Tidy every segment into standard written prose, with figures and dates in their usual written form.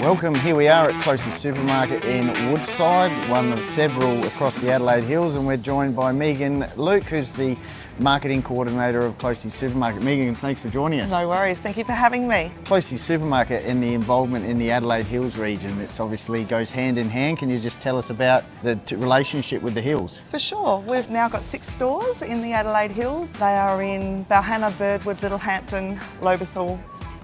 Welcome, here we are at Closey Supermarket in Woodside, one of several across the Adelaide Hills, and we're joined by Megan Luke, who's the Marketing Coordinator of Closey Supermarket. Megan, thanks for joining us. No worries, thank you for having me. Closey Supermarket and the involvement in the Adelaide Hills region, it obviously goes hand in hand. Can you just tell us about the relationship with the Hills? For sure, we've now got 6 stores in the Adelaide Hills. They are in Balhanna, Birdwood, Littlehampton, Lobethal,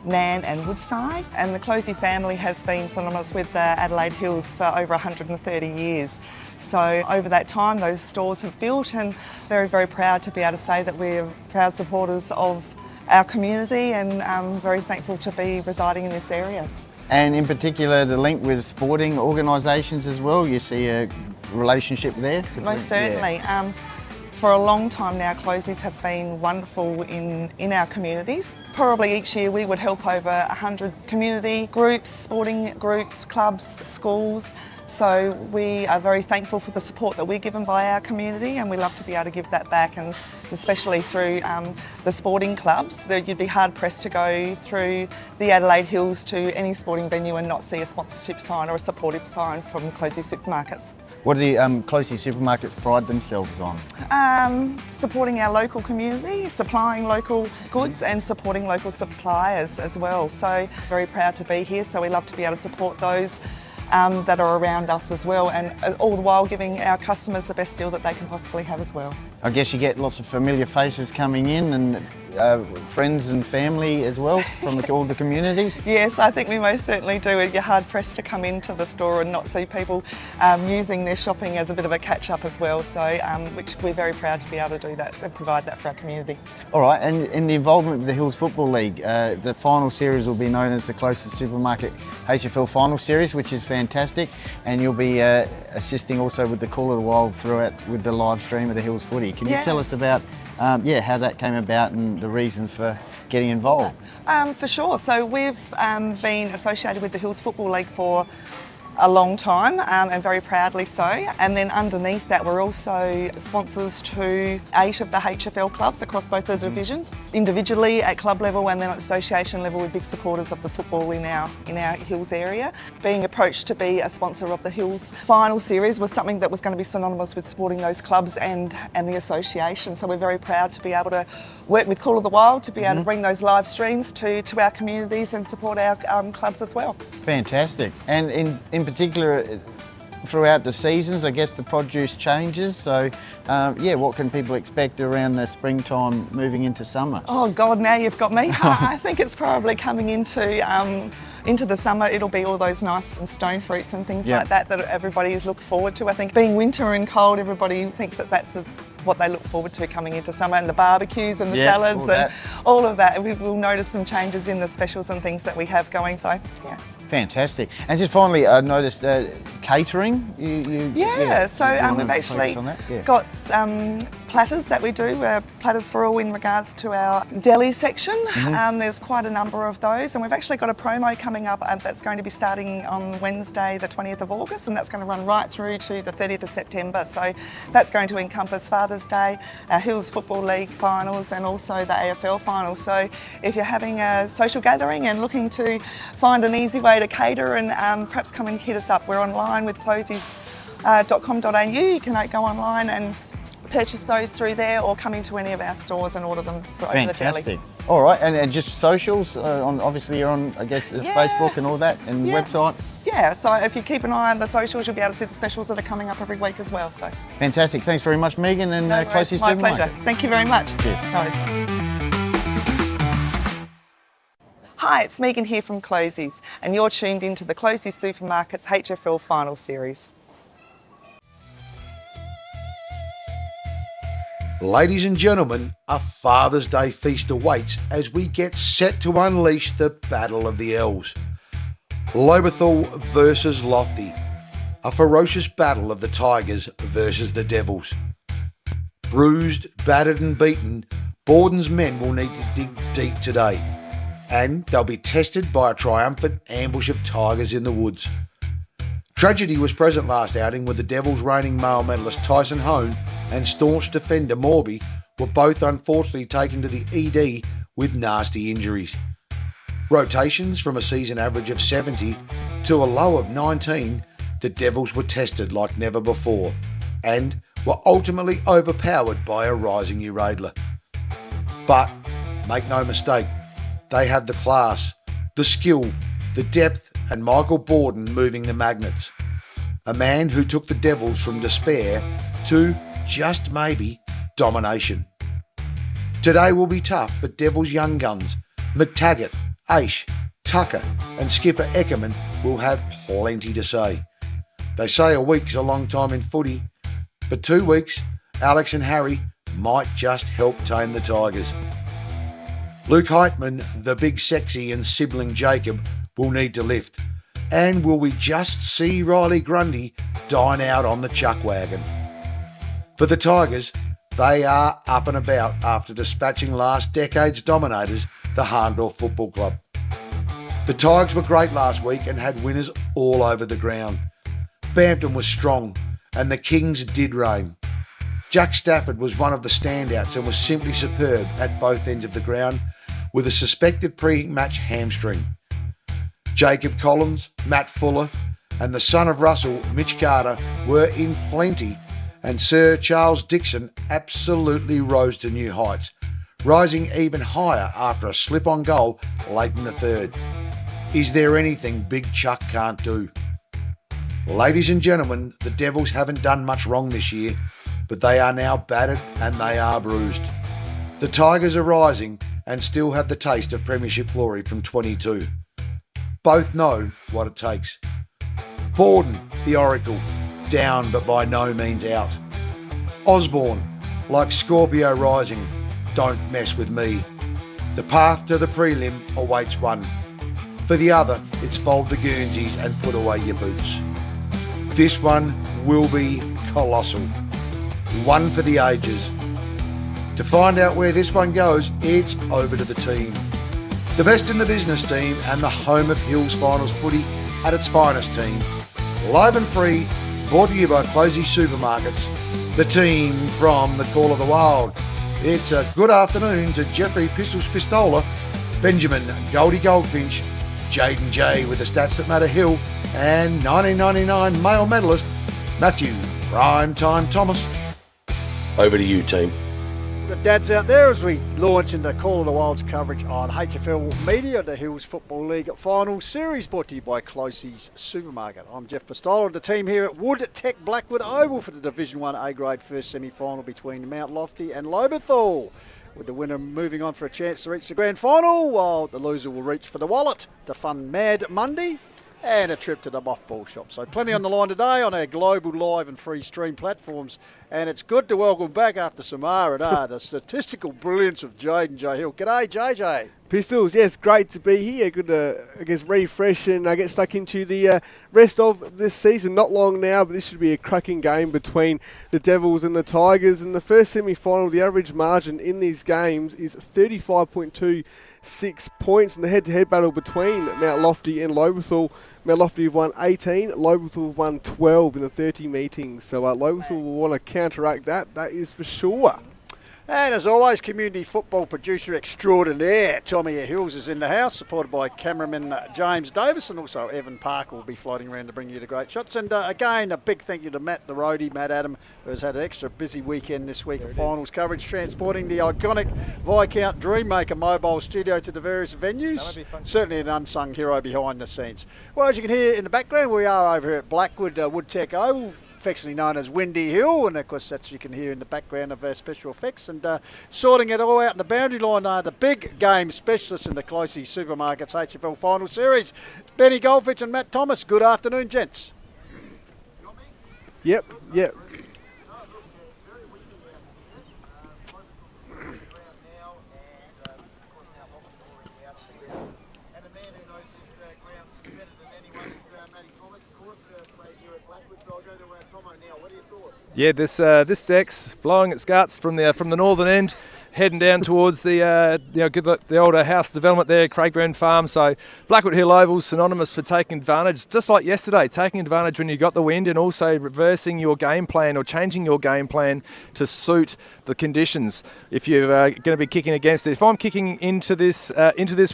Nairne and Woodside, and the Closey family has been synonymous with the Adelaide Hills for over 130 years. So over that time those stores have built, and very, very proud to be able to say that we're proud supporters of our community, and very thankful to be residing in this area. And in particular the link with sporting organisations as well, you see a relationship there? Most certainly. Yeah. For a long time now, Closeys have been wonderful in our communities. Probably each year we would help over 100 community groups, sporting groups, clubs, schools. So we are very thankful for the support that we're given by our community, and we love to be able to give that back, and especially through the sporting clubs. You'd be hard pressed to go through the Adelaide Hills to any sporting venue and not see a sponsorship sign or a supportive sign from Closey Supermarkets. What do the Closey Supermarkets pride themselves on? Supporting our local community, supplying local goods and supporting local suppliers as well. So very proud to be here, so we love to be able to support those that are around us as well, and all the while giving our customers the best deal that they can possibly have as well. I guess you get lots of familiar faces coming in, and friends and family as well from all the communities? Yes, I think we most certainly do. You're hard pressed to come into the store and not see people using their shopping as a bit of a catch up as well, so which we're very proud to be able to do that and provide that for our community. All right, and in the involvement with the Hills Football League, the final series will be known as the Closey Supermarket HFL Final Series, which is fantastic, and you'll be assisting also with the Call of the Wild throughout with the live stream of the Hills Footy. Can you tell us about how that came about and the reasons for getting involved? For sure. So we've been associated with the Hills Football League for a long time, and very proudly so. And then underneath that, we're also sponsors to 8 of the HFL clubs across both the divisions. Individually at club level, and then at association level, we're big supporters of the football in our Hills area. Being approached to be a sponsor of the Hills Final Series was something that was going to be synonymous with supporting those clubs and the association. So we're very proud to be able to work with Call of the Wild to be able to bring those live streams to our communities and support our clubs as well. Fantastic. And in particular, throughout the seasons, I guess the produce changes. So, what can people expect around the springtime moving into summer? Oh God, now you've got me. I think it's probably coming into the summer. It'll be all those nice and stone fruits and things like that everybody looks forward to. I think being winter and cold, everybody thinks that's what they look forward to coming into summer, and the barbecues and the salads and all of that. We will notice some changes in the specials and things that we have going. So, yeah. Fantastic. And just finally, I noticed catering. So we've actually got platters that we do, platters for all in regards to our deli section. There's quite a number of those, and we've actually got a promo coming up that's going to be starting on Wednesday the 20th of August, and that's going to run right through to the 30th of September. So that's going to encompass Father's Day, our Hills Football League finals, and also the AFL finals. So if you're having a social gathering and looking to find an easy way to cater, and perhaps come and hit us up, we're online with closeys.com.au. You can go online and purchase those through there, or come into any of our stores and order them over the deli. All right, and just socials, obviously you're on, I guess, Facebook and all that, and website? Yeah, so if you keep an eye on the socials, you'll be able to see the specials that are coming up every week as well. So fantastic. Thanks very much, Megan, and Closey Supermarket. My pleasure. Thank you very much. Cheers. No worries. Hi, it's Megan here from Closey's, and you're tuned into the Closey Supermarkets HFL Final Series. Ladies and gentlemen, a Father's Day feast awaits as we get set to unleash the Battle of the Elves. Lobethal versus Lofty, a ferocious battle of the Tigers versus the Devils. Bruised, battered and beaten, Borden's men will need to dig deep today, and they'll be tested by a triumphant ambush of tigers in the woods. Tragedy was present last outing, with the Devils' reigning male medalist Tyson Hone and staunch defender Morby were both unfortunately taken to the ED with nasty injuries. Rotations from a season average of 70 To a low of 19, the Devils were tested like never before and were ultimately overpowered by a rising Uradler. But make no mistake, they had the class, the skill, the depth, and Michael Borden moving the magnets. A man who took the Devils from despair to, just maybe, domination. Today will be tough, but Devils young guns, McTaggart, Aish, Tucker and skipper Eckerman will have plenty to say. They say a week's a long time in footy, but 2 weeks, Alex and Harry might just help tame the Tigers. Luke Heitman, the big sexy and sibling Jacob will need to lift. And will we just see Riley Grundy dine out on the chuck wagon? For the Tigers, they are up and about after dispatching last decade's dominators, the Harndorf Football Club. The Tigers were great last week and had winners all over the ground. Bampton was strong and the Kings did reign. Jack Stafford was one of the standouts and was simply superb at both ends of the ground with a suspected pre-match hamstring. Jacob Collins, Matt Fuller and the son of Russell, Mitch Carter, were in plenty, and Sir Charles Dixon absolutely rose to new heights, rising even higher after a slip on goal late in the third. Is there anything Big Chuck can't do? Ladies and gentlemen, the Devils haven't done much wrong this year, but they are now battered and they are bruised. The Tigers are rising and still have the taste of premiership glory from 22. Both know what it takes. Borden, the Oracle, down but by no means out. Osborne, like Scorpio rising, don't mess with me. The path to the prelim awaits one. For the other, it's fold the Guernseys and put away your boots. This one will be colossal. One for the ages. To find out where this one goes, it's over to the team. The best in the business team and the home of Hills Finals footy at its finest team. Live and free, brought to you by Closey Supermarkets. The team from the Call of the Wild. It's a good afternoon to Jeffrey Pistols Pistola, Benjamin Goldie Goldfinch, Jaden J with the stats that matter Hill, and 1999 male medalist Matthew Primetime Thomas. Over to you, team. The dads out there as we launch into Call of the Wild's coverage on HFL Media, the Hills Football League Final Series, brought to you by Closey's Supermarket. I'm Jeff Pistola and the team here at Wood Tech Blackwood Oval for the Division 1 A-grade first semi-final between Mount Lofty and Lobethal, with the winner moving on for a chance to reach the grand final, while the loser will reach for the wallet to fund Mad Monday and a trip to the mothball shop. So plenty on the line today on our global live and free stream platforms, and it's good to welcome back after Samara the statistical brilliance of Jaden J. Hill. G'day, JJ. Pistols, yes, great to be here. Good to, I guess, refresh and get stuck into the rest of this season. Not long now, but this should be a cracking game between the Devils and the Tigers. In the first semi-final, the average margin in these games is 35.26 points in the head-to-head battle between Mount Lofty and Lobethal. Mount Lofty have won 18, Lobethal have won 12 in the 30 meetings. So Lobethal will want to counteract that is for sure. And as always, community football producer extraordinaire Tommy Hills is in the house, supported by cameraman James Davis, and also Evan Parker will be floating around to bring you the great shots. And again, a big thank you to Matt, the roadie, Matt Adam, who has had an extra busy weekend this week of finals coverage, transporting the iconic Viscount Dreammaker mobile studio to the various venues. Certainly an unsung hero behind the scenes. Well, as you can hear in the background, we are over here at Blackwood Wood Tech Oval, affectionately known as Windy Hill, and of course that's you can hear in the background of our special effects, and sorting it all out in the boundary line are the big game specialists in the Closey Supermarkets HFL Final Series, Benny Goldfinch and Matt Thomas. Good afternoon, gents. Yep. Yeah, this deck's blowing its guts from the northern end, heading down towards the older house development there, Craigburn Farm. So Blackwood Hill Oval, synonymous for taking advantage, just like yesterday, taking advantage when you got the wind and also reversing your game plan or changing your game plan to suit the conditions. If you're going to be kicking against it, if I'm kicking into this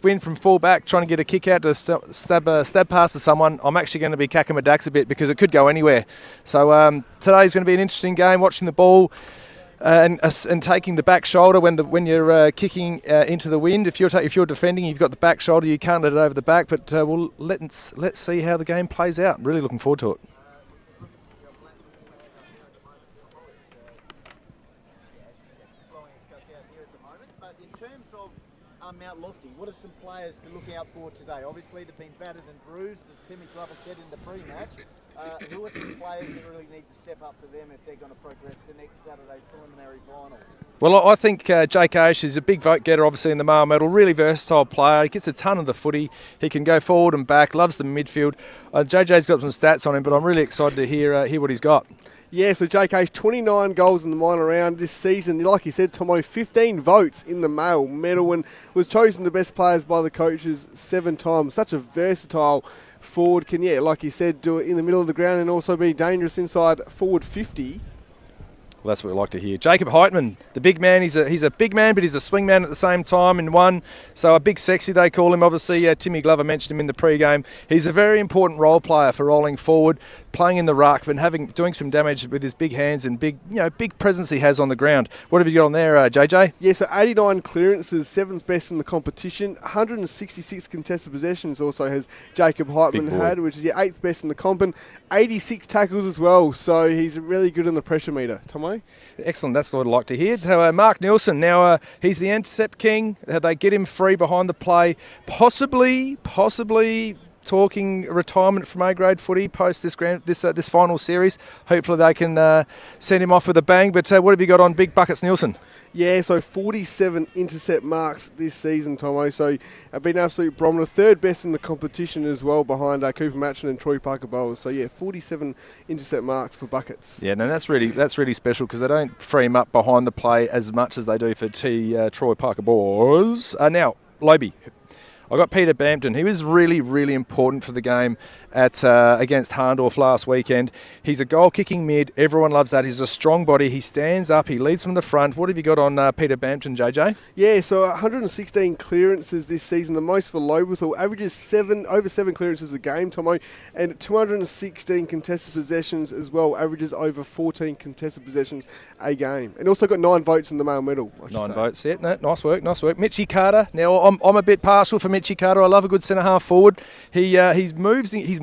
wind from full back, trying to get a kick out to stab past to someone, I'm actually going to be cacking my dacks a bit because it could go anywhere. So today's going to be an interesting game, watching the ball and taking the back shoulder when you're kicking into the wind. If you're defending, you've got the back shoulder, you can't let it over the back. But let's see how the game plays out. Really looking forward to it. But in terms of Mount Lofty, what are some players to look out for today? Obviously, they've been battered and bruised, as Timmy Glover said in the pre-match. Who are some players that really need to step up for them if they're going to progress to next Saturday's preliminary final? Well, I think Jake Ash is a big vote getter, obviously, in the male medal. Really versatile player. He gets a ton of the footy. He can go forward and back. Loves the midfield. JJ's got some stats on him, but I'm really excited to hear what he's got. Yeah, so JK's 29 goals in the minor round this season. Like you said, Tomo, 15 votes in the male medal and was chosen the best players by the coaches 7 times. Such a versatile forward, can, like you said, do it in the middle of the ground and also be dangerous inside forward 50. Well, that's what we like to hear. Jacob Heitman, the big man. He's a big man, but he's a swing man at the same time in one. So a big sexy, they call him. Obviously, Timmy Glover mentioned him in the pre-game. He's a very important role player for rolling forward, playing in the ruck, but doing some damage with his big hands and big presence he has on the ground. What have you got on there, JJ? Yeah, so 89 clearances, 7th best in the competition. 166 contested possessions also has Jacob Heitman had, which is the 8th best in the comp, and 86 tackles as well. So he's really good on the pressure meter. Tomo? Excellent, that's what I'd like to hear. So, Mark Nielsen, now he's the intercept king. They get him free behind the play. Possibly talking retirement from A-grade footy post this final series. Hopefully they can send him off with a bang. But what have you got on Big Buckets Nielsen? Yeah, so 47 intercept marks this season, Tomo. So been an absolute barometer. 3rd best in the competition as well, behind Cooper Matchin and Troy Parker Bowles. So yeah, 47 intercept marks for Buckets. Yeah, no, that's really special because they don't free him up behind the play as much as they do for Troy Parker Bowles. Now, Lobie. I got Peter Bampton. He was really, really important for the game against Harndorf last weekend. He's a goal-kicking mid. Everyone loves that. He's a strong body. He stands up. He leads from the front. What have you got on Peter Bampton, JJ? Yeah, so 116 clearances this season, the most for Lobethal. Averages over 7 clearances a game, Tomo, and 216 contested possessions as well. Averages over 14 contested possessions a game. And also got 9 votes in the male medal. 9 votes, yeah. No, nice work. Mitchie Carter. Now, I'm a bit partial for Mitchie Carter. I love a good centre-half forward. He's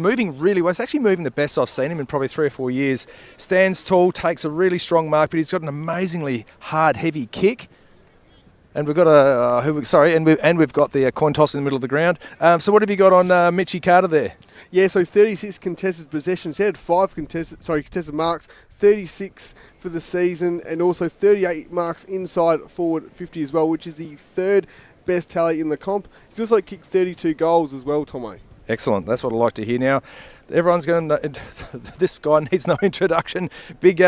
moving really well. It's actually moving the best I've seen him in probably 3 or 4 years. Stands tall, takes a really strong mark, but he's got an amazingly hard, heavy kick. And we've got we've got the coin toss in the middle of the ground. So what have you got on Mitchie Carter there? Yeah, so 36 contested possessions. He had 5 contested marks, 36 for the season, and also 38 marks inside forward 50 as well, which is the 3rd best tally in the comp. He's also kicked 32 goals as well, Tomo. Excellent. That's what I like to hear. Now, everyone's going to... This guy needs no introduction. Big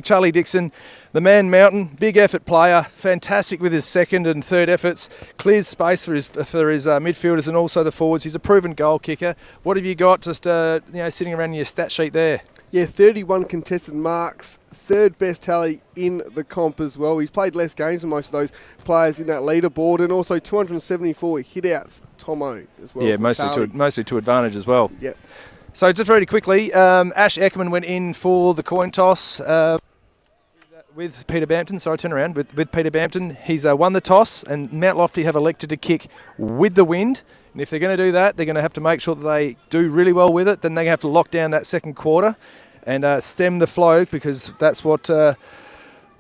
Charlie Dixon, the man mountain, big effort player, fantastic with his 2nd and 3rd efforts, clears space for his midfielders and also the forwards. He's a proven goal kicker. What have you got just sitting around in your stat sheet there? Yeah, 31 contested marks, 3rd best tally in the comp as well. He's played less games than most of those players in that leaderboard, and also 274 hit-outs, Tomo, as well. Yeah, mostly to advantage as well. Yep. So just very quickly, Ash Eckerman went in for the coin toss with Peter Bampton. Sorry, turn around. With Peter Bampton. He's won the toss, and Mount Lofty have elected to kick with the wind. And if they're going to do that, they're going to have to make sure that they do really well with it. Then they have to lock down that second quarter and stem the flow, because that's what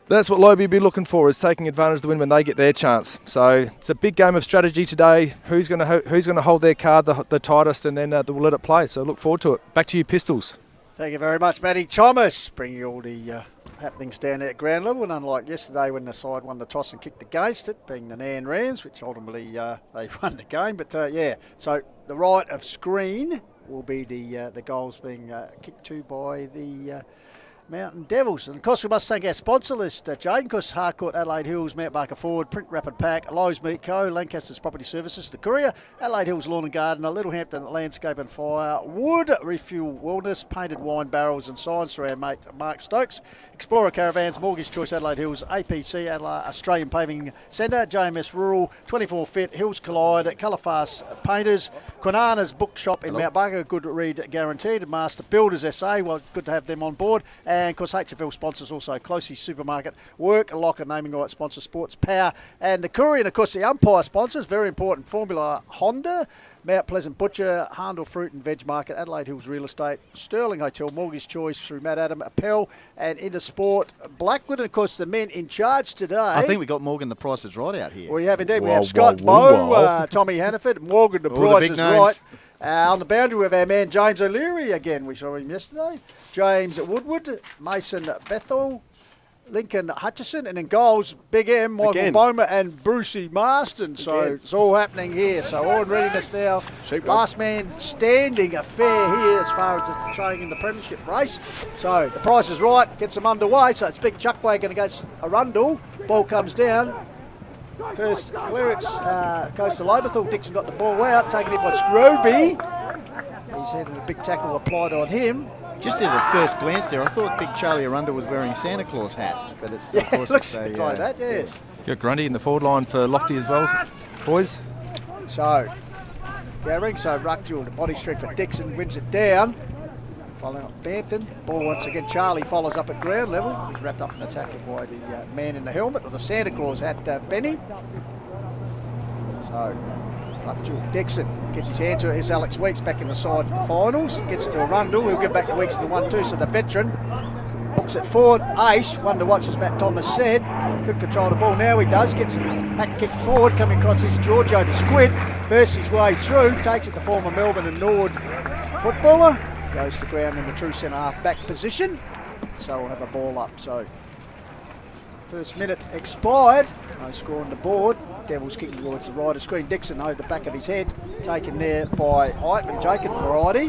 Lobie will be looking for, is taking advantage of the wind when they get their chance. So it's a big game of strategy today. Who's going to hold their card the tightest, and then we'll let it play. So look forward to it. Back to you, Pistols. Thank you very much, Matty Thomas, bringing all the happenings down there at ground level. And unlike yesterday when the side won the toss and kicked against it, being the Nairne-Bremer, which ultimately they won the game. But so the right of screen will be the goals being kicked to by the Mountain Devils. And of course, we must thank our sponsor list, Jane, because Harcourt, Adelaide Hills, Mount Barker Ford, Print Rapid Pack, Lowe's Meat Co, Lancaster's Property Services, The Courier, Adelaide Hills Lawn and Garden, Littlehampton Landscape and Fire, Wood Refuel Wellness, Painted Wine Barrels and Signs through our mate Mark Stokes, Explorer Caravans, Mortgage Choice Adelaide Hills, APC, Adelaide Australian Paving Centre, JMS Rural, 24 Fit, Hills Collide, Colourfast Painters, Quinana's Bookshop in Mount Barker, good read guaranteed, Master Builders SA, well, good to have them on board. And of course, HFL sponsors also Closey Supermarket, Work, Locker, Naming Rights sponsor Sports Power, and the Courier, and of course the umpire sponsors, very important, Formula Honda, Mount Pleasant Butcher, Handel Fruit and Veg Market, Adelaide Hills Real Estate, Sterling Hotel, Mortgage Choice through Matt Adam, Appel, and Intersport, Blackwood, and of course the men in charge today. I think we got Morgan the Price is Right out here. We have indeed. We have Scott Moe, Tommy Hannaford, Morgan the Price is Right. On the boundary, we have our man James O'Leary again. We saw him yesterday. James Woodward, Mason Bethel, Lincoln Hutchison, and in goals, Big M, Michael Bomer, and Brucey Marston. So it's all happening here. So all in readiness now. Last man standing affair here as far as the training in the premiership race. So the Price is Right, gets them underway. So it's Big Chuckwagon against Arundel. Ball comes down. First clearance goes to Lobethal. Dixon got the ball out, taken in by Scroby. He's had a big tackle applied on him. Just at a first glance there, I thought Big Charlie Arundel was wearing a Santa Claus hat, but it's of course looks it's like that. Yes. Got Grundy in the forward line for Lofty as well, boys. So Garing, so ruck duel, the body strength for Dixon, wins it down. Following up Bampton. Ball once again, Charlie follows up at ground level. He's wrapped up in the tackle by the man in the helmet, or the Santa Claus hat, Benny. So, Dixon gets his hand to it. Here's Alex Weeks back in the side for the finals. Gets it to Arundel. He'll get back to Weeks in the 1-2. So the veteran hooks it forward. Ace, one to watch as Matt Thomas said. Couldn't control the ball. Now he does. Gets a back kick forward. Coming across his Giorgio to Squid. Bursts his way through. Takes it to former Melbourne and Nord footballer. Goes to ground in the true centre half back position. So we'll have a ball up. So first minute expired. No score on the board. Devils kicking towards the right of screen. Dixon over the back of his head. Taken there by Heitman. Jacob Variety.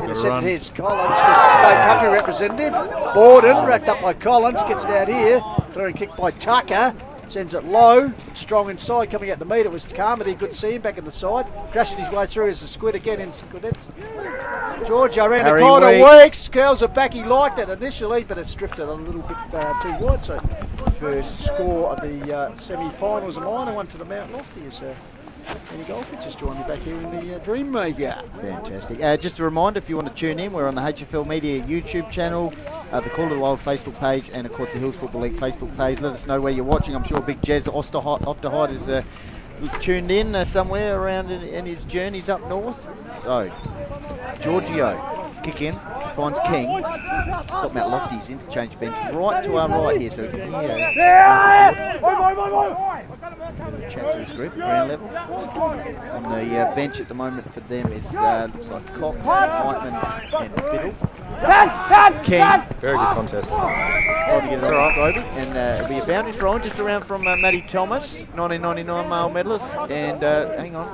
Intercepted here's Collins. State country representative. Borden racked up by Collins. Gets it out here. Clearing kick by Tucker. Sends it low, strong inside, coming out to meet. It was Carmody, good to see him back in the side. Crashing his way through as the Squid again in Squidets. Georgia around the corner, Weeks. Curls it back, he liked it initially, but it's drifted a little bit too wide. So first score of the semi-finals, a minor one to the Mount Lofty as any golfers just joined me back here in the Dream Maker. Fantastic. Just a reminder, if you want to tune in, we're on the HFL Media YouTube channel, the Call of the Wild Facebook page, and of course the Hills Football League Facebook page. Let us know where you're watching. I'm sure Big Jez Osterheit is tuned in somewhere around in his journeys up north. So, Giorgio, kick in, finds King. Got Matt Lofty's interchange bench right to our right here, so we can hear chat to the group, ground level. On the bench at the moment for them is looks like Cox, Whiteman and Biddle. King. Very good contest. Trying to get it right, Roby. And it'll be a boundary throw just around from Matty Thomas, 1999 male medalist. And hang on,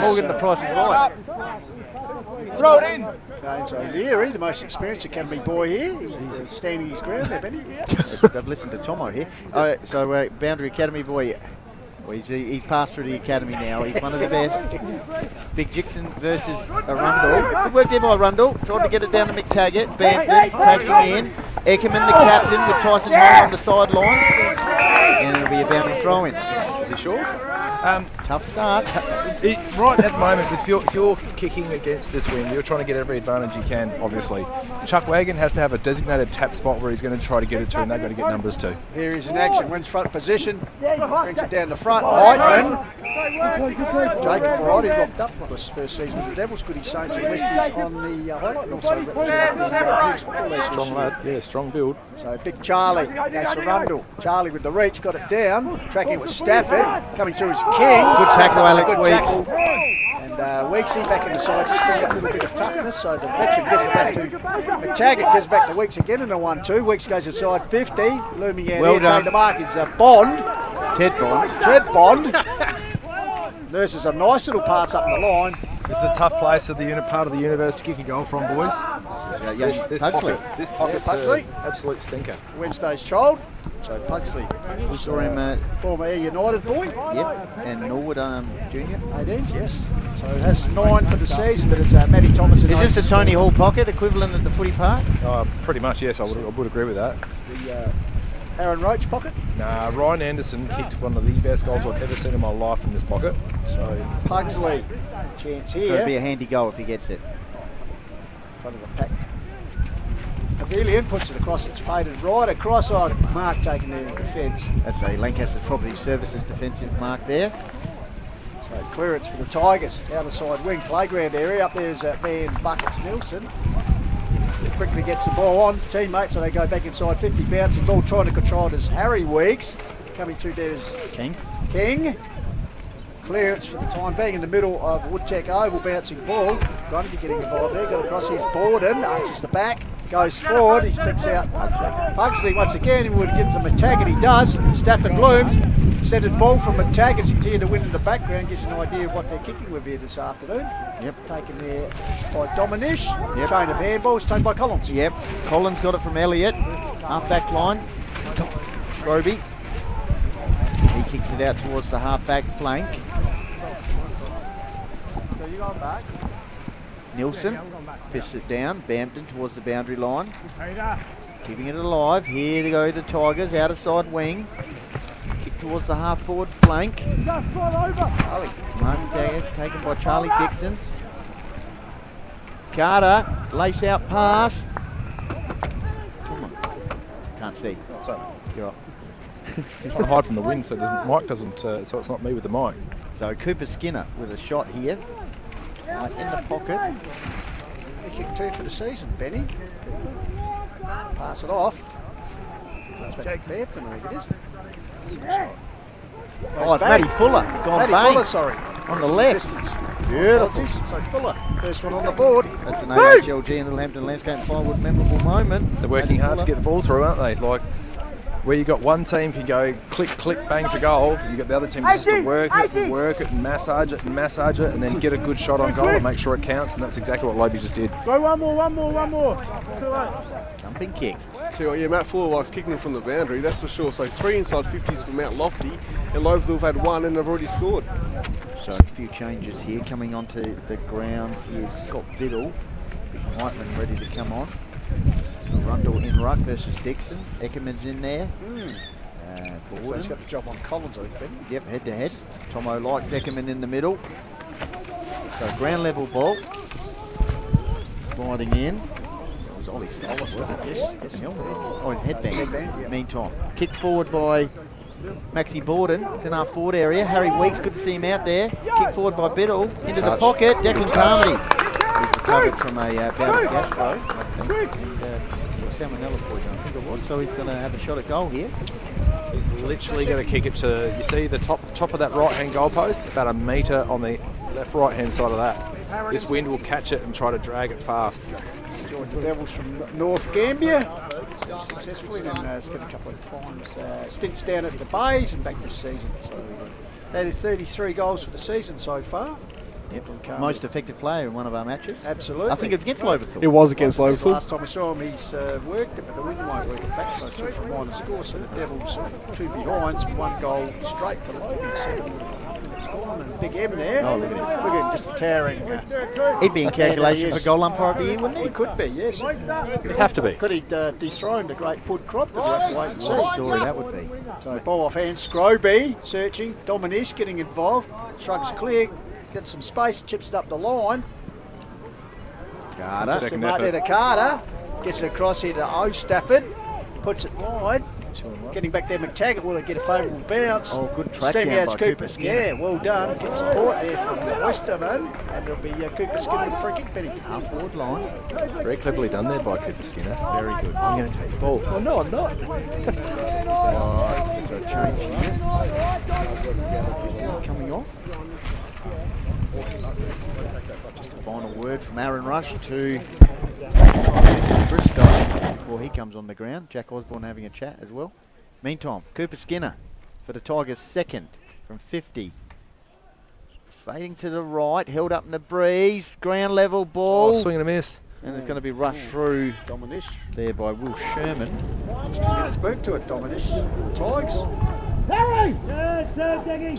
Morgan the Price is Right. Throw it in. James O'Leary, the most experienced academy boy here. He's standing his ground there, Benny. They've listened to Tomo here. So boundary academy boy. Well, he's passed through the academy now. He's one of the best. Big Dixon versus Arundel. Good work there by Arundel. Tried to get it down to McTaggart. Bampton crashing in. Eckerman, the captain, with Tyson Hall on the sidelines. And it'll be a boundary throw-in. Is he sure? Tough start. Right at the moment, if you're kicking against this wind, you're trying to get every advantage you can, obviously. Chuck Wagon has to have a designated tap spot where he's going to try to get it to, and they've got to get numbers too. Here he's in action, wins front position, brings it down the front. Heitman. Jacob Variety locked up for his first season with the Devils. Goody Saints and Westies on the huddle, and also representing the Hills Football League. Strong lad, yeah, strong build. So Big Charlie goes to Arundel. Charlie with the reach, got it down. Tracking it with Stafford, coming through his King. Good tackle, Alex Weeks. And Weeksy back in the side, just bring that little bit of toughness. So the veteran gives it back to McTaggart, gives back to Weeks again in a 1-2. Weeks goes inside 50. Looming out here, taking the mark is Bond. Ted Bond. Nurses a nice little pass up the line. This is a tough place of the part of the universe to kick a goal from, boys. This is young Pugsley. This pocket's Pugsley. an absolute stinker. Wednesday's child, Joe Pugsley. We saw him. Former Air United boy. Yep, and Norwood Junior. 18s, yes. So it has 9 for the season, but it's Matty Thomas. Is this a Tony Hall pocket equivalent at the footy park? Pretty much, yes. I would agree with that. It's the Aaron Roach pocket. Nah, Ryan Anderson kicked one of the best goals I've ever seen in my life from this pocket. So Pugsley, chance It'll here. be a handy goal if he gets it. In front of the pack. Pavilion puts it across, it's faded right across on Mark taking there in defence. That's a Lancaster Property Services defensive mark there. So clearance for the Tigers, outer side wing, playground area. Up there's man Buckets Nilsson. Quickly gets the ball on, teammates, so they go back inside 50, bouncing ball, trying to control it as Harry Weeks. Coming through there is King. Clearance for the time being in the middle of Woodcheck Oval, bouncing ball. Grundy getting involved there, got across his Borden, arches the back, goes forward, he picks out Pugsley once again, he would give them a tag, and he does. Stafford Blooms, centred ball from a tag, as you can hear the wind in the background, gives you an idea of what they're kicking with here this afternoon. Yep. Taken there by Dominish, Yep. chain of handballs, taken by Collins. Yep. Collins got it from Elliott. Half back line. Roby. He kicks it out towards the half back flank. Nilsson fists it down. Bampton towards the boundary line. Keeping it alive. Here to go the Tigers. Outer side wing. Kick towards the half forward flank. Mark taken by Charlie Dixon. Carter. Lace out pass. Come on. Can't see. You're up. He's trying to hide from the wind so the mic doesn't, so it's not me with the mic. So Cooper Skinner with a shot here. In the pocket. He kicked 2 for the season, Benny. Pass it off. Pass back to Bampton, I think it is. Oh, it's Matty Fuller. Gone Matty bang. Fuller, sorry. On the left. Distance. Beautiful. So Fuller, first one on the board. That's an AHLG and Littlehampton Landscape Firewood memorable moment. They're working Matty hard to Fuller. get the ball through, aren't they? Like, where you got one team can go click, click, bang to goal, you got the other team just to work it and massage it, and then get a good shot on goal and make sure it counts, and that's exactly what Lobey just did. Go one more. Too late. Jumping kick. Tell you what, yeah, Matt Fuller likes kicking them from the boundary, that's for sure. So 3 inside 50s for Mount Lofty, and Lobethal have had 1 and they've already scored. So a few changes here. Coming onto the ground is Scott Biddle. Whiteman ready to come on. Rundle in ruck versus Dixon. Eckerman's in there. So he's got the job on Collins, I think, Benny. Yep, head to head. Tomo likes Eckerman in the middle. So ground level ball. Sliding in. That was Ollie Staff. Yes. Oh, his headband. Headband, yeah. Meantime, kick forward by Maxi Borden. It's in our forward area. Harry Weeks, good to see him out there. Kick forward by Biddle. Into the pocket. Declan Carmody. He's recovered from a bout of gastro, I think. And salmonella poison, I think it was. So he's going to have a shot at goal here. He's literally going to kick it to, you see the top of that right-hand goalpost, about a metre on the left right-hand side of that. This wind will catch it and try to drag it fast. Joined the Devils from North Gambia successfully, and has got a couple of times stints down at the Bays and back this season. So that is 33 goals for the season so far. Yep. Most effective player in one of our matches. Absolutely. I think it's against Lobethal. It was against Lobethal. Last time we saw him, he's worked it, but the wind won't work it back, so 2 from minor score. So the Devils 2 behinds, 1 goal straight to Lobey. Second scoring, and Big M there. Oh, look at him. Look at him, just a towering. He'd be in calculation yes. for goal umpire of the year, wouldn't He he? could be, yes. It'd have to be. Could he dethrone the great Pud Crop? We'll have to wait and see. What a story that would be. So ball off hand, Scroby searching, Dominish getting involved, shrugs clear, gets some space, chips it up the line. Carter. Second Right there effort. to Carter, gets it across here to O Stafford, puts it wide. Getting back there, McTaggart will get a favourable bounce. Oh, good track Streaming down out by Cooper Skinner. Yeah, well done. Get support there from Westerman, and there'll be Cooper Skinner with a free kick, Benny. Half forward line. Very cleverly done there by Cooper Skinner. Very good. I'm going to take the ball. Oh, no, I'm not. Right, so a change here. Coming off. Just a final word from Aaron Rush to Briscoe before he comes on the ground. Jack Osborne having a chat as well. Meantime, Cooper Skinner for the Tigers second from 50. Fading to the right, held up in the breeze. Ground level ball. Oh, swing and a miss. And it's going to be rushed through Dominish. there by Will Sherman. Get his boot to it, Dominish. The Tigers.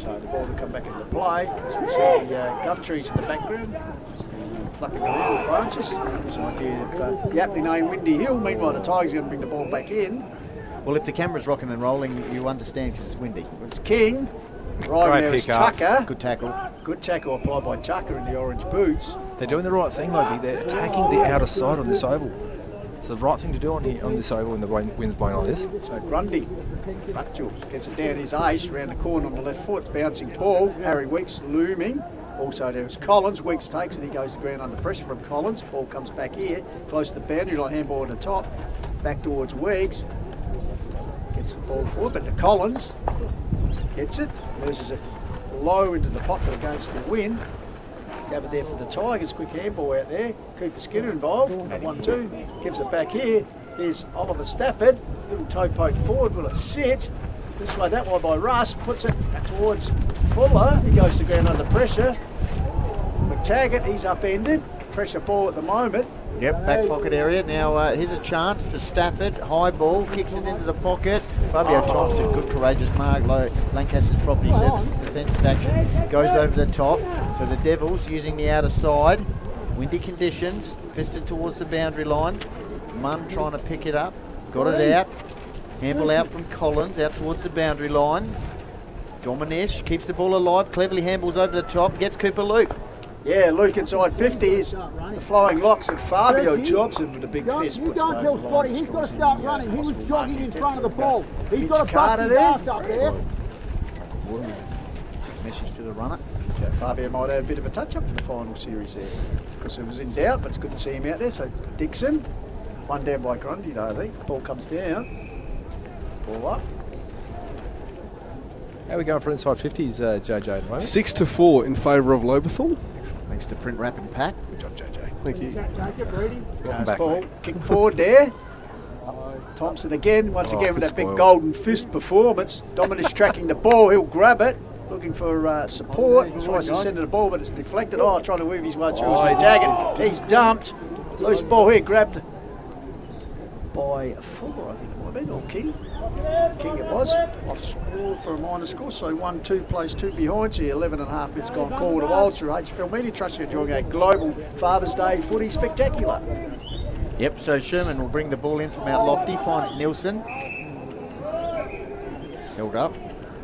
So the ball will come back into play. As we see the gum trees in the background. Flapping around the branches. Gives an idea of the aptly named Windy Hill. Meanwhile, the Tigers are going to bring the ball back in. Well, if the camera's rocking and rolling, you understand because it's windy. It's King. Right there is Tucker. Good tackle. Good tackle applied by Tucker in the orange boots. They're doing the right thing, though. They're attacking the outer side on this oval. It's the right thing to do on this oval when the wind's blowing like this. So Grundy, Buckjules gets it down his ace, around the corner on the left foot, bouncing ball. Harry Weeks looming. Also there's Collins. Weeks takes it, he goes to the ground under pressure from Collins. Ball comes back here, close to the boundary line, handball at the top. Back towards Weeks. Gets the ball forward, but to Collins. Gets it, loses it low into the pocket against the wind. Gathered there for the Tigers, quick handball out there. Cooper Skinner involved, 1-2, gives it back here. Here's Oliver Stafford, little toe poke forward, will it sit? This way, that way by Russ, puts it towards Fuller. He goes to ground under pressure. McTaggart, he's upended, pressure ball at the moment. Yep, back pocket area. Now here's a chance for Stafford. High ball, kicks it into the pocket. Fabio Thompson, good courageous mark. Lancaster's property service, defensive action. Goes over the top. So the Devils using the outer side. Windy conditions, fisted towards the boundary line. Munn trying to pick it up. Got it out. Handball out from Collins, out towards the boundary line. Dominish keeps the ball alive. Cleverly handballs over the top. Gets Cooper Luke. Yeah, Luke inside 50 is the flowing locks of Fabio Jobson with a big fist. Don't tell Scotty, he's got to start running. He was jogging in front of the ball. He's got to Carter bust his there. ass up there. Message to the runner. Fabio might have a bit of a touch-up for the final series there because it was in doubt, but it's good to see him out there. So Dixon, one down by Grundy, I think. Ball comes down. Ball up. How are we going for inside 50s, JJ, at the moment? 6-4 in favour of Lobethal. Thanks to Print Wrap and Pack. Good job, JJ. Thank you. Welcome back, Ball, mate. kick forward there. Thompson again, once again with that big golden fist performance. Dominic tracking the ball, he'll grab it. Looking for support, tries to send it the ball, but it's deflected. Trying to weave his way through his Taggart. He's dumped. Loose ball here, grabbed by Fuller, I think it might have been, or King. King it was, off score for a minor score, so 1-2 plays 2 behinds here, 11.5 minutes gone quarter wild through HFL Media Trust. You're enjoying a global Father's Day footy spectacular. Yep, so Sherman will bring the ball in from out lofty, finds Nielsen. Held up.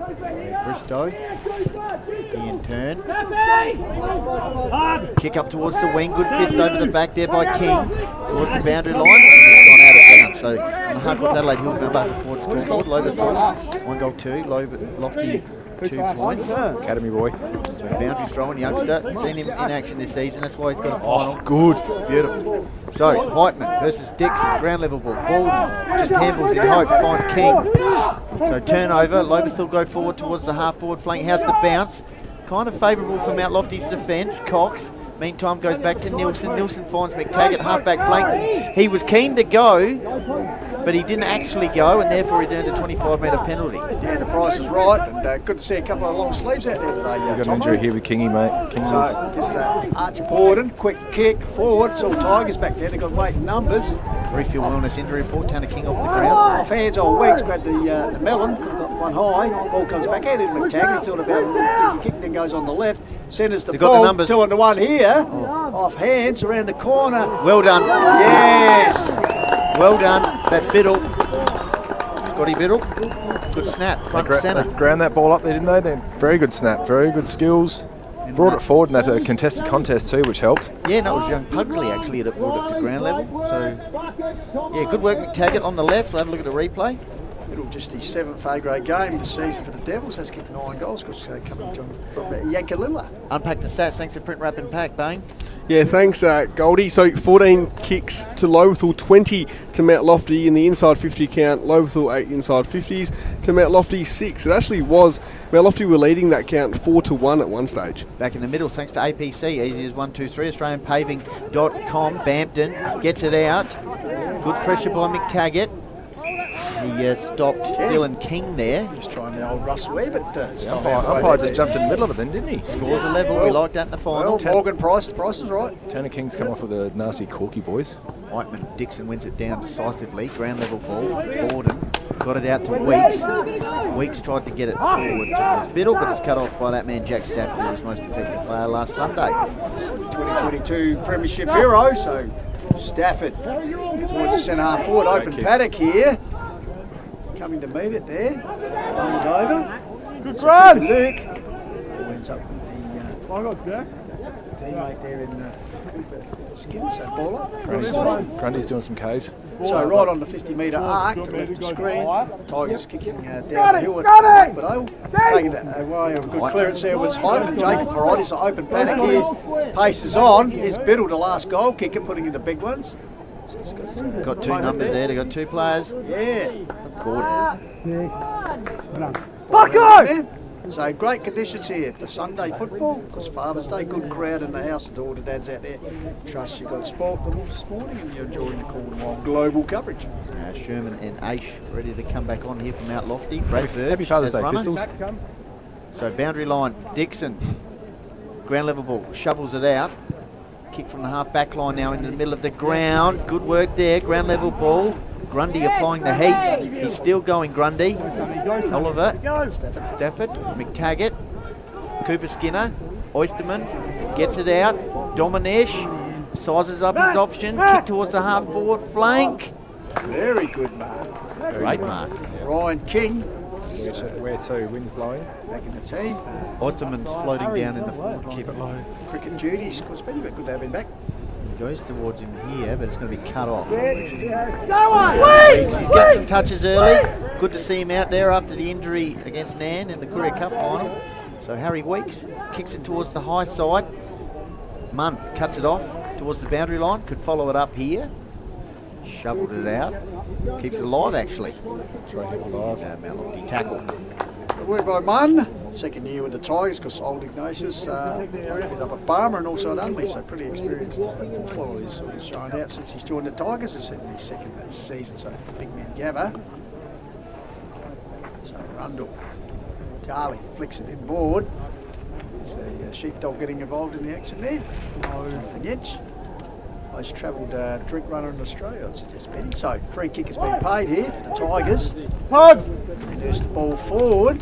Bristow. He in turn. Kick up towards the wing, good fist over the back there by King. Towards the boundary line, it's gone out of bounds. So on the Hardwood Adelaide Hills back forward scoreboard, Lobethal, 1 goal 2, Lofty 2 points. Academy boy. So boundary throwing youngster, seen him in action this season, that's why he's got a final. Good. Beautiful. So Heitman versus Dixon, ground level ball. Bolden just handballs in hope, finds King. So turnover, Lobethal go forward towards the half forward flank. How's the bounce? Kind of favourable for Mount Lofty's defence. Cox, meantime, goes back to Nielsen. Nielsen finds McTaggart, half-back flank. He was keen to go, but he didn't actually go, and therefore he's earned a 25-metre penalty. Yeah, the price is right, and good to see a couple of long sleeves out there today. We've got an injury here with Kingy, mate. Kingy was... So, gives that Archie Borden, quick kick forward. It's all Tigers back there, they've got weight in numbers. Refill wellness injury report, Tanner King off the ground. Off hands on Weeks, grabbed the melon, could have got one high. Ball comes back out into McTaggart, he thought about a little dicky kick, then goes on the left. Centres the ball, got the numbers. 2-1 here. Off hands, around the corner. Well done. Yes! Well done. That's Biddle. Scotty Biddle. Good snap, front centre. They ground that ball up there, didn't they? Then very good snap, very good skills. Brought it forward in that contested contest too, which helped. Yeah, no, it was young Pugsley actually that brought it to ground level. So, yeah, good work McTaggart on the left. We'll have a look at the replay. It'll just his 7th A-grade game this season for the Devils. Has kicked 9 goals because coming from Yankalilla. Unpack the stats. Thanks to Print Wrap and Pack, Bane. Yeah, thanks, Goldie. So 14 kicks to Lobethal, 20 to Mount Lofty in the inside 50 count. Lobethal 8 inside 50s to Mount Lofty 6. It actually was, Mount Lofty were leading that count 4-1 at one stage. Back in the middle, thanks to APC. Easy as 1, 2, 3. AustralianPaving.com. Bampton gets it out. Good pressure by McTaggart. He stopped Dylan King there. Just trying the old Russ Webb, but umpire just jumped in the middle of it then, didn't he? Scores a level. We like that in the final. Well, Morgan Price is right. Tanner King's come off with a nasty corky, boys. Whiteman Dixon wins it down decisively. Ground level ball. Borden got it out to Weeks. Weeks tried to get it forward towards Biddle, but it's cut off by that man Jack Stafford, who was most effective player last Sunday. 2022 Premiership hero, so Stafford towards the centre half forward. Open paddock here. Coming to meet it there. Bundled over. Good run! Luke. Who ends up with the teammate there in Cooper Skinner, so baller. Grundy's doing some Ks. So right on the 50-metre arc to left the screen. Tigers kicking down the hill at Blackwood Oval. Taking it away. A good clearance there was Hyman. Jacob Variety's an open paddock here. Paces on. Here's Biddle, the last goal kicker, putting in the big ones. Got two numbers there. They've got two players. Yeah. Bucko! So great conditions here for Sunday football. Because Father's Day, good crowd in the house. The daughter dads out there. Trust you got sport this morning and you're enjoying the Cornwall global coverage. Sherman and Aish ready to come back on here from Mount Lofty. Bradford. Happy Father's Day, runner. Pistols. So boundary line, Dixon. Ground level ball, shovels it out. Kick from the half back line now into the middle of the ground. Good work there. Ground level ball. Grundy applying the heat. He's still going, Grundy. Oliver. Stafford. McTaggart. Cooper Skinner. Oysterman. Gets it out. Dominish. Sizes up his option. Kick towards the half forward flank. Very good mark. Great mark. Ryan King. Where to? Wind's blowing. Back in the team. Oysterman's floating down in the forward. Keep it low. Cricket duties. Of course, good to have him back. He goes towards him here, but it's going to be cut off. Go on! He's got some touches early. Good to see him out there after the injury against Nairne in the Courier Cup final. So Harry Weeks kicks it towards the high side. Munn cuts it off towards the boundary line. Could follow it up here. Shoveled it out. Keeps it alive, actually. Mount Lofty tackle. Good work by Munn. Second year with the Tigers, because old Ignatius outfit up at Barmer and also at Unley, so pretty experienced footballer. He's sort of shown out since he's joined the Tigers. He's in his second that season, so big man gather. So Rundle. Charlie flicks it inboard. So Sheepdog getting involved in the action there. For Yench. Most travelled drink runner in Australia, I'd suggest betting. So, free kick has been paid here for the Tigers. Pugs! There's the ball forward.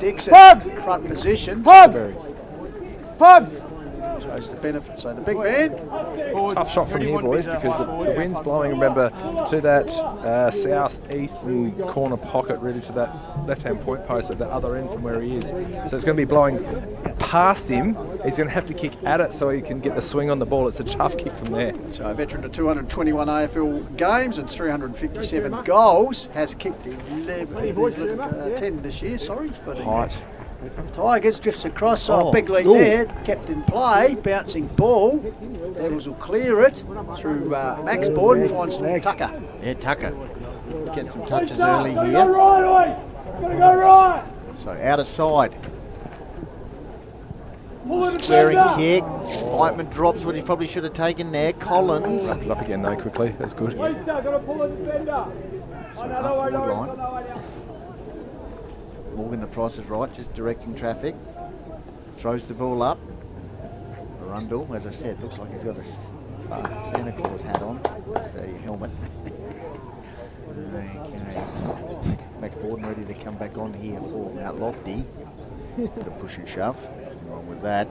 Dixon, front position. Pugs! Pugs! Shows the benefit. So, the big man. Tough shot from here, boys, because the wind's blowing, remember, to that south-eastern corner pocket, really to that left-hand point post at the other end from where he is. So it's going to be blowing past him. He's going to have to kick at it so he can get the swing on the ball. It's a tough kick from there. So a veteran to 221 AFL games and 357 goals, has kicked 10 this year, for the Height. Tigers. Drifts across, big lead there, kept in play, bouncing ball. Devils will clear it through Max Board and finds Tucker. Yeah, Tucker. Get some touches early here. Go right! So out of side. Squaring kick. Whiteman drops what he probably should have taken there. Collins. Wrap it up again though quickly. That's good. So half forward line. Morgan, the price is right, just directing traffic. Throws the ball up. Arundel, as I said, looks like he's got a Santa Claus hat on. That's a helmet. Okay. Max Borden ready to come back on here for Mount Lofty. Bit of push and shove. Nothing wrong with that.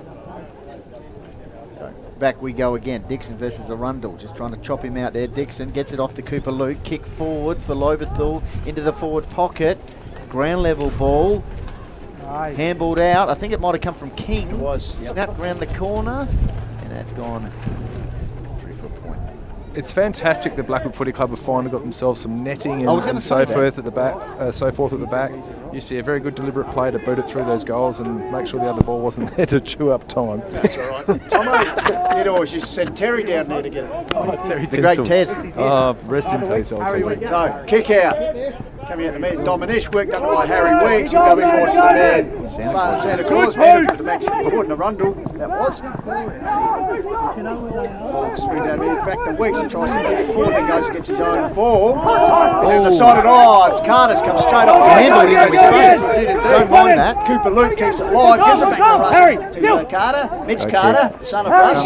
So back we go again. Dixon versus Arundel. Just trying to chop him out there. Dixon gets it off to Cooper Luke. Kick forward for Lobethal into the forward pocket. Ground level ball. Handballed out. I think it might have come from King. It was. Yep. Snapped around the corner. And that's gone 3 for a point. It's fantastic the Blackwood Footy Club have finally got themselves some netting and so forth at the back. Used to be a very good deliberate play to boot it through those goals and make sure the other ball wasn't there to chew up time. That's all right. Tomo, you'd always used to send Terry down there to get it. Terry The great Tinsel. Ted. Oh, rest in peace, old Terry. So, kick out. Coming out the man, Dominish, worked under by Harry Weeks. He'll go in more to the man, Santa Claus. Man, who put the back board in the rundle. That was. Ball swing down there, he's back to Weeks. He tries to flick it forward, then goes and gets his own ball. And then decided, Carter's come straight off the Handled it with his face. He did indeed. Don't mind that. Cooper Luke keeps it live, gives it back to Russ. To Carter, Mitch Carter, son of Russ,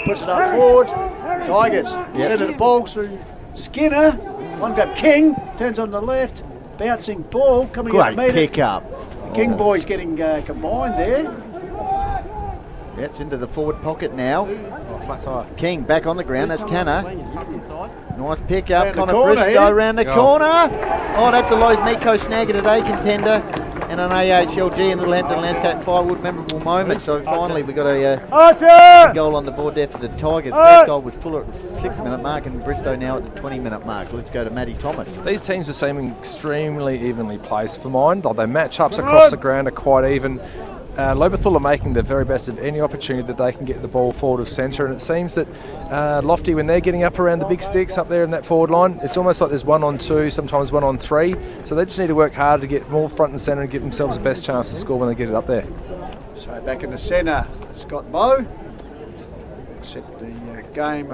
puts it up forward. Tigers send it a ball through Skinner. One grab King, turns on the left, bouncing ball coming out Great the meter. pick up. King boys getting combined there. Yeah, it's into the forward pocket now. Oh, flat tire. King back on the ground. That's Tanner. Nice pick up. Round the Connor corner Briscoe here. around the corner. Oh, that's a Lowe's Miko snag of the day contender. And an AHLG and Littlehampton Landscape Firewood memorable moment. So finally we got a goal on the board there for the Tigers. First goal was full at the 6-minute mark and Bristow now at the 20-minute mark. Let's go to Matty Thomas. These teams are seeming extremely evenly placed for mine. Their matchups across the ground are quite even. Lobethal are making the very best of any opportunity that they can get the ball forward of centre, and it seems that Lofty, when they're getting up around the big sticks up there in that forward line, it's almost like there's 1 on 2, sometimes 1 on 3, so they just need to work hard to get more front and centre and give themselves the best chance to score when they get it up there. So back in the centre, Scott Bowe. Set the game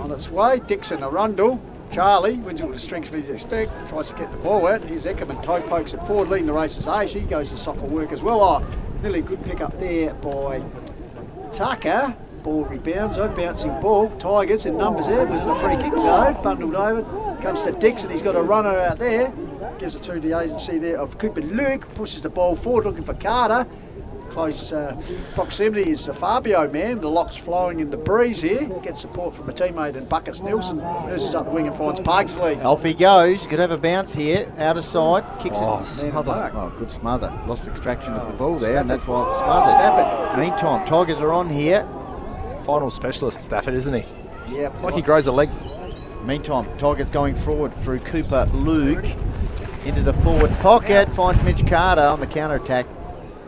on its way. Dixon Arundel. Charlie wins it with the strength of his expect, tries to get the ball out. Here's Eckerman, toe pokes it forward, leading the race is Ash. He goes to soccer work as well. Nearly a good pick up there by Tucker. Ball rebounds, bouncing ball. Tigers in numbers there. Was it a free kick? No. Bundled over. Comes to Dixon. He's got a runner out there. Gives it to the agency there of Cooper Luke. Pushes the ball forward, looking for Carter. Close proximity is Fabio, man. The lock's flowing in the breeze here. Gets support from a teammate and Buckets Nielsen. Nurses up the wing and finds Pugsley. Off he goes. Could have a bounce here. Out of side. Kicks it. Smother. Oh, good smother. Lost extraction of the ball there, and that's why it's smothered. Stafford. Meantime, Tigers are on here. Final specialist, Stafford, isn't he? Yep. It's like he grows a leg. Meantime, Tigers going forward through Cooper Luke into the forward pocket. Finds Mitch Carter on the counter attack.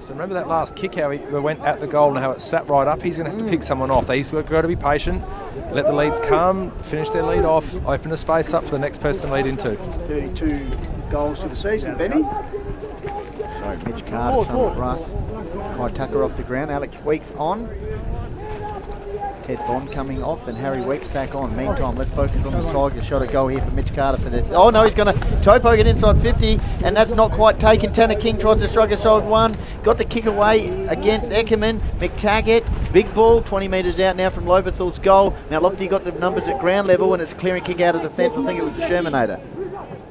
So remember that last kick, how he went at the goal and how it sat right up. He's going to have to pick someone off. He's got to be patient, let the leads come, finish their lead off, open the space up for the next person to lead into. 32 goals for the season, Benny. So Mitch Carter, son of Russ. Kai Tucker off the ground. Alex Weeks on. Ted Bond coming off and Harry Weeks back on. Meantime, let's focus on the Tigers. Shot a goal here for Mitch Carter for this. Oh no, he's going to toe poke it inside 50 and that's not quite taken. Tanner King tries to strike a side one. Got the kick away against Eckerman. McTaggart, big ball, 20 metres out now from Lobethal's goal. Now Lofty got the numbers at ground level and it's clearing kick out of the fence. I think it was the Shermanator.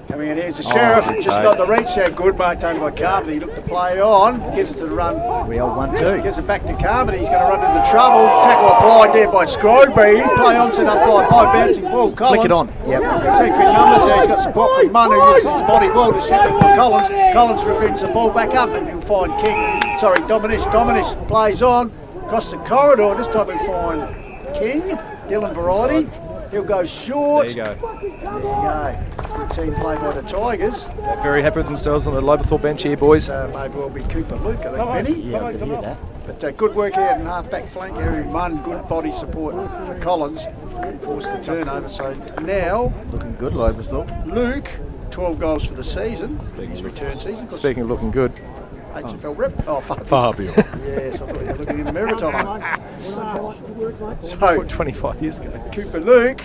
Coming in, here's the Sheriff, just not the reach there. Good mark taken by Carpenter. He looked to play on, gives it to the run. We held 1-2. Gives it back to Carpenter. He's going to run into trouble. Tackle applied there by Scroby. Play on set up by bouncing ball. Collins. Flick it on. Yep. Strength in numbers there. He's got support from Munn, who uses his body well to set it for Collins. Collins brings the ball back up and he'll find Dominish plays on. Across the corridor. This time he'll find King. Dylan Variety. He'll go short. There you go. There you go. Good team play by the Tigers. They're very happy with themselves on the Lobethal bench here, boys. May well be Cooper Luke, I think, Benny. Yeah, I can hear that. But good work out in half-back flank. Harry Munn, good body support for Collins. Forced the turnover. So now, Looking good, Lobethal. Luke, 12 goals for the season. His return season. Speaking of looking good, HFL rep. Oh, Fabio. Yes, I thought you were looking in the mirror, Tom. So, 25 years ago. Cooper Luke,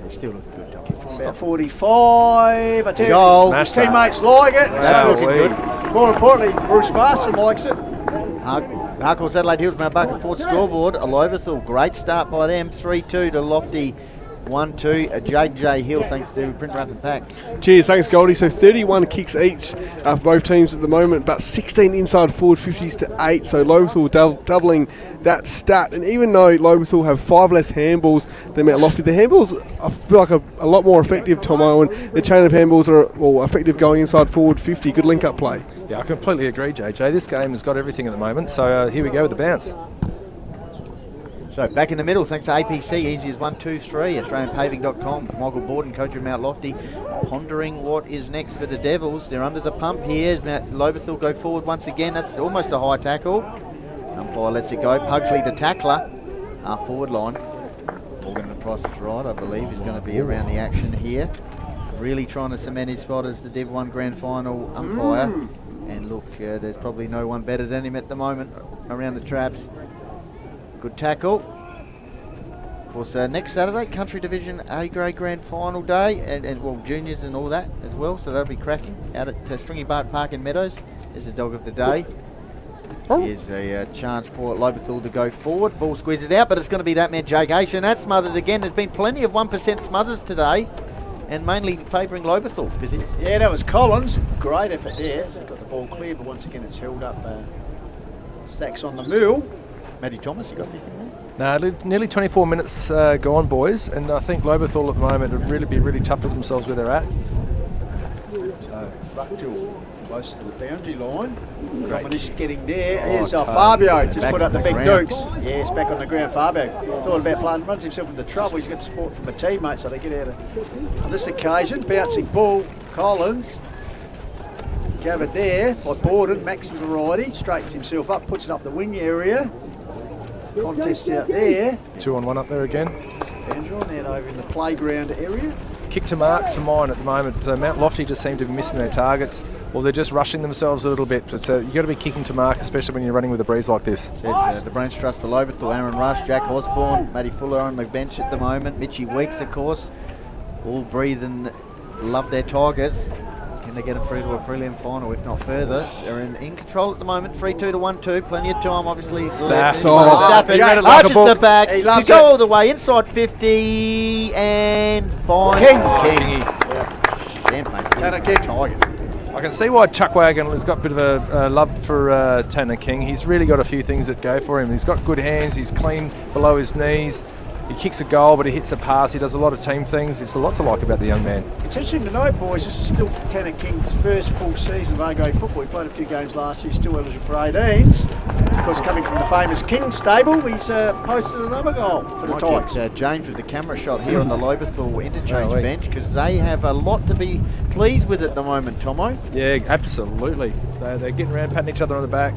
He still looks good, don't he? about 45. I tell you, Goal. his teammates like it. That's Wow, looking wee. good. More importantly, Bruce Marston likes it. Harcourt's Adelaide Hills Mount Barker Ford scoreboard. A Lobethal, great start by them. 3-2 to Lofty. 1-2. A JJ Hill thanks to Print Wrap and Pack. Cheers, thanks Goldie. So 31 kicks each for both teams at the moment, but 16 inside forward 50s to 8. So Lobethal doubling that stat. And even though Lobethal have 5 less handballs than Mount Lofty, the handballs I feel like a lot more effective, Tomo, and the chain of handballs are effective going inside forward 50. Good link-up play. Yeah, I completely agree, JJ. This game has got everything at the moment, so here we go with the bounce. So back in the middle, thanks to APC, easy as 1, 2, 3, AustralianPaving.com. Michael Borden, coach of Mount Lofty, pondering what is next for the Devils. They're under the pump here. As Lobethal go forward once again. That's almost a high tackle. Umpire lets it go. Pugsley, the tackler, our forward line. Morgan, the price is right, I believe, is going to be around the action here. Really trying to cement his spot as the Div 1 Grand Final umpire. And look, there's probably no one better than him at the moment around the traps. Good tackle. Of course, next Saturday, Country Division A-grade Grand Final day, and well, juniors and all that as well, so that'll be cracking out at Stringy Bark Park in Meadows. There's the dog of the day. Here's a chance for Lobethal to go forward. Ball squeezes out, but it's going to be that man, Jake Aitchen. That's smothered again. There's been plenty of 1% smothers today, and mainly favouring Lobethal. Yeah, that was Collins. Great effort there. He's got the ball clear, but once again it's held up. Stacks on the mill. Matty Thomas, you got anything there? No, nearly 24 minutes gone, boys, and I think Lobethal at the moment would really be tough with themselves where they're at. So, Bucktill close to the boundary line. Dominish getting there. Here's Fabio, just put up the big dukes. Yes, back on the ground, Fabio. Thought about playing, runs himself into trouble. He's got support from a teammate, so they get out of on this occasion. Bouncing ball, Collins. Gathered there by Borden, maxi variety, straightens himself up, puts it up the wing area. Contest out there. 2-on-1 up there again. Andrew and over in the playground area. Kick to marks to mine at the moment. Mount Lofty just seem to be missing their targets, or they're just rushing themselves a little bit. But you've got to be kicking to mark, especially when you're running with a breeze like this. Says the Brains Trust for Lobethal, Aaron Rush, Jack Osborne, Matty Fuller on the bench at the moment, Mitchie Weeks, of course, all breathe and love their Tigers. Can they get them through to a prelim final, if not further? They're in control at the moment, 3-2 to 1-2. Plenty of time, obviously. Stafford. Stafford arches the back. He To loves go it. all the way inside 50 and fine. King. Champagne. Tanner King. Tigers. I can see why Chuckwagon has got a bit of a love for Tanner King. He's really got a few things that go for him. He's got good hands. He's clean below his knees. He kicks a goal, but he hits a pass. He does a lot of team things. There's a lot to like about the young man. It's interesting to know, boys, this is still Tanner King's first full season of A-grade football. He played a few games last year, still eligible for 18s. Of course, coming from the famous King stable, he's posted another goal for the Tigers. Get, James with the camera shot here on the Lobethal interchange bench, because they have a lot to be pleased with at the moment, Tomo. Yeah, absolutely. They're getting around, patting each other on the back.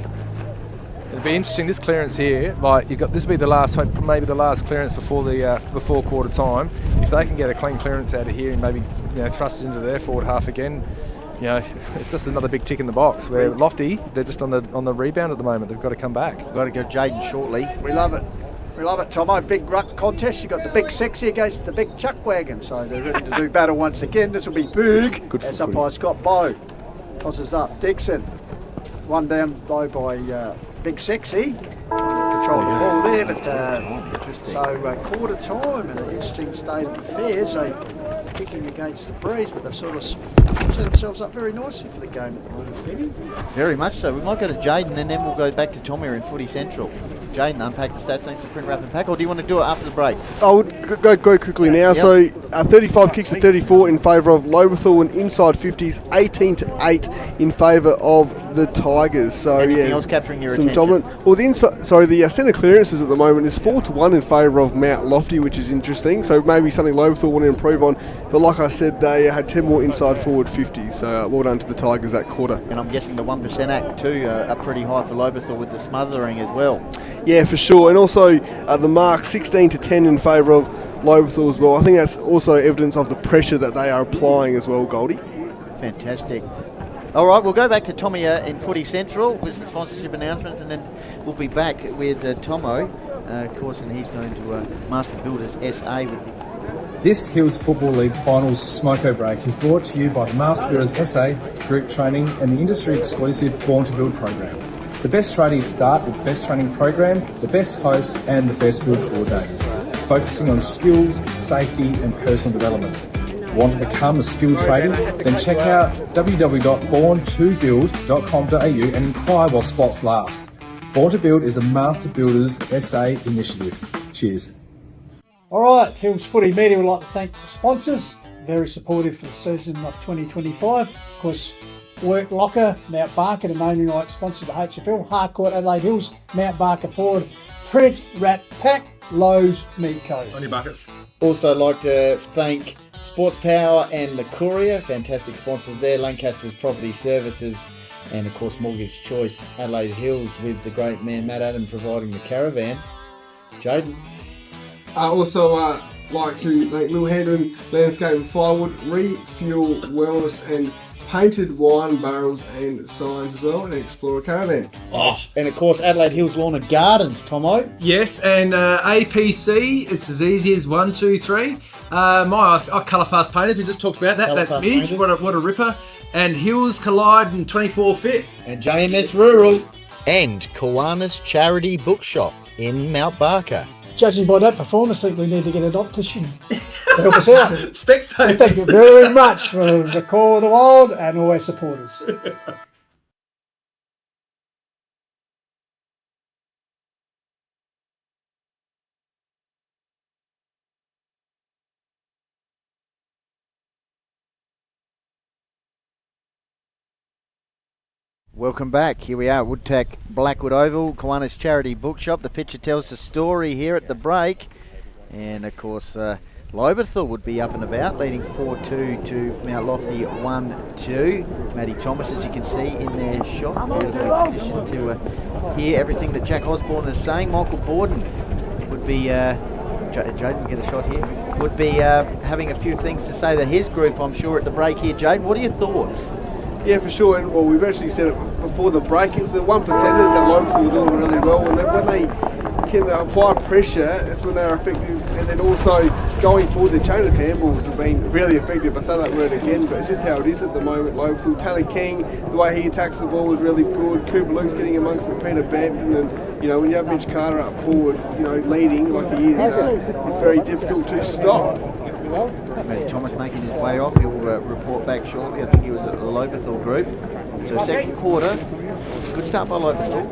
It'll be interesting, this clearance here, like you've got, this will be the last, maybe the last clearance before the before quarter time. If they can get a clean clearance out of here and maybe thrust it into their forward half again, it's just another big tick in the box. Where Lofty, they're just on the rebound at the moment. They've got to come back. Got to go Jaden shortly. We love it. We love it, Tomo. Big ruck contest. You've got the big sexy against the big chuck wagon. So they're ready to do battle once again. This will be big. Good as umpire Scott Bowe tosses up. Dixon. One down low by Big Sexy. Control the ball there, but so quarter time and an interesting state of affairs. So kicking against the breeze, but they've sort of set themselves up very nicely for the game at the moment, Peggy. Very much so. We might go to Jaden and then we'll go back to Tommy in Footy Central. Jaden, unpack the stats thanks to Print Wrap and Pack, or do you want to do it after the break? I would go quickly now. Yep. So 35 kicks to 34 in favour of Lobethal, and inside 50s 18-8 in favour of the Tigers. So anything else capturing your attention? Dominant. Well, the centre clearances at the moment is 4-1 in favour of Mount Lofty, which is interesting. So maybe something Lobethal want to improve on. But like I said, they had 10 more inside forward 50s. So well done to the Tigers that quarter. And I'm guessing the 1% act too are pretty high for Lobethal with the smothering as well. Yeah, for sure. And also the mark 16-10 in favour of Lobethal as well. I think that's also evidence of the pressure that they are applying as well, Goldie. Fantastic. All right, we'll go back to Tommy in Footy Central with some sponsorship announcements, and then we'll be back with Tomo, of course, and he's going to Master Builders SA. This Hills Football League Finals Smoko break is brought to you by the Master Builders SA Group Training and the industry-exclusive Born to Build program. The best tradies start with the best training program, the best hosts and the best build coordinators, focusing on skills, safety and personal development. Want to become a skilled tradie? Then check out www.born2build.com.au and inquire while spots last. Born to Build is a Master Builders SA initiative. Cheers. All right, Hills Footy Media would like to thank the sponsors, very supportive for the season of 2025. Of course, Work Locker, Mount Barker, the naming right sponsored by HFL. Harcourt, Adelaide Hills, Mount Barker Ford, Print, Rat Pack, Lowe's, Meat Co. On your buckets. Also like to thank Sports Power and the Courier, fantastic sponsors there, Lancaster's Property Services, and of course Mortgage Choice Adelaide Hills with the great man Matt Adam providing the caravan. Jaden? I also like to thank Lil Hendon Landscape and Firewood, Refuel Wellness and painted wine barrels and signs as well, and Explorer Caravan. Oh, and of course Adelaide Hills Lawn and Gardens, Tomo. Yes, and APC, it's as easy as 1, 2, 3. My Colour Fast Painters, we just talked about that. That's Midge, what a ripper. And Hills Collide and 24 Fit. And JMS Rural. And Kiwanis Charity Bookshop in Mount Barker. Judging by that performance, I think we need to get an optician to help us out. Specsavers. Thank you very much for the call of the wild and all our supporters. Welcome back. Here we are, Woodtack Blackwood Oval, Kiwanis Charity Bookshop. The picture tells the story here at the break. And of course, Lobethal would be up and about, leading 4-2 to Mount Lofty 1-2. Matty Thomas, as you can see in their shot, beautifully positioned to hear everything that Jack Osborne is saying. Michael Borden would be, Jaden, get a shot here, would be having a few things to say to his group, I'm sure, at the break here. Jaden, what are your thoughts? Yeah, for sure. And well, we've actually said it before the break. It's the 1%ers that Lobethal are doing really well. And when they can apply pressure, that's when they're effective. And then also going forward, the chain of handballs have been really effective. I say that word again, but it's just how it is at the moment. Lobethal, Tally King, the way he attacks the ball is really good. Cooper Luke's getting amongst the Peter Bampton, and when you have Mitch Carter up forward, leading like he is, it's very difficult to stop. Matty Thomas making his way off. He'll report back shortly. I think he was at the Lobethal group. So second quarter, good start by Lobethal.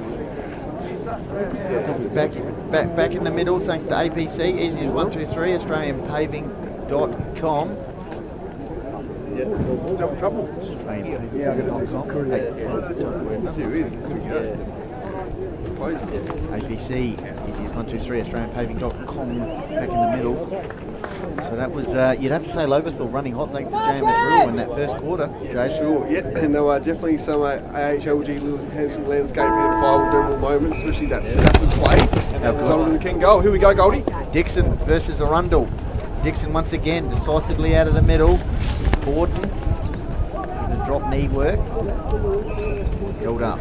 Back in the middle, thanks to APC, easy as 1, 2, 3, AustralianPaving.com. Double trouble. APC, easy as 1, 2, 3, AustralianPaving.com, back in the middle. So that was, you'd have to say Lobethal running hot thanks to JMS Rule in that first quarter. Yeah, sure, yeah. And there were definitely some AHLG handsome landscape and fireable moments, especially that Stafford play that resulted in the King goal. Here we go, Goldie. Dixon versus Arundel. Dixon once again decisively out of the middle. Borden, the drop knee work. Held up.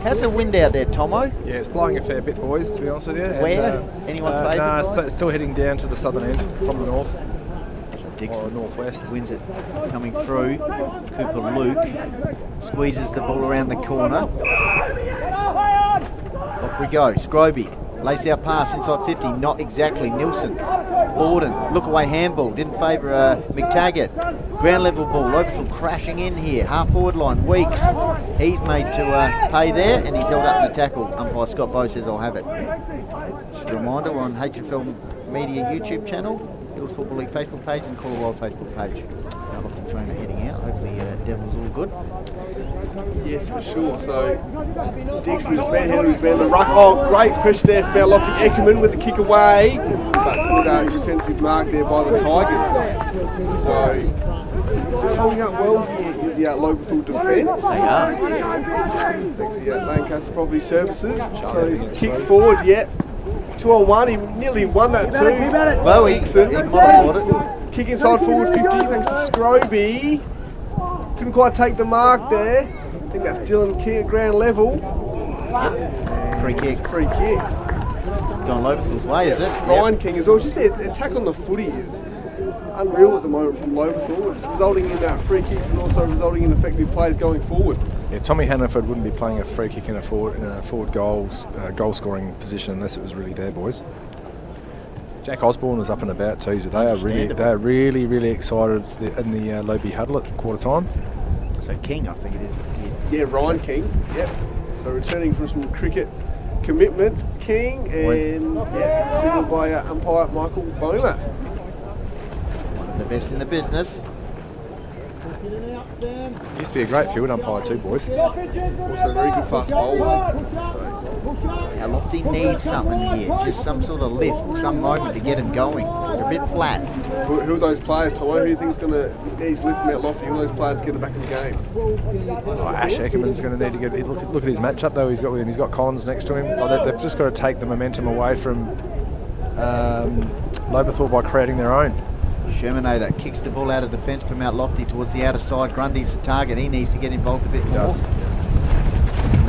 How's the wind out there, Tomo? Yeah, it's blowing a fair bit, boys, to be honest with you. Where? Anyone favoured? No, still heading down to the southern end from the north. So Dixon, or northwest. Wins it coming through. Cooper Luke squeezes the ball around the corner. Off we go. Scroby. Lace out pass inside 50. Not exactly. Nilsson. Borden. Look away handball. Didn't favour McTaggart. Ground level ball. Lobethal crashing in here. Half forward line. Weeks. He's made to pay there, and he's held up in the tackle. Umpire Scott Bowe says I'll have it. Just a reminder, we're on HFL Media YouTube channel, Hills Football League Facebook page, and Call a Wild Facebook page. Now look at the trainer heading out. Hopefully Devil's all good. Yes, for sure. So Dixon's man, Henry's man, the ruck. Oh, great pressure there from Mount Lofty. Eckerman with the kick away, but good defensive mark there by the Tigers. So just holding up well here is the Lobethal defence. They are. Thanks to Lancaster Property Services. So kick forward, 2-on-1. He nearly won that too. Well, Dixon. he modified it. Kick inside forward 50, thanks to Scroby. Couldn't quite take the mark there. I think that's Dylan King at ground level. Free kick. Free kick. Gone Lobethal's way, is it? Ryan King as well. Just their attack on the footy is unreal at the moment from Lobethal. It's resulting in free kicks and also resulting in effective plays going forward. Yeah, Tommy Hannaford wouldn't be playing a free kick in a forward goal scoring position unless it was really there, boys. Jack Osborne was up and about too, so they are really excited in the Lobie huddle at quarter time. So King, I think it is. Yeah, Ryan King. Yep. So returning from some cricket commitments, King, and signalled by umpire Michael Bomer. One of the best in the business. Used to be a great field umpire too, boys. Also a very good fast bowler. Now Lofty needs something here, just some sort of lift, some moment to get him going. They're a bit flat. Who are those players, Tomo? Who do you think's going to need to lift from out Lofty? Who are those players getting back in the game? Ash Eckerman's going to need to get. Look at his matchup though. He's got with him. He's got Collins next to him. They've just got to take the momentum away from Lobethal by creating their own. Shermanator kicks the ball out of defence from Mount Lofty towards the outer side. Grundy's the target. He needs to get involved a bit more.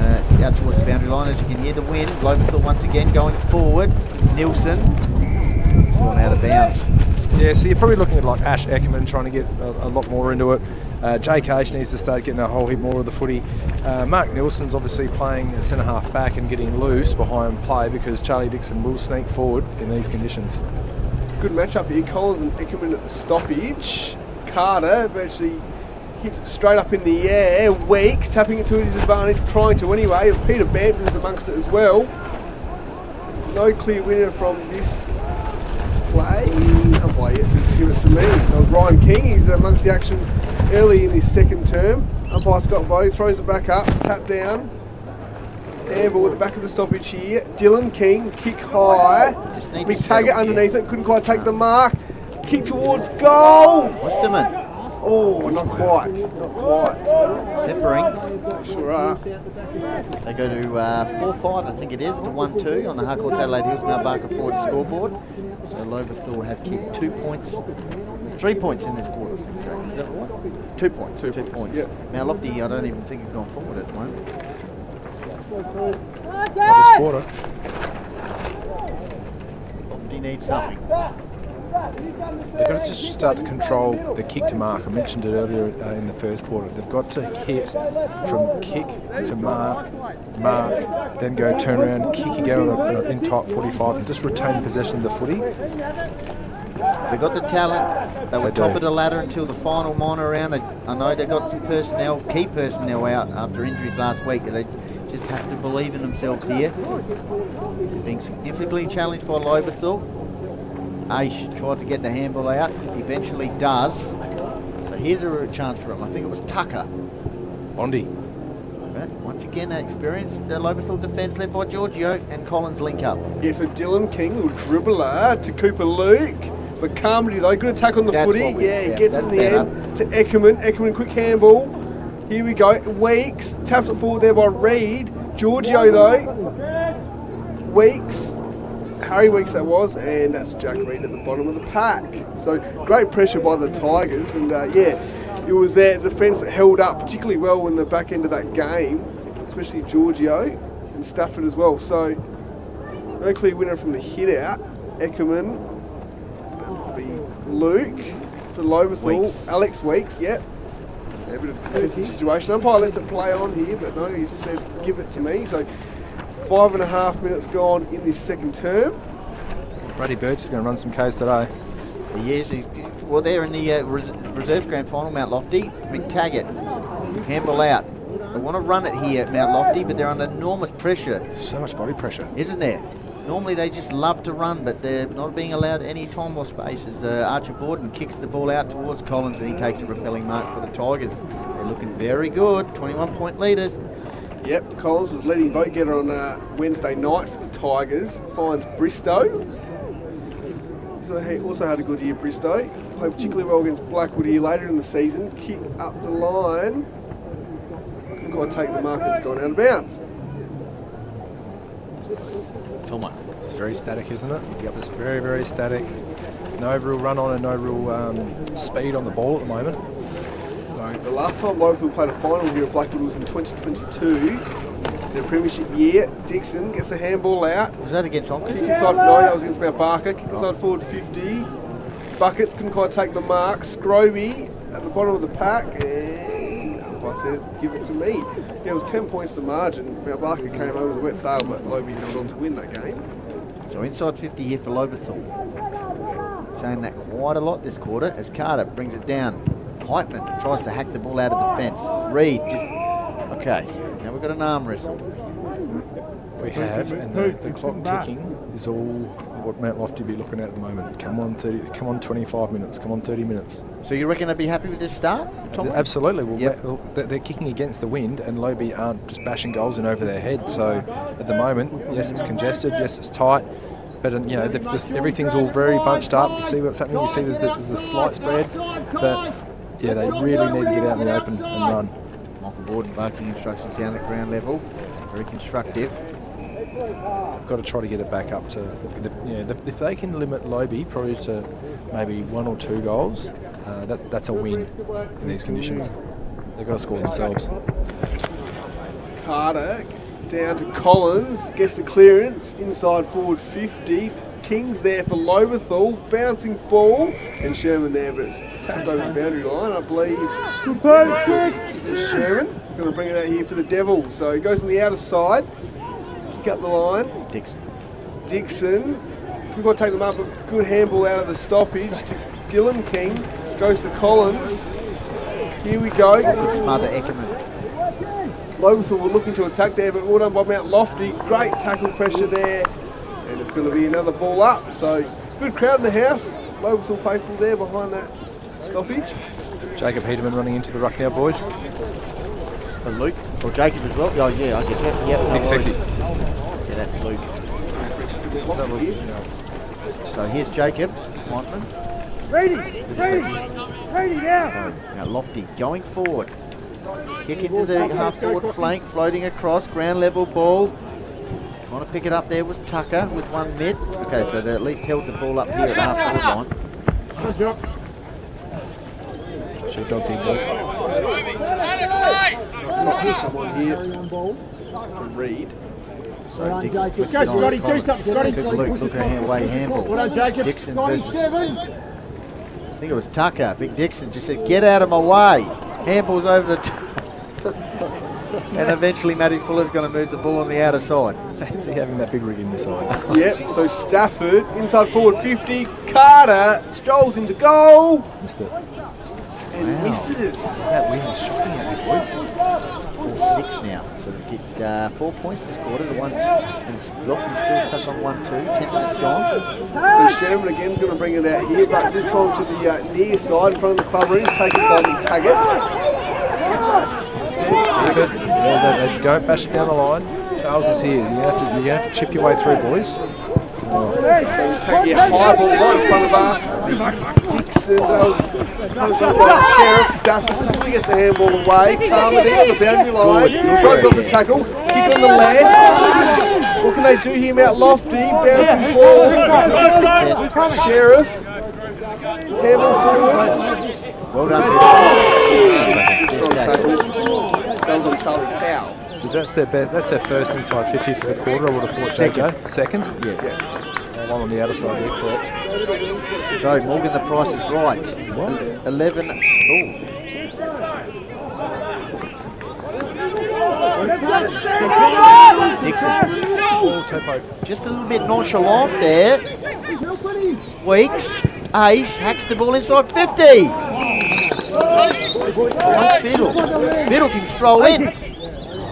It's out towards the boundary line. As you can hear the wind. Lobethal once again going forward. Nielsen. It's gone out of bounds. Yeah, so you're probably looking at like Ash Eckerman trying to get a lot more into it. Jay Cage needs to start getting a whole heap more of the footy. Mark Nielsen's obviously playing centre half back and getting loose behind play because Charlie Dixon will sneak forward in these conditions. Good matchup here. Collins and Eckerman at the stoppage. Carter actually hits it straight up in the air. Weeks tapping it to his advantage, trying to anyway. Peter Bampton's amongst it as well. No clear winner from this play. Umpire yet to give it to me. So it was Ryan King. He's amongst the action early in his second term. Umpire Scott Bowe throws it back up, tap down. Amber with the back of the stoppage here. Dylan King, kick high. Big tag it underneath it, couldn't quite take the mark. Kick towards goal. Westerman. Oh, not quite. Not quite. Peppering. They sure are. They go to 4-5, I think it is, to 1-2 on the Harcourts Adelaide Hills Mount Barker Ford scoreboard. So Lobethal have kicked 2 points, 3 points in this quarter. Is that right? 2 points. 2 points. Yep. Mount Lofty, I don't even think have gone forward at the moment. Not this quarter. Lofty needs something. They've got to just start to control the kick to mark. I mentioned it earlier in the first quarter. They've got to hit from kick to mark, then go turn around, kick again on an in-tight 45 and just retain possession of the footy. They've got the talent. They were top of the ladder until the final minor round. I know they got some personnel, key personnel out after injuries last week. They just have to believe in themselves here. They're being significantly challenged by Lobethal. Aish tried to get the handball out, eventually does. So here's a chance for him. I think it was Tucker. Bondi. But once again, that experienced Lobethal defence led by Giorgio and Collins link up. Yeah, so Dylan King, little dribbler to Cooper Luke. But Carmody though, good attack on the footy. Yeah, gets it in the end to Eckerman. Eckerman, quick handball. Here we go. Weeks taps it forward there by Reed. Giorgio though. Weeks. Harry Weeks that was, and that's Jack Reed at the bottom of the pack. So great pressure by the Tigers, and it was their defence that held up particularly well in the back end of that game, especially Giorgio and Stafford as well. So no clear winner from the hit out. Eckerman, Luke for Lobethal, Weeks. Alex Weeks, yep. Yeah, a bit of a contested situation. Umpire lets it play on here, but no, he said give it to me. So 5.5 minutes gone in this second term. Brady Birch is going to run some Ks today. Yes, well, they're in the reserves grand final, Mount Lofty. McTaggart, handball out. They want to run it here at Mount Lofty, but they're under enormous pressure. There's so much body pressure. Isn't there? Normally they just love to run, but they're not being allowed any time or space as Archer Borden kicks the ball out towards Collins and he takes a repelling mark for the Tigers. They're looking very good, 21-point leaders. Yep, Collins was leading vote getter on Wednesday night for the Tigers. Finds Bristow. So he also had a good year, Bristow. Played particularly well against Blackwood here later in the season. Kick up the line. Couldn't quite take the mark and it's gone out of bounds. Tomo. It's very static, isn't it? Yep. Just very, very static. No real run on and no real speed on the ball at the moment. So the last time Lobethal played a final here at Blackwood was in 2022. In a premiership year, Dixon gets a handball out. Was that against Hopkins? Kick inside, no, that was against Mount Barker. Kick inside forward 50. Buckets couldn't quite take the mark. Scroby at the bottom of the pack, and umpire says, give it to me. Yeah, it was 10 points to margin. Mount Barker came over the wet sail, but Lobie held on to win that game. So inside 50 here for Lobethal. Saying that quite a lot this quarter as Carter brings it down. Heitman tries to hack the ball out of defence. Reed just, okay, now we've got an arm wrestle. We have, and the clock ticking is all what Mount Lofty be looking at the moment. Come on 25 minutes, come on 30 minutes. So you reckon they'd be happy with this start, Tom? Absolutely. Well, they're kicking against the wind, and Lobie aren't just bashing goals in over their head. So at the moment, yes, it's congested, yes, it's tight, but they've just everything's all very bunched up. You see what's happening. You see there's a slight spread, but yeah, they really need to get out in the open and run. Michael Borden barking instructions down at ground level. Very constructive. They've got to try to get it back up to, if they can limit Lobie probably to maybe 1 or 2 goals, that's a win in these conditions. They've got to score themselves. Carter gets it down to Collins, gets the clearance, inside forward 50. King's there for Lobethal, bouncing ball, and Sherman there, but it's tapped over the boundary line, I believe. To Sherman, going to bring it out here for the Devils. So he goes on the outer side, kick up the line. Dixon, we've got to take them up, a good handball out of the stoppage to Dylan King, goes to Collins. Here we go. Smother Eckerman. Lobethal were looking to attack there, but well done by Mount Lofty. Great tackle pressure there. And it's going to be another ball up. So, good crowd in the house. Lobethal faithful there behind that stoppage. Jacob Hedeman running into the ruck now, boys. And Luke, or Jacob as well. Oh, yeah, I get that. Yep, Big sexy. Yeah, that's Luke. So here's Jacob Montman. Ready now. Now Lofty going forward. Kick into the half forward flank, floating across, ground level ball. Trying to pick it up there was Tucker with one mid. Okay, so they at least held the ball up here at half forward line. Should dog team, boys. Just come on here from Reed. So Dixon flicks it on. Collins. Look at way handball. Dixon versus... I think it was Tucker. Big Dixon just said, get out of my way. Handball's over the top. And eventually Matty Fuller's going to move the ball on the outer side. Fancy having that big rig in the side. Yep, so Stafford, inside forward 50. Carter strolls into goal. Missed it. And misses. That win is shocking at me, boys. 4-6 now. So they've kicked 4 points this quarter to 1-2. And Lofty's still stuck on 1-2. 10 minutes gone. So Sherman again's going to bring it out here, but this time to the near side in front of the club room, taken by Taggart. Yeah, they don't bash it down the line. Charles is here. You have to chip your way through, boys. So we take your high ball right in front of us. Dixon, that was Sheriff Stafford, really gets the handball away. Calmer down the boundary line, strikes off the tackle, kick on the left. What can they do here, Mount Lofty? Bouncing ball. Sheriff, handball forward. Well done. Strong tackle. That was on Charlie Powell. So that's their first inside 50 for the quarter. I would have thought Second. Second? Yeah. One on the outer side there, correct. So Morgan, the price is right. What? 11. Oh. Dixon. Just a little bit nonchalant there. Weeks. Aish hacks the ball inside 50. Biddle. Biddle can stroll in.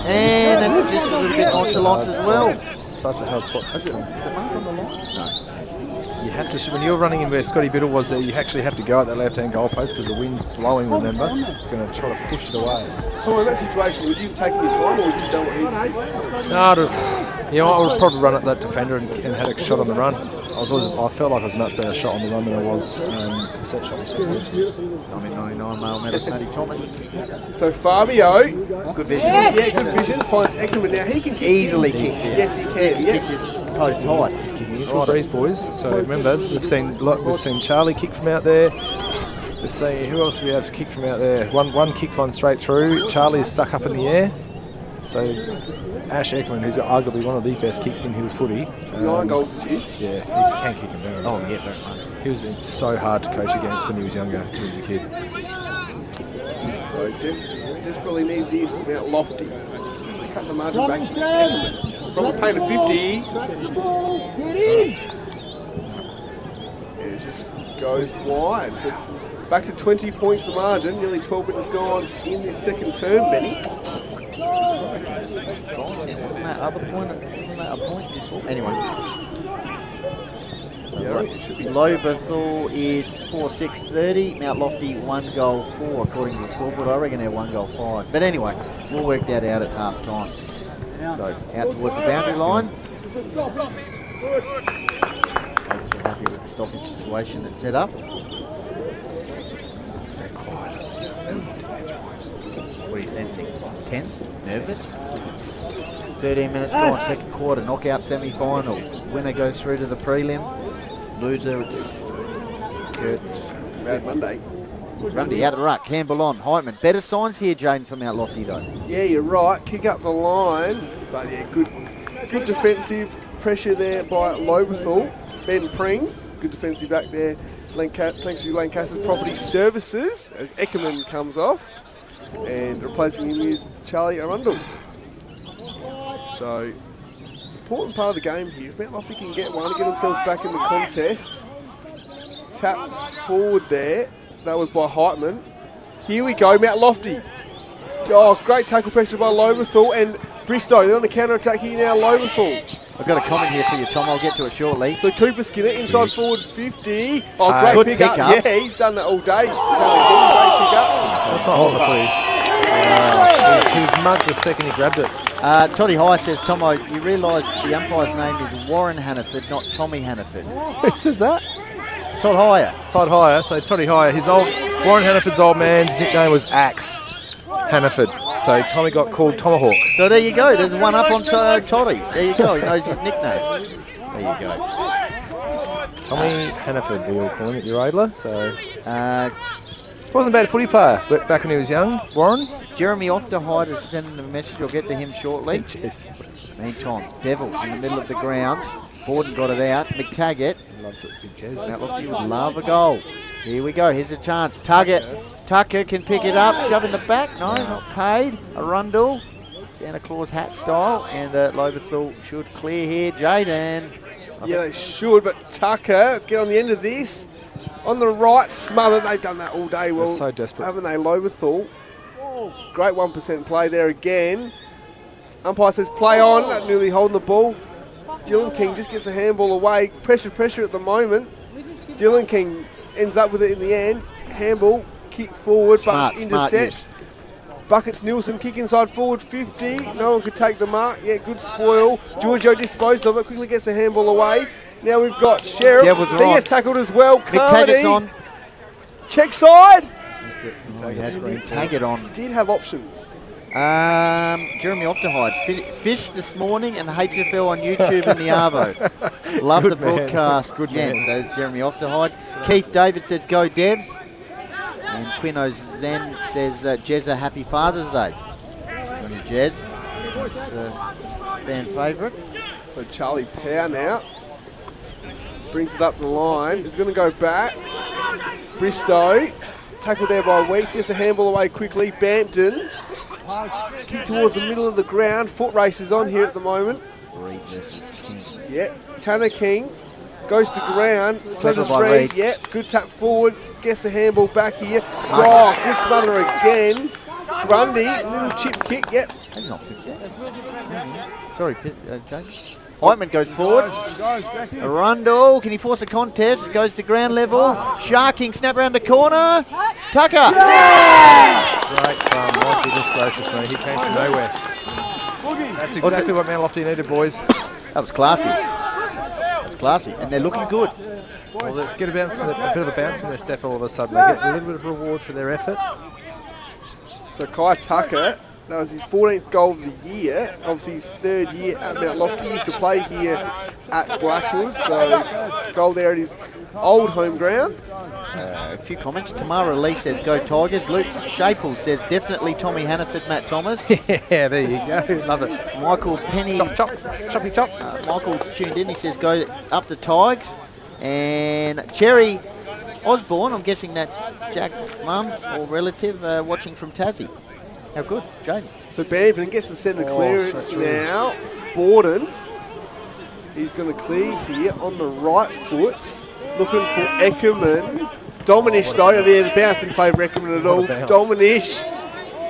And that's just a little bit nonchalant as well. Such a hard spot. Is it mark on the line? No. You have to, when you're running in where Scotty Biddle was there, you actually have to go at that left-hand goalpost because the wind's blowing, remember? It's going to try to push it away. So in that situation, would you have taken your time or would you have done what he just did? No, I would have probably run at that defender and had a shot on the run. I felt like I was a much better shot on the run than I was a set shot myself. 1999 male medalist Matty Thomas. So Fabio, good vision. Yeah, good vision. Finds Eckerman now. He can kick easily kick this. Yes, he can. Kick this toes tight. He's kicking into a breeze, boys. So remember, we've seen Charlie kick from out there. We've seen who else we have kick from out there. One kicked one straight through. Charlie's stuck up in the air. So Ash Eckerman, who's arguably one of the best kicks in Hills footy. 9 goals this year. Yeah, he can kick him very well. Oh, yeah, very much. He was so hard to coach against when he was younger, when he was a kid. So desperately need this Mount Lofty. They cut the margin back. From a pain of 50. And it just goes wide. So back to 20 points the margin. Nearly 12 minutes gone in this second term, Benny. Wasn't that a point before? Anyway. Lobethal is 4-6-30. Mount Lofty 1 goal 4 according to the scoreboard. I reckon they're 1 goal 5. But anyway, we'll work that out at half time. So out towards the boundary line. Hopefully happy with the stocking situation that's set up. Very quiet. What are you sensing? Tense? Nervous? 13 minutes gone, second quarter, knockout semi-final. Winner goes through to the prelim. Loser, Bad Monday. Grundy out of the ruck, handball on, Heitman. Better signs here, Jaden, from Mount Lofty though. Yeah, you're right. Kick up the line, but yeah, good defensive pressure there by Lobethal. Ben Pring, good defensive back there. Thanks to Lancaster's Property Services as Eckerman comes off, and replacing him is Charlie Arundel. So, important part of the game here. If Mount Lofty can get one to get themselves back in the contest. Tap forward there. That was by Heitman. Here we go, Mount Lofty. Oh, great tackle pressure by Lobethal and Bristow. They're on the counter-attack here now, Lobethal. I've got a comment here for you, Tom. I'll get to it shortly. So Cooper Skinner, inside forward 50. Oh, great pick pick up. up. Yeah, he's done that all day. Great pick up. That's not what he was mugged the second he grabbed it. Toddy High says, Tomo, you realise the umpire's name is Warren Hannaford, not Tommy Hannaford. Who says that? Todd Higher. Todd Higher, so Toddy Higher. Warren Hannaford's old man's nickname was Axe Hannaford. So Tommy got called Tomahawk. So there you go. There's one up on Toddy's. There you go. He knows his nickname. There you go. Tommy Hannaford, we all call him at your Adler. So wasn't a bad footy player back when he was young, Warren. Jeremy Ofterhide is sending a message. I'll get to him shortly. Meantime, Devils in the middle of the ground. Borden got it out. McTaggart. Loves it, big Jez. Mount Lofty would love a goal. Here we go. Here's a chance. Tucker can pick it up. Shove in the back. No, not paid. Arundel. Santa Claus hat style. And Lobethal should clear here. Jaden. Yeah, they should, but Tucker, get on the end of this. On the right, smothered. They've done that all day. Well, so desperate. Haven't they, Lobethal? Great 1% play there again. Umpire says play on. That nearly holding the ball. Dylan King just gets a handball away. Pressure at the moment. Dylan King ends up with it in the end. Handball, kick forward, but it's intercept. Buckets Nielsen, kick inside forward 50. No one could take the mark. Yeah, good spoil. Giorgio disposed of it, quickly gets a handball away. Now we've got Sheriff. He gets tackled as well. McTaggart's on. Check side. McTaggart on. Did have options. Jeremy Ofterhide fished this morning and HFL on YouTube in the Arvo. Love the broadcast. Good gents, says Jeremy Ofterhide. Keith David says go Devs. And Quino Zen says Jez a happy Father's Day. On you, Jez. Fan favourite. So Charlie Power now brings it up the line. He's going to go back. Bristow. Tackled there by Week. Gets a handball away quickly. Bampton. Kick towards the middle of the ground. Foot race is on here at the moment. Reed versus King. Yeah. Tanner King goes to ground. So does Reed. Yeah. Good tap forward. Gets the handball back here. Oh, good smother again. Grundy. Little chip kick. Yep. That's not 50. Sorry, Jason. Heitman goes forward. Arundel, can he force a contest? It goes to ground level. Sharking, snap around the corner. Tucker. Great my goodness gracious me, he came from nowhere. That's exactly what Mount Lofty needed, boys. That was classy. And they're looking good. Well, they get a bit of a bounce in their step all of a sudden. They get a little bit of reward for their effort. So Kai Tucker, that was his 14th goal of the year. Obviously his third year at Mount Lofty. He used to play here at Blackwood. So goal there at his old home ground. A few comments. Tamara Lee says go Tigers. Luke Shapel says definitely Tommy Hannaford, Matt Thomas. Yeah, there you go. Love it. Michael Penny. Choppy chop. Michael's tuned in. He says go up the Tigers. And Cherry Osborne, I'm guessing that's Jack's mum or relative, watching from Tassie. How good, Jane. So Bampton gets the centre clearance now. Borden, he's going to clear here on the right foot. Looking for Eckerman. Dominish though, there the bounce in favour of Eckerman at all. Dominish,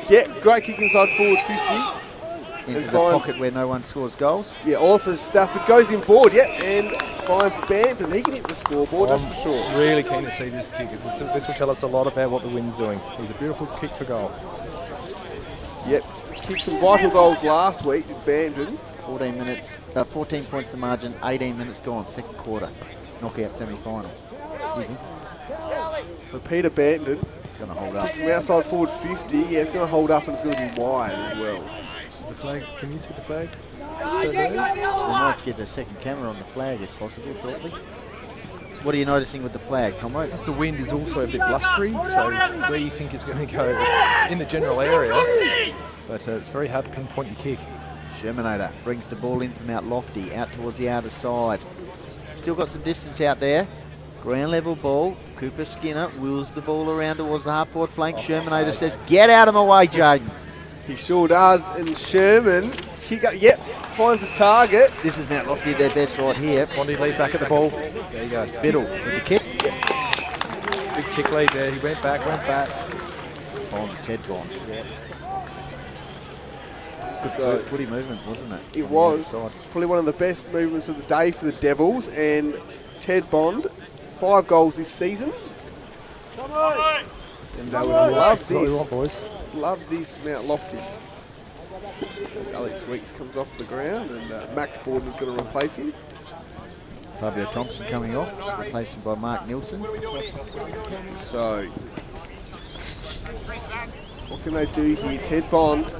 yeah, great kick inside forward 50. Into the pocket where no one scores goals. Yeah, Arthur Stafford goes in board, and finds Bampton. He can hit the scoreboard, that's for sure. Really keen to see this kick. This will tell us a lot about what the wind's doing. It was a beautiful kick for goal. Yep, kicked some vital goals last week at Bampton. 14 minutes, 14 points to margin, 18 minutes gone, second quarter, knockout semi-final. So Peter Bampton, it's going to hold up. from outside forward 50, yeah, it's going to hold up and it's going to be wide as well. Is the flag, can you see the flag? We might get a second camera on the flag if possible shortly. What are you noticing with the flag, Tomo? Just the wind is also a bit blustery, so where you think it's going to go, it's in the general area, but it's very hard to pinpoint your kick. Shermanator brings the ball in from out lofty, out towards the outer side. Still got some distance out there. Ground level ball. Cooper Skinner wheels the ball around towards the half forward flank. Shermanator says, get out of my way, Jaden. He sure does, and Sherman, kick up, yep, finds a target. This is Mount Lofty at their best right here. Bondi lead back at the ball. There you go. Biddle with the kick. Big tick lead there. He went back. On Ted Bond. Yeah. So, Good footy movement, wasn't it? It was probably one of the best movements of the day for the Devils, and Ted Bond, 5 goals this season. And they would love this. Boys. Love this Mount Lofty. As Alex Weeks comes off the ground, and Max Borden's going to replace him. Fabio Thompson coming off, replaced by Mark Nielsen. So, what can they do here? Ted Bond,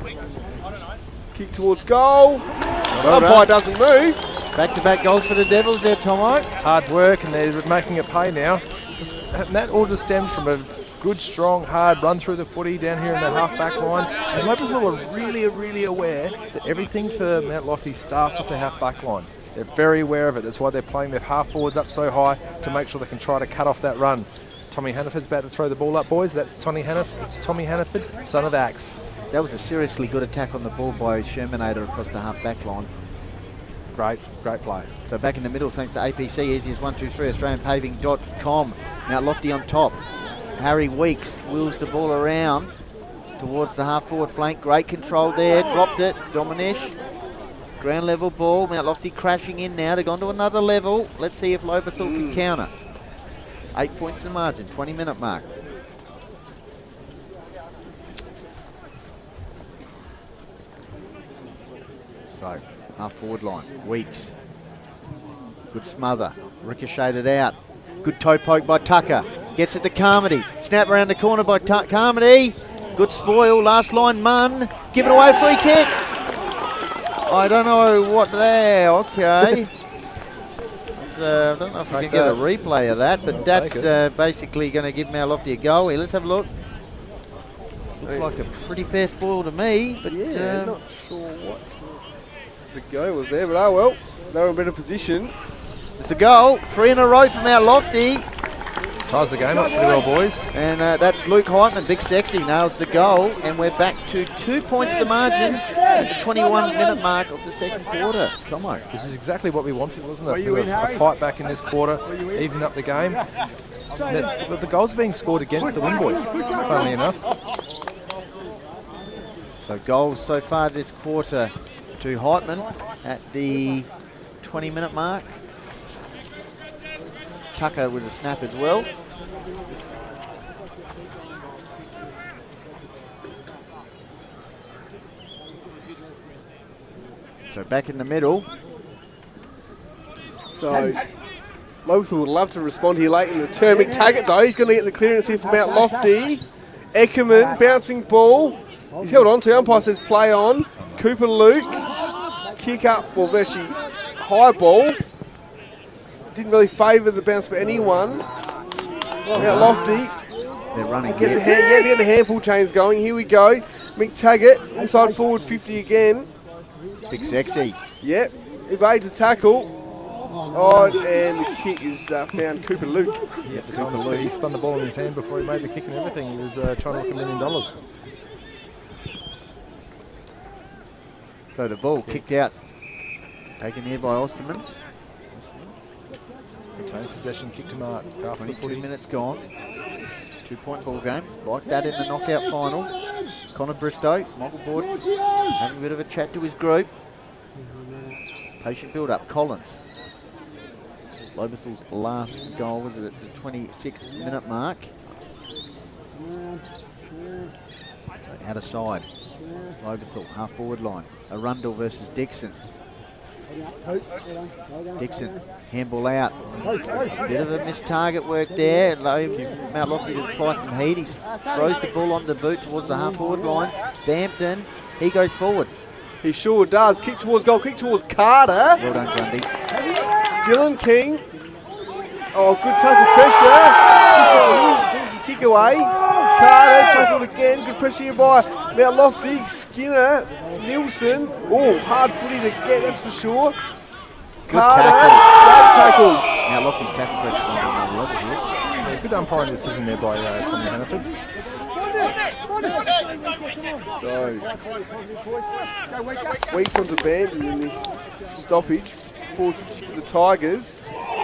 kick towards goal. Umpire doesn't move. Back-to-back goals for the Devils there, Tomo. Hard work, and they're making it pay now. And that all just stems from a good, strong, hard run through the footy down here in the half-back line. And Lobethal are really aware that everything for Mount Lofty starts off the half-back line. They're very aware of it. That's why they're playing their half-forwards up so high to make sure they can try to cut off that run. Tommy Hannaford's about to throw the ball up, boys. That's Tommy Hannaford. It's Tommy Hannaford, son of the Axe. That was a seriously good attack on the ball by Shermanator across the half-back line. Great play. So back in the middle, thanks to APC, easy as 123, AustralianPaving.com. Mount Lofty on top. Harry Weeks wheels the ball around towards the half-forward flank. Great control there, dropped it. Dominish. Ground level ball. Mount Lofty crashing in now. They've gone to another level. Let's see if Lobethal can counter. 8 points to margin, 20-minute mark. So, half-forward line. Weeks. Good smother. Ricocheted out. Good toe poke by Tucker. Gets it to Carmody. Snap around the corner by Carmody. Good spoil. Last line, Munn. Give it away, free kick. I don't know what there. Okay. I don't know if we can get a replay of that, but that's basically going to give Mount Lofty a goal here. Let's have a look. Looks like a pretty fair spoil to me, but yeah, not sure what the go was there, but oh well, they were in a better position. It's a goal. 3 in a row from Mount Lofty. Ties the game up pretty well, boys. And that's Luke Heitman, big sexy, nails the goal. And we're back to 2 points to margin at the 21-minute mark of the second quarter. Tomo. This is exactly what we wanted, wasn't it? A fight back in this quarter, even up the game. The goals being scored against the win boys, funnily enough. So goals so far this quarter to Heitman at the 20-minute mark. Tucker with a snap as well. So back in the middle. So Lobethal would love to respond here late in the term. McTaggart though, he's going to get the clearance here from Mount Lofty. Eckerman, bouncing ball. He's held on to, umpire says play on. Cooper Luke, kick up, well actually high ball. Didn't really favour the bounce for anyone. Mount Lofty. They're running. Gets they get the handball chains going. Here we go. McTaggart, inside forward 50 again. Big sexy. Yep. Evades a tackle. Oh, and the kick is found Cooper Luke. Yeah, he spun the ball in his hand before he made the kick and everything. He was trying to look $1 million. So the ball kicked out. Taken here by Osterman. Retain possession, kick to mark. 22 minutes gone. 2-point ball game. Like that in the knockout final. Connor Bristow, Michael Borden, having a bit of a chat to his group. Patient build-up. Collins. Lobethal's last goal was at the 26th minute mark. So out of side. Lobethal, half forward line. Arundel versus Dixon. Dixon, handball out. Bit of a missed target work there. Mount Lofty to apply some heat. He throws the ball on the boot towards the half forward line. Bampton, he goes forward. He sure does. Kick towards goal, kick towards Carter. Well done, Grundy. Dylan King. Oh, good tackle pressure. Just gets a little dinky kick away. Carter tackled again. Good pressure here by Mount Lofty. Skinner. Nielsen. Oh, hard footy to get, that's for sure. Carter. Great tackle. Mount Lofty's tackle pressure on another level here. Yeah, good umpiring decision there by Tommy Hannaford. So, Weeks onto Bandon in this stoppage. 450 for the Tigers.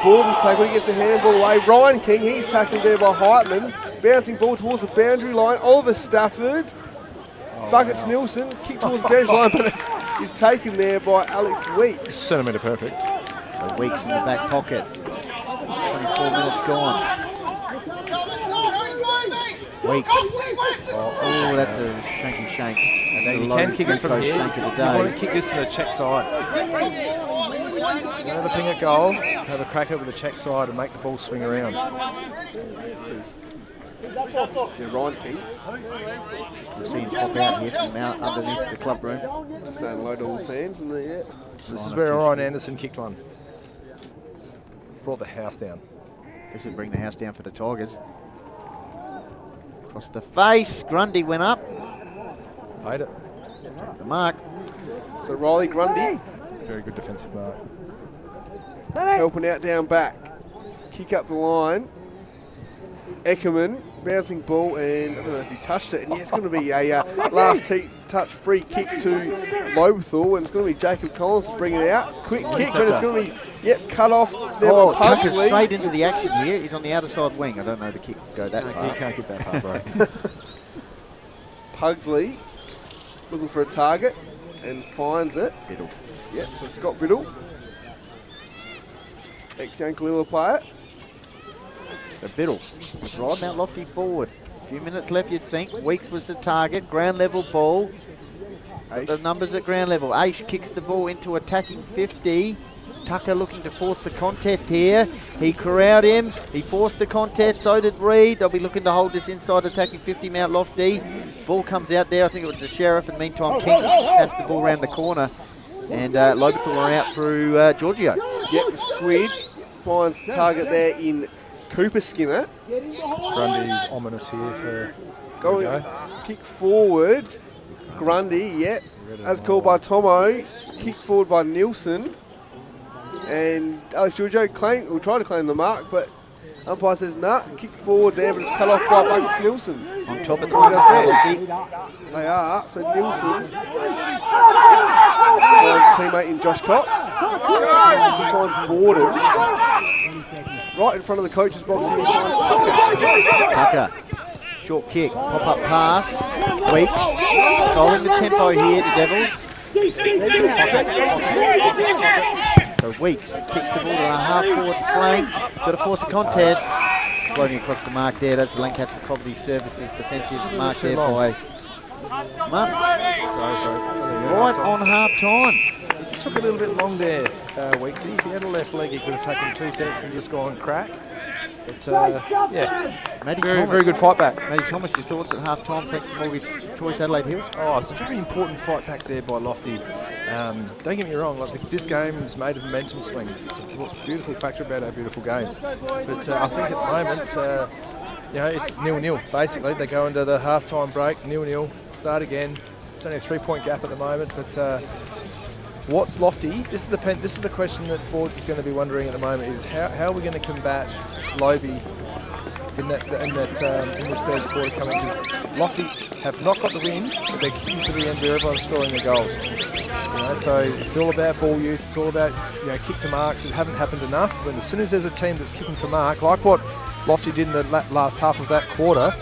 Borden tackle, he gets the handball away. Ryan King, he's tackled there by Heitman. Bouncing ball towards the boundary line. Oliver Stafford. Buckets Nielsen, kick towards the boundary line, but it's taken there by Alex Weeks. Centimetre perfect. So Weeks in the back pocket. 24 minutes gone. Weeks. Oh, that's a shanky shank. Now you can kick it from here. Shank of the You day. want to kick this in the check side. Another ping at goal, have a crack over the check side and make the ball swing around. The Ryan King. We'll see him pop out here from out underneath the club room. Just saying hello to all the fans in there, yeah. This is where Ryan Anderson kicked one. Brought the house down. This would bring the house down for the Tigers. Across the face, Grundy went up. Paid it. Take the mark. So Riley Grundy. Very good defensive mark. Helping out down back. Kick up the line. Eckerman, bouncing ball, and I don't know if he touched it. And yeah, it's going to be a last touch free kick to Lobethal, and it's going to be Jacob Collins to bring it out. Quick kick, but it's going to be, cut off there by Tucker Pugsley. straight into the action here. He's on the outer side wing. I don't know the kick will go that far. He can't get that far, bro. Pugsley looking for a target and finds it. Biddle. Yep, so Scott Biddle. Ex-Ankalilla player. So Biddle will drive Mount Lofty forward. A few minutes left, you'd think. Weeks was the target. Ground level ball. The numbers at ground level. Aish kicks the ball into attacking 50. Tucker looking to force the contest here. He corralled him. He forced the contest. So did Reed. They'll be looking to hold this inside attacking 50 Mount Lofty. Ball comes out there. I think it was the Sheriff. And meantime, King snaps the ball around the corner. And Lobethal are out through Giorgio. Yep, the Squid finds target there in Cooper Skinner. Grundy's ominous here for Going kick forward. Grundy, yep. As called by Tomo. Kick forward by Nielsen. And Alex Giorgio will try to claim the mark, but umpire says nah. Kick forward there, but it's cut off by Buckets Nielsen. On top of He does the best. They are. So Nielsen finds a teammate in Josh Cox. He finds Borden. Right in front of the coach's box here, he finds Tucker. Tucker. Short kick. Pop-up pass. Weeks. Controlling the tempo here, the Devils. So Weeks kicks the ball to a half-forward flank. Got to force a contest. Floating across the mark there. That's the Lancaster Property Services defensive mark there by Munn. Sorry. Right on half-time. It just took a little bit long there, Weeksy. If he had a left leg, he could have taken 2 steps and just gone crack. But, very good fight back. Matty Thomas, your thoughts at half-time, thanks to Mortgage Choice Adelaide Hills? Oh, it's a very important fight back there by Lofty. Don't get me wrong, this game is made of momentum swings. It's what's a beautiful factor about our beautiful game. But I think at the moment, it's 0-0, basically. They go into the half-time break, 0-0, start again. It's only a 3-point gap at the moment, but what's Lofty? This is the question that Boards is going to be wondering at the moment: is how are we going to combat Lobie in this third quarter coming? Because Lofty have not got the win, but they're kicking to the end where everyone's scoring their goals. So it's all about ball use. It's all about kick to marks. It haven't happened enough. But as soon as there's a team that's kicking for mark, like what Lofty did in the last half of that quarter,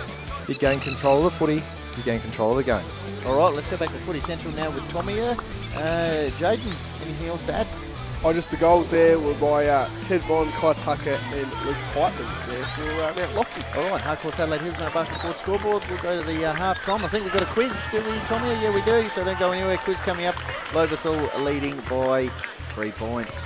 you gain control of the footy. You gain control of the game. All right, let's go back to Footy Central now with Tommy here. Jaden, anything else to add? Just the goals there were by Ted Bond, Kai Tucker and Luke Heitman there for Mount Lofty. All right, Harcourt's Adelaide Hills Mount Barker Ford scoreboard. We'll go to the half-time. I think we've got a quiz, do we, Tommy? Yeah, we do, so don't go anywhere. Quiz coming up. Lobethal leading by 3 points.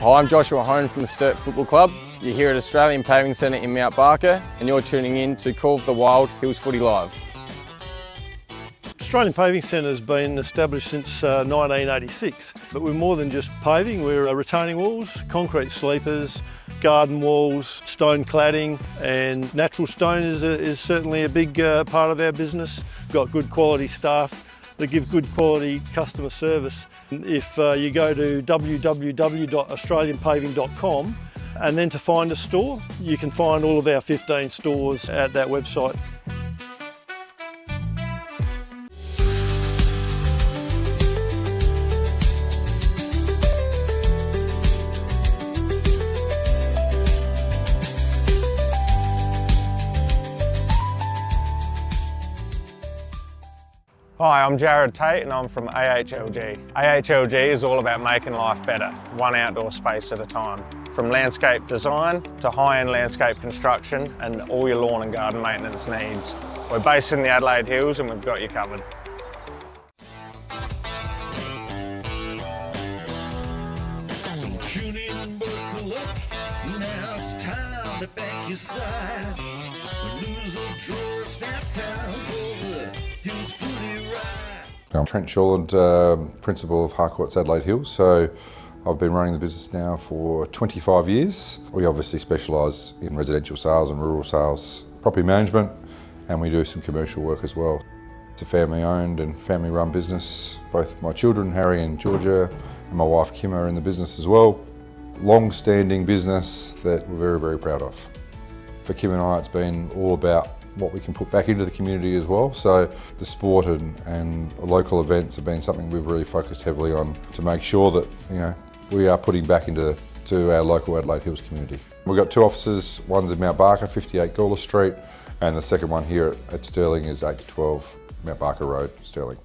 Hi, I'm Joshua Hone from the Sturt Football Club. You're here at Australian Paving Centre in Mount Barker and you're tuning in to Call of the Wild Hills Footy Live. Australian Paving Centre has been established since 1986, but we're more than just paving. We're retaining walls, concrete sleepers, garden walls, stone cladding, and natural stone is certainly a big part of our business. We've got good quality staff that give good quality customer service. If you go to www.australianpaving.com and then to find a store, you can find all of our 15 stores at that website. Hi, I'm Jared Tate and I'm from AHLG. AHLG is all about making life better, one outdoor space at a time. From landscape design to high-end landscape construction and all your lawn and garden maintenance needs. We're based in the Adelaide Hills and we've got you covered. So tune in and buckle up, now it's time to back your side. Lose or draw, it's that time for the Hills Footy Ride. I'm Trent Shawland, Principal of Harcourt's Adelaide Hills. So I've been running the business now for 25 years. We obviously specialise in residential sales and rural sales, property management, and we do some commercial work as well. It's a family owned and family run business. Both my children, Harry and Georgia, and my wife Kim are in the business as well. Long standing business that we're very, very proud of. For Kim and I, it's been all about what we can put back into the community as well. So the sport and local events have been something we've really focused heavily on to make sure that we are putting back into our local Adelaide Hills community. We've got 2 offices, one's in Mount Barker, 58 Gawler Street, and the second one here at Stirling is 8 to 12 Mount Barker Road, Stirling.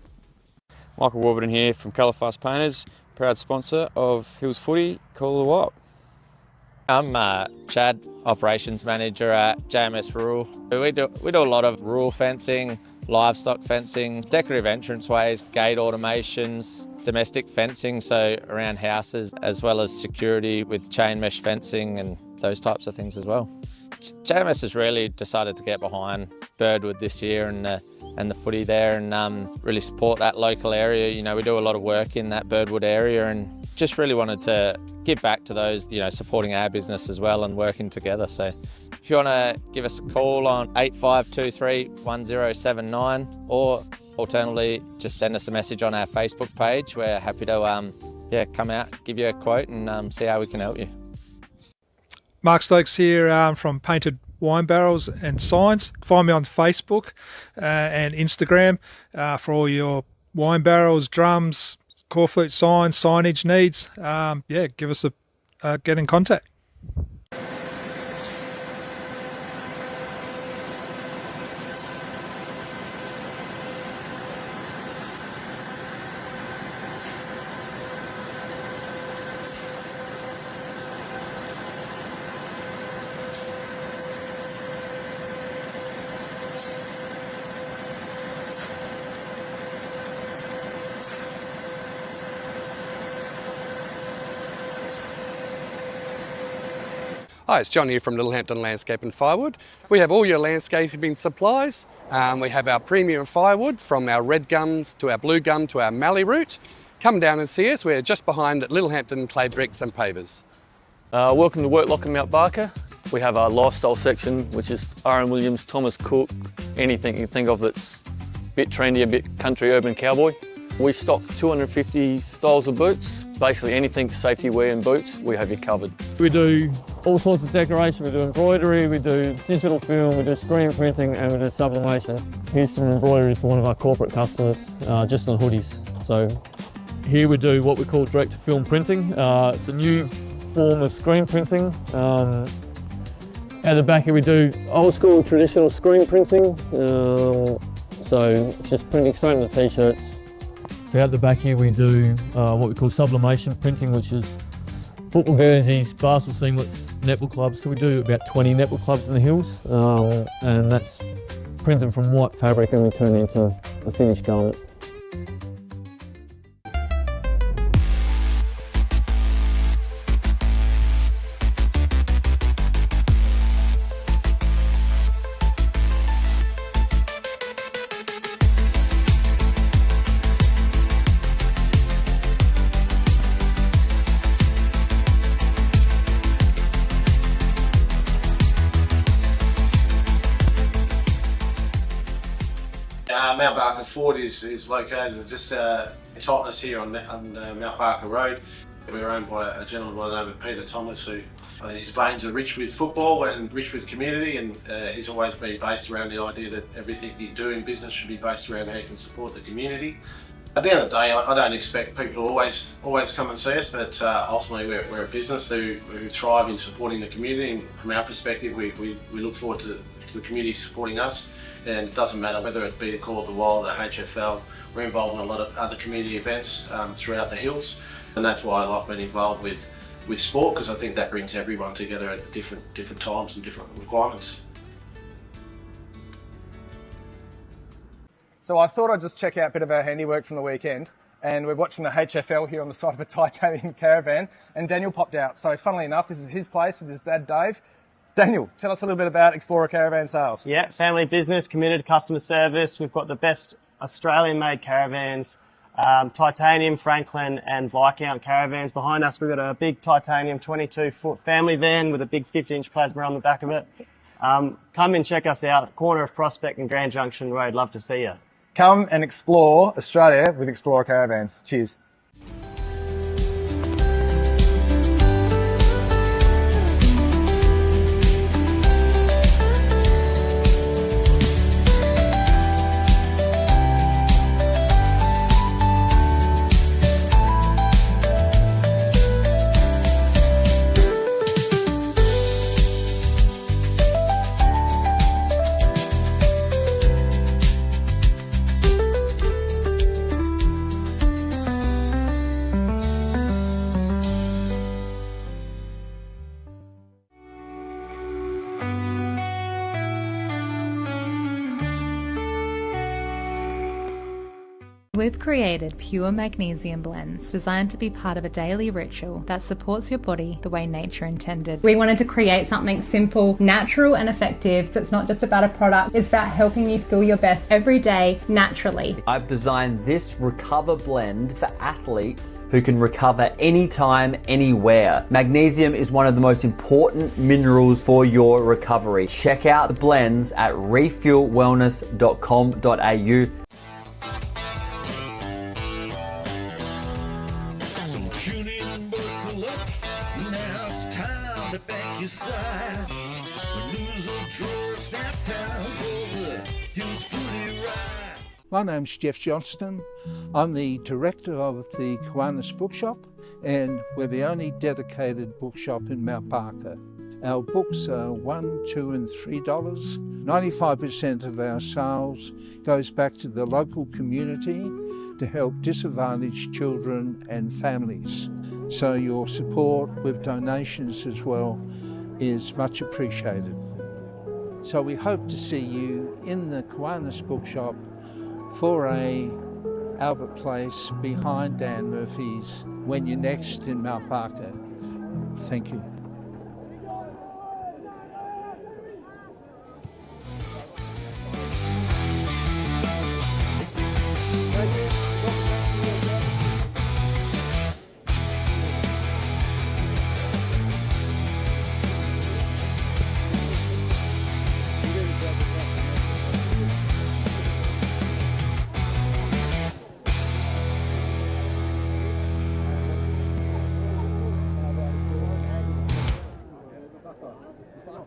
Michael Warburton here from Colourfast Painters, proud sponsor of Hills Footy, Call of the Wild. I'm Chad, Operations Manager at JMS Rural. We do a lot of rural fencing, livestock fencing, decorative entranceways, gate automations, domestic fencing, so around houses, as well as security with chain mesh fencing and those types of things as well. JMS has really decided to get behind Birdwood this year and the footy there and really support that local area. We do a lot of work in that Birdwood area and just really wanted to give back to those, supporting our business as well and working together. So if you want to give us a call on 8523 1079 or alternatively just send us a message on our Facebook page. We're happy to come out, give you a quote and see how we can help you. Mark Stokes here from Painted Wine Barrels and Signs. Find me on Facebook and Instagram for all your wine barrels, drums, corflute signs, signage needs. Give us get in contact. Hi, it's John here from Littlehampton Landscape and Firewood. We have all your landscaping supplies. We have our premium firewood from our red gums to our blue gum to our mallee root. Come down and see us. We're just behind Littlehampton Clay Bricks and Pavers. Welcome to Worklock in Mount Barker. We have our lifestyle section, which is R.M. Williams, Thomas Cook, anything you can think of that's a bit trendy, a bit country, urban cowboy. We stock 250 styles of boots. Basically anything safety wear and boots, we have you covered. We do all sorts of decoration. We do embroidery, we do digital film, we do screen printing, and we do sublimation. Here's some embroidery for one of our corporate customers, just on hoodies. So here we do what we call direct to film printing. It's a new form of screen printing. At the back here we do old school traditional screen printing. So it's just printing straight on the t-shirts. So out the back here we do what we call sublimation printing, which is football jerseys, basketball singlets, netball clubs. So we do about 20 netball clubs in the hills, and that's printed from white fabric and we turn it into a finished garment. Mount Barker Ford is located just Totnes here on Mount Barker Road. We're owned by a gentleman by the name of Peter Thomas, who his veins are rich with football and rich with community, and he's always been based around the idea that everything you do in business should be based around how you can support the community. At the end of the day, I don't expect people to always come and see us, but ultimately we're a business who thrive in supporting the community, and from our perspective we look forward to the community supporting us. And it doesn't matter whether it be the Call of the Wild, the HFL, we're involved in a lot of other community events throughout the hills, and that's why I like being involved with sport, because I think that brings everyone together at different times and different requirements. So I thought I'd just check out a bit of our handiwork from the weekend, and we're watching the HFL here on the side of a titanium caravan, and Daniel popped out. So funnily enough, this is his place with his dad Dave. Daniel, tell us a little bit about Explorer Caravan Sales. Yeah, family business, committed customer service. We've got the best Australian-made caravans, titanium, Franklin and Viscount caravans. Behind us, we've got a big titanium 22-foot family van with a big 50-inch plasma on the back of it. Come and check us out, corner of Prospect and Grand Junction Road. Love to see you. Come and explore Australia with Explorer Caravans. Cheers. We've created pure magnesium blends designed to be part of a daily ritual that supports your body the way nature intended. We wanted to create something simple, natural and effective that's not just about a product, it's about helping you feel your best every day naturally. I've designed this Recover blend for athletes who can recover anytime, anywhere. Magnesium is one of the most important minerals for your recovery. Check out the blends at refuelwellness.com.au. My name's Jeff Johnston. I'm the director of the Kiwanis Bookshop, and we're the only dedicated bookshop in Mount Barker. Our books are $1, $2 and $3. 95% of our sales goes back to the local community to help disadvantaged children and families. So your support with donations as well is much appreciated. So we hope to see you in the Kiwanis Bookshop for a Albert Place behind Dan Murphy's when you're next in Mount Barker. Thank you.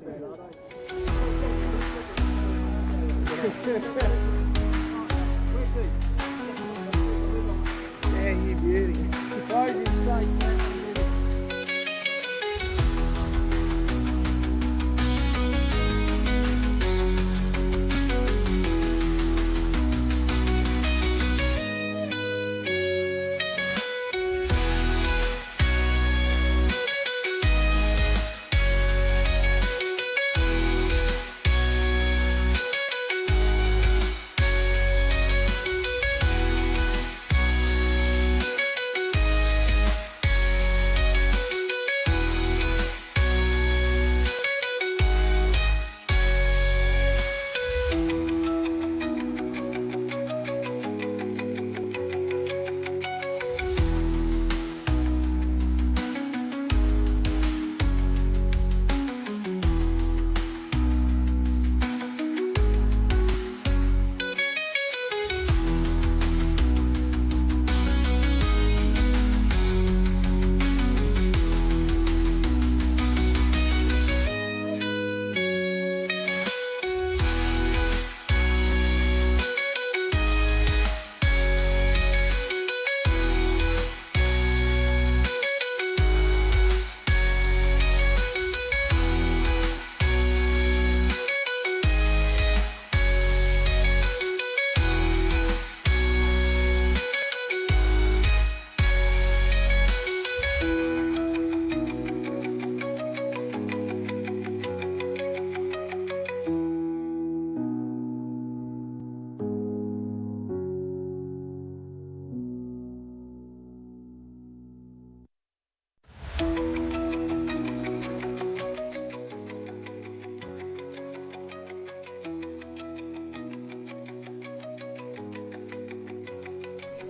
Yeah, you beauty. Close his straight, mate.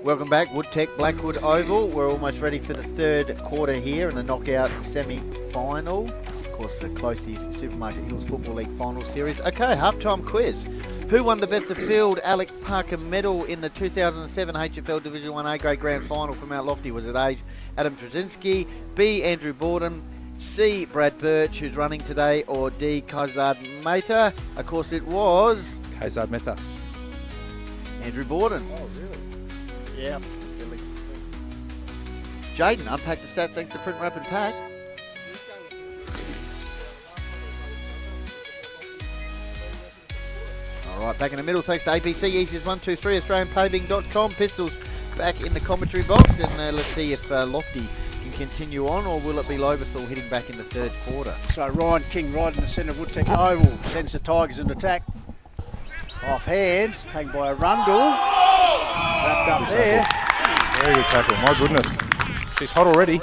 Welcome back, Woodtech Blackwood Oval. We're almost ready for the third quarter here in the knockout semi-final. Of course, the closest Supermarket Hills Football League final series. Okay, halftime quiz. Who won the Best of Field Alec Parker medal in the 2007 HFL Division 1 A-grade grand final for Mount Lofty? Was it A, Adam Trzynski, B, Andrew Borden, C, Brad Birch, who's running today, or D, Kazad Mehta? Of course, it was Kazad Mehta. Andrew Borden. Oh, really? Yeah. Jaden, unpack the stats thanks to Print, Wrap and Pack. All right, back in the middle thanks to ABC, Easiest 123, AustralianPaving.com. Pistols back in the commentary box, and let's see if Lofty can continue on, or will it be Lobethal hitting back in the third quarter? So Ryan King right in the centre of Woodtech Oval sends the Tigers in attack. Off hands, taken by a Rundle. Wrapped up there. Very good tackle, my goodness. She's hot already.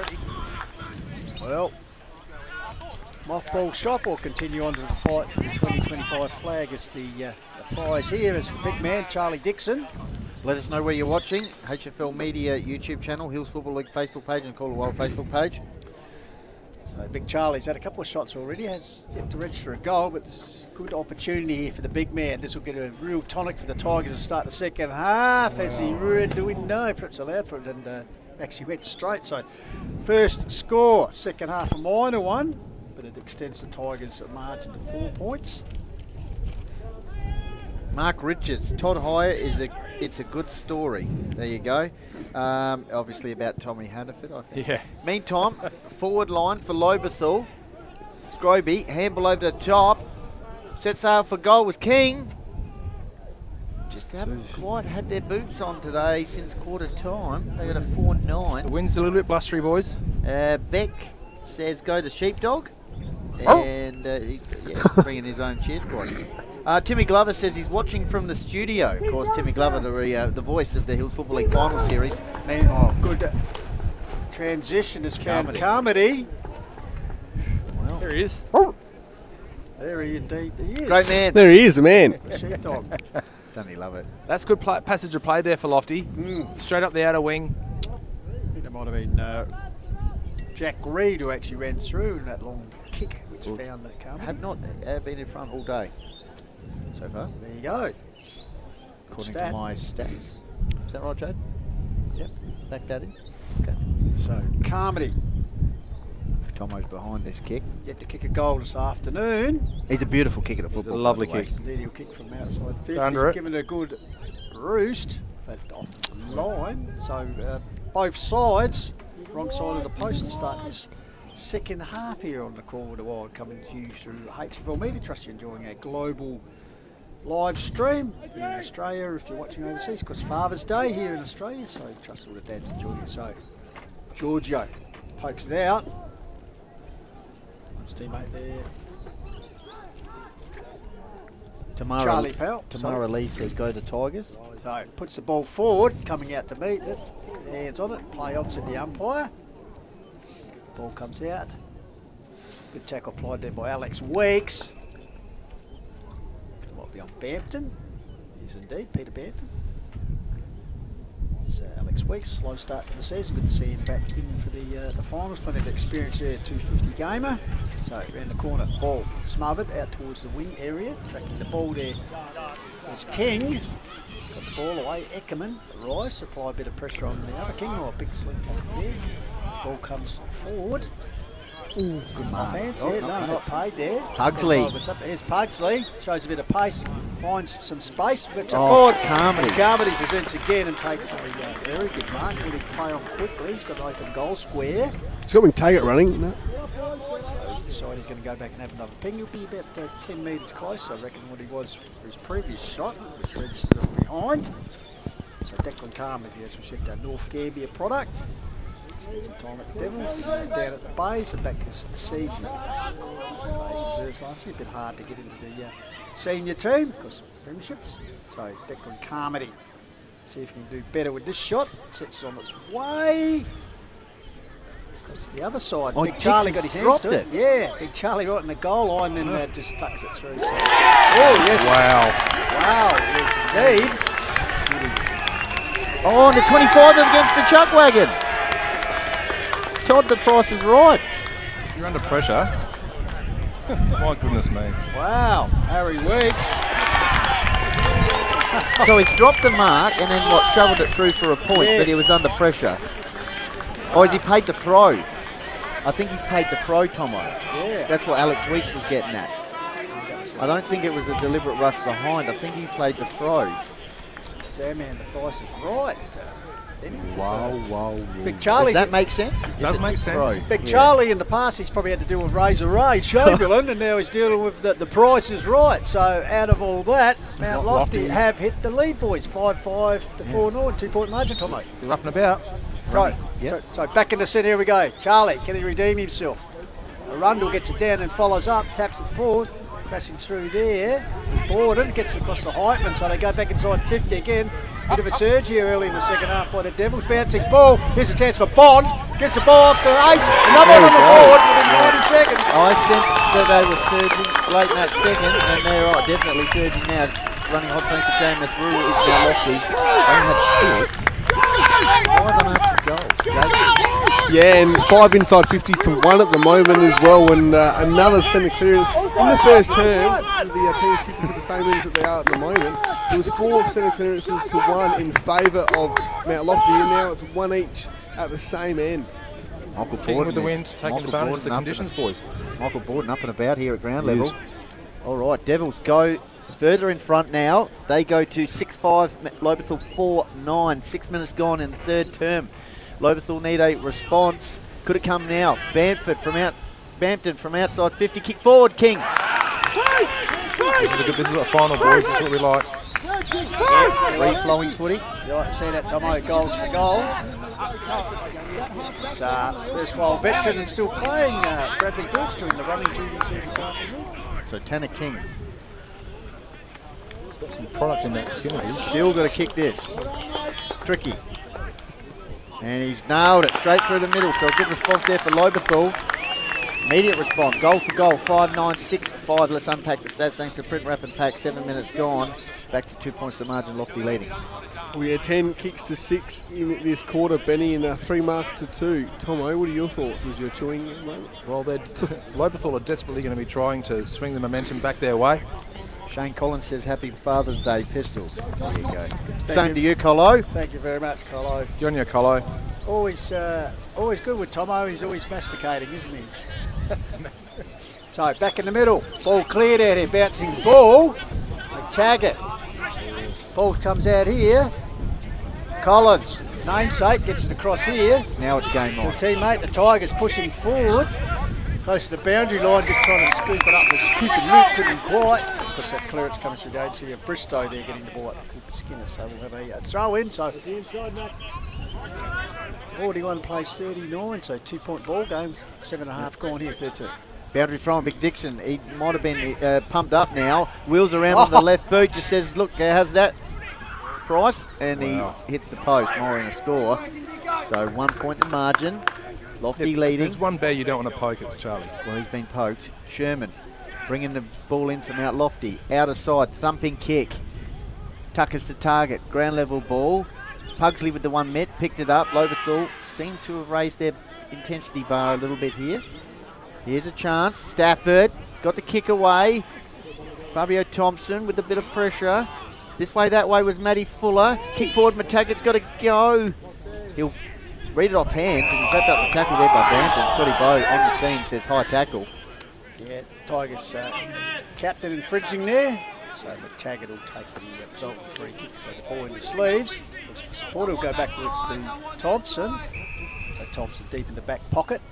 Well, mothball shop will continue on to the fight for the 2025 flag as the prize here is the big man, Charlie Dixon. Let us know where you're watching. HFL Media YouTube channel, Hills Football League Facebook page, and Call the Wild Facebook page. So Big Charlie's had a couple of shots already, has yet to register a goal, but this is a good opportunity here for the big man. This will get a real tonic for the Tigers to start the second half as he really no, perhaps allowed for it, and actually went straight. So first score, second half a minor one, but it extends the Tigers' margin to 4 points. Mark Richards, Todd Hire it's a good story. There you go. Obviously about Tommy Hannaford, I think. Yeah. Meantime, forward line for Lobethal. Scroby, handball over the top. Set sail for goal was King. Just haven't quite had their boots on today since quarter time. They got a 4-9. The wind's a little bit blustery, boys. Beck says go the sheepdog. Oh. And he's bringing his own cheer squad. Timmy Glover says he's watching from the studio. Of course, Timmy Glover, the voice of the Hills Football League final series. And good transition has found Carmody. Well, there he is. There he indeed is. Great man. There he is, the man. The sheepdog. Doesn't he love it? That's good passage of play there for Lofty. Straight up the outer wing. I think it might have been Jack Reed who actually ran through in that long kick, which found the Carmody. Have not been in front all day so far. There you go. According to my stats. Is that right, Jade? Yep. Back that in. Okay. So Carmody Tomo's behind this kick. Yet to kick a goal this afternoon. He's a beautiful kick at the football. a lovely by the way. kick. Indeed, he'll kick from outside 50. Under it. Giving it a good roost, but off the line. So both sides, wrong side of the post, and start this second half here on the Call of the Wild, coming to you through HFL Media. Trust you're enjoying our global live stream here in Australia. If you're watching overseas, because Father's Day here in Australia, so trust all the dads enjoying it. So Giorgio pokes it out. Nice teammate there. Charlie Powell. Tamara Lee says go to Tigers. So puts the ball forward, coming out to meet it. Hands on it, play on to the umpire. Ball comes out. Good tackle applied there by Alex Weeks. Might be on Bampton. Yes, indeed, Peter Bampton. So Alex Weeks, slow start to the season. Good to see him back in for the finals. Plenty of experience there, 250 gamer. So around the corner, ball smothered out towards the wing area. Tracking the ball there was King. Got the ball away. Eckerman, Rice, apply a bit of pressure on the other King. A big sling tackle there. Ball comes forward. Ooh, good mark. Offense, yeah, no, not paid there. Pugsley. Here's Pugsley. Shows a bit of pace. Finds some space. Whips it forward. Carmody. Carmody presents again and takes a very good mark. Will he play on quickly? He's got an open goal square. He's got Taggart running. No. So he's decided he's going to go back and have another ping. He'll be about 10 metres closer, I reckon, what he was for his previous shot, which registered up behind. So Declan Carmody, as we said, that North Gambia product. Spent some time at the Devils, down at the Bays, and back this season. Bays reserves last year, a bit hard to get into the senior team because premierships. So Declan Carmody, see if he can do better with this shot. Sets it on its way. It's the other side. Oh, Big Charlie got his hands to it. Yeah, Big Charlie right in the goal line and then just tucks it through. So. Oh, yes. Wow, yes, indeed. Oh, and the 25 against the chuck wagon. Todd, the price is right. If you're under pressure, my goodness me. Wow, Harry Weeks. So he's dropped the mark and then shoveled it through for a point, Yes. but he was under pressure. Or has he paid the throw? I think he's paid the throw, Tomo. Yeah. That's what Alex Weeks was getting at. I don't think it was a deliberate rush behind. I think he played the throw. So, man, the price is right. Wow. Big Charlie. Does that make sense? Does make sense. Big Charlie in the past, he's probably had to deal with Razor Ray Chamberlain, and now he's dealing with the price is right. So out of all that, Mount Lofty have hit the lead, boys. 5-5 to 4-0, 2-point margin, Tomo. You're up and about. Right. Yep. So back in the set, here we go. Charlie, can he redeem himself? Arundel gets it down and follows up, taps it forward, crashing through there. He's boarded, gets it across the Heitman, so they go back inside 50 again. Bit of a surge here early in the second half by the Devils. Bouncing ball. Here's a chance for Bond. Gets the ball off to Ace. Another one on the board within 90 seconds. I sensed that they were surging late in that second, and they're definitely surging now. Running hot thanks to James Rule is now Lofty. They have picked 5 unanswered goals. Yeah, and 5 inside 50s to 1 at the moment as well, and another centre clearance. In the first term, the teams kicking to the same ends that they are at the moment. It was 4 centre clearances to 1 in favour of Mount Lofty, and now it's 1 each at the same end. Michael Kicking Borden with the wind, next. taking Michael advantage of Borden the up conditions, boys. Michael Borden up and about here at ground He level. is. All right, Devils go further in front now. They go to 6-5, Lobethal 4-9. 6 minutes gone in the third term. Lobethal need a response. Could it come now? Bampton from outside 50. Kick forward, King. This is a final, boys. This is what we like. Free flowing footy. You like to see that, Tomo, goals for goal. It's first while veteran and still playing Bradley Birch doing the running duties here this afternoon. So Tanner King. He's got some product in that skin of his. Still got to kick this. Tricky. And he's nailed it straight through the middle. So a good response there for Lobethal. Immediate response. Goal for goal. 5-9-6-5. Let's unpack the stats thanks to Print Wrap and Pack. 7 minutes gone. Back to 2 points to margin. Lofty leading. We had 10 kicks to 6 in this quarter, Benny, and 3 marks to 2. Tomo, what are your thoughts as you're chewing at the moment? Well, Lobethal are desperately going to be trying to swing the momentum back their way. Shane Collins says Happy Father's Day, Pistols. There you go. Same to you, Colo. Thank you very much, Colo. Good on you, Colo. always good with Tomo. He's always masticating, isn't he? So back in the middle, ball cleared out here, bouncing ball. They tag it. Ball comes out here. Collins, namesake, gets it across here. Now it's game To a on. teammate, the Tigers pushing forward. Close to the boundary line, just trying to scoop it up. Was Cooper Luke, couldn't quite. Of course, that clearance comes through the agency of Bristow there, getting the ball up to Cooper Skinner. So we'll have a throw in. So 41 plays 39, so 2-point ball game. 7.5 gone here, 13. Boundary from Big Dixon. He might have been pumped up now. Wheels around on the left boot. Just says, look, how's that, Price? And he hits the post, mooring a score. So 1 point in margin. Lofty leading. There's one bear you don't want to poke, it's Charlie. Well, he's been poked. Sherman bringing the ball in from out Lofty. Outer side, thumping kick. Tuckers to target. Ground level ball. Pugsley with the 1 met, picked it up. Lobethal seemed to have raised their intensity bar a little bit here. Here's a chance. Stafford got the kick away. Fabio Thompson with a bit of pressure. This way, that way was Matty Fuller. Kick forward, McTaggart's got to go. He'll read it off hands, and he's wrapped up the tackle there by Bampton. Scotty Bowe on the scene says high tackle. Yeah, Tigers captain infringing there. So McTaggart will take the resultant free kick. So the ball in the sleeves. Support will go backwards to Thompson. So Thompson deep in the back pocket.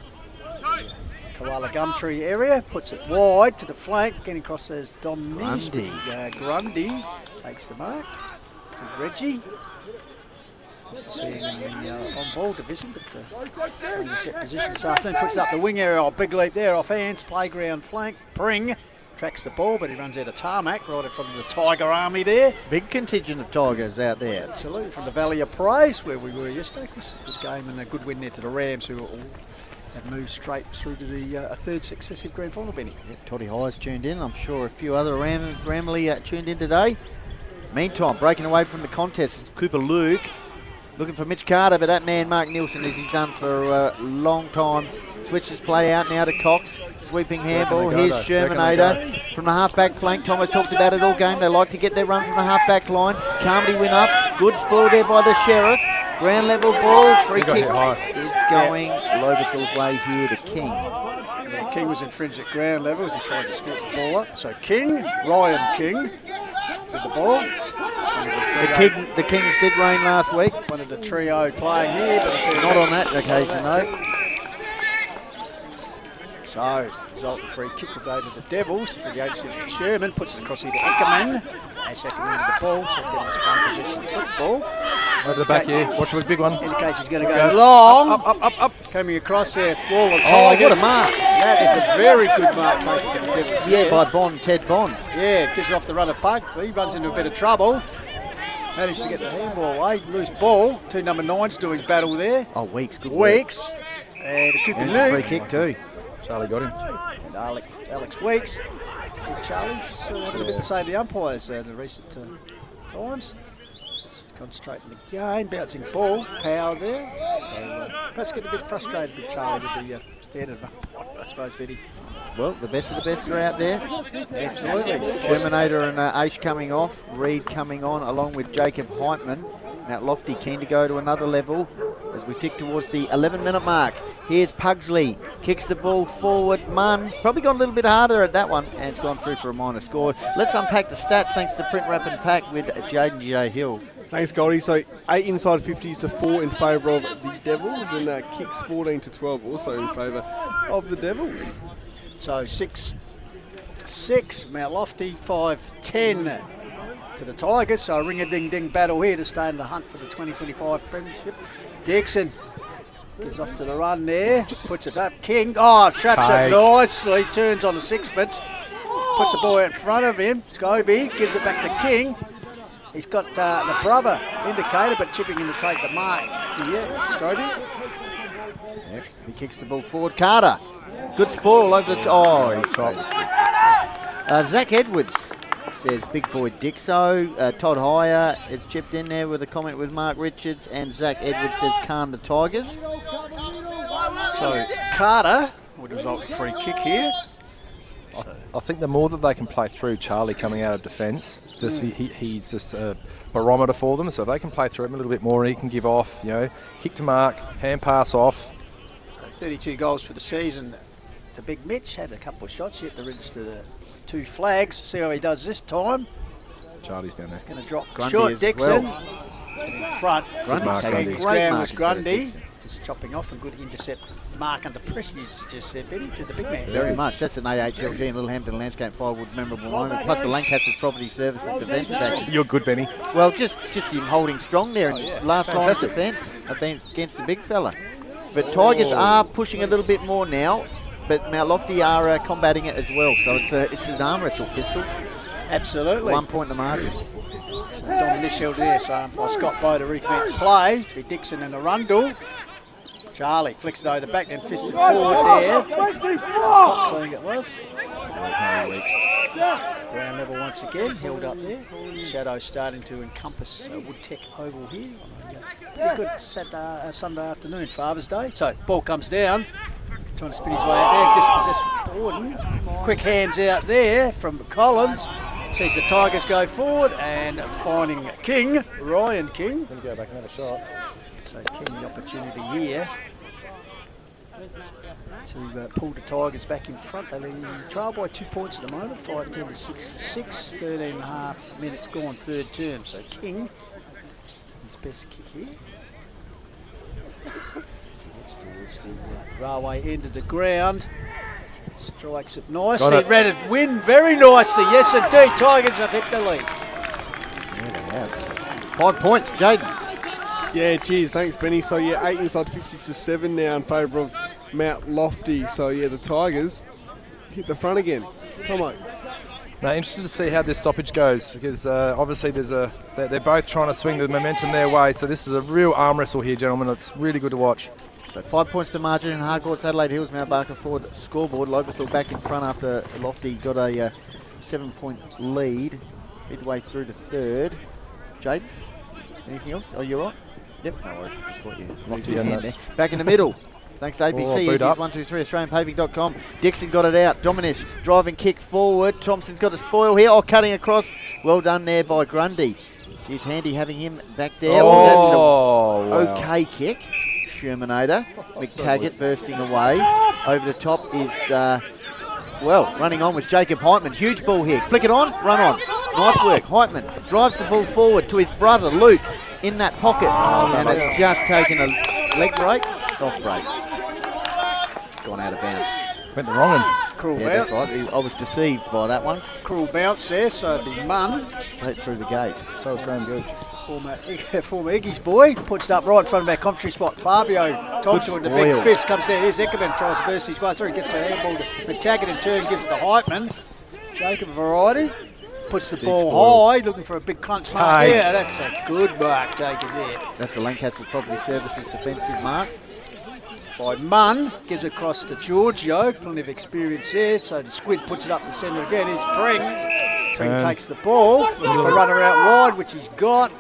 Koala Gumtree area, puts it wide to the flank, getting across those Dominies. Grundy takes the mark. Big Reggie. This is seeing in the on-ball division, but in set position this afternoon, puts it up the wing area. Oh, big leap there off hands, playground flank. Pring tracks the ball, but he runs out of tarmac right in front of the Tiger Army there. Big contingent of Tigers out there. Absolutely, from the Valley of Praise, where we were yesterday. It was a good game and a good win there to the Rams, who all have moved straight through to the a third successive grand final, Benny. Yep, Toddy High's tuned in. I'm sure a few other Ramley tuned in today. Meantime, breaking away from the contest, it's Cooper Luke. Looking for Mitch Carter, but that man, Mark Nielsen, as he's done for a long time, switches play out now to Cox. Sweeping handball. Here's Shermanator from the half-back flank. Thomas talked about it all game. They like to get their run from the half-back line. Carmody win up. Good spoil there by the Sheriff. Ground level ball. Free kick is going Lobethal's way here to King. Yeah, King was infringed at ground level as he tried to scoop the ball up. So Ryan King, with the ball. The Kings did rain last week. One of the trio playing here, but not on that occasion though. So, resultant free kick will go to the Devils for the agency from Sherman, puts it across here to Eckerman. Ash Eckerman with the ball, so Devils playing position football. Over the back here, watch for the big one. Indicates he's going to go long. Up. Coming across there, wall of Tigers. What a mark. That is a very good mark taken for the Devils. Yeah, by Ted Bond. Yeah, gives it off the run of puck, so he runs into a bit of trouble. Managed to get the handball away, loose ball. 2 number 9s doing battle there. Oh, Weeks, good Weeks. And a Cooper Luke. Free kick too. Charlie got him. And Alex Weeks. Good Charlie, just having a bit to say to the umpires in recent times. Just concentrating the game, bouncing ball, power there. So perhaps getting a bit frustrated with Charlie with the standard umpire, I suppose, Betty. Well, the best of the best are out there. Absolutely. Shermanator and Aish coming off, Reed coming on along with Jacob Heitman. Mount Lofty keen to go to another level as we tick towards the 11-minute mark. Here's Pugsley, kicks the ball forward. Munn probably gone a little bit harder at that one, and it's gone through for a minor score. Let's unpack the stats thanks to Print Wrap and Pack with Jaden J. Hill. Thanks, Goldie. So 8 inside 50s to 4 in favour of the Devils, and kicks 14 to 12 also in favour of the Devils. So 6-6, Mount Lofty 5-10 to the Tigers. So a ring-a-ding-ding battle here to stay in the hunt for the 2025 Premiership. Dixon gives off to the run there, puts it up. King, traps it nicely, turns on the sixpence, puts the ball out in front of him. Scobie gives it back to King. He's got the brother indicated, but chipping in to take the mark. Yeah, Scobie. Yep, he kicks the ball forward. Carter. Good spoil over the he chopped. Zach Edwards says big boy Dixo. Todd Heyer has chipped in there with a comment with Mark Richards, and Zach Edwards says Khan the Tigers. So Carter would result in free kick here. I think the more that they can play through Charlie coming out of defence, he's just barometer for them. So if they can play through him a little bit more, and he can give off, kick to mark, hand pass off. 32 goals for the season. The big Mitch had a couple of shots yet to register the 2 flags. See how he does this time. Charlie's down there. Going to drop Grundy short as Dixon. well. And in front, Grundy's taking Grundy. great Was marking Grundy. for Just chopping off a good intercept mark under pressure, you'd suggest there, Benny, to the big man. Very much. That's an AHLG and Littlehampton Landscape Firewood memorable moment. Plus the Lancaster Property Services defensive action. You're good, Benny. Well, just him holding strong there. Last line of Fantastic. defence against the big fella. But Tigers are pushing a little bit more now, but Mount Lofty are combating it as well. So it's an arm wrestle, Pistols. Absolutely. 1 point in the margin. So Dominic held there, so by Scott Bowe to recommence play. Be Dixon and Arundel. Charlie flicks it over the back, then fisted forward there. Cox, I think it was. Ground level once again, held up there. Shadow starting to encompass Woodtech Oval here. Pretty good Sunday afternoon, Father's Day. So ball comes down, trying to spin his way out there, dispossessed from Borden. Quick hands out there from Collins. Sees the Tigers go forward and finding King, Ryan King. Going to go back and have a shot. So King the opportunity here to pull the Tigers back in front. They trail by 2 points at the moment, 5-10 to 6-6, 13 and a half minutes gone, third term. So King, his best kick here. Gets towards the railway end of the ground. Strikes it nicely. Read it win very nicely. Yes, indeed. Tigers have hit the lead. Yeah, they have. 5 points, Jaden. Yeah, cheers. Thanks, Benny. So, 8 inside 50-7 now in favour of Mount Lofty. So, the Tigers hit the front again. Tomo. Now, interested to see how this stoppage goes, because obviously they're both trying to swing the momentum their way. So this is a real arm wrestle here, gentlemen. It's really good to watch. So 5 points to margin in Harcourt's Adelaide Hills, Mount Barker forward scoreboard. Lobethal back in front after Lofty got a 7 point lead midway through the third. Jaden, anything else? Oh, you're right? Yep, no worries. Just thought you lost his hand there. Back in the middle. Thanks to ABC. Here's 123 AustralianPaving.com. Dixon got it out. Dominic driving kick forward. Thompson's got a spoil here. Oh, cutting across. Well done there by Grundy. She's handy having him back there. Oh, that's an wow. okay kick. Shermanator. McTaggart bursting away. Over the top is, running on was Jacob Heitman. Huge ball here. Flick it on, run on. Nice work. Heitman drives the ball forward to his brother Luke in that pocket. And it's just taken a leg break. Off break. Gone out of bounds. Went the wrong end. Cruel bounce. bounce. That's right. I was deceived by that one. Cruel bounce there, so it'd be Munn. Straight through the gate. So was Graham Gooch. Former Iggy's boy. Puts it up right in front of our commentary spot. Fabio Thompson with the big fist comes there. Here's Eckerman, tries to burst his way through. Gets the handball to McTaggart in turn, gives it to Heitman. Jacob Variety puts the ball high, looking for a big crunch mark there. That's a good mark taken there. That's the Lancaster Property Services defensive mark. By Munn, gives it across to Giorgio, plenty of experience there, so the Squid puts it up the centre again. Here's Pring. Pring takes the ball, looking for a runner out wide, which he's got.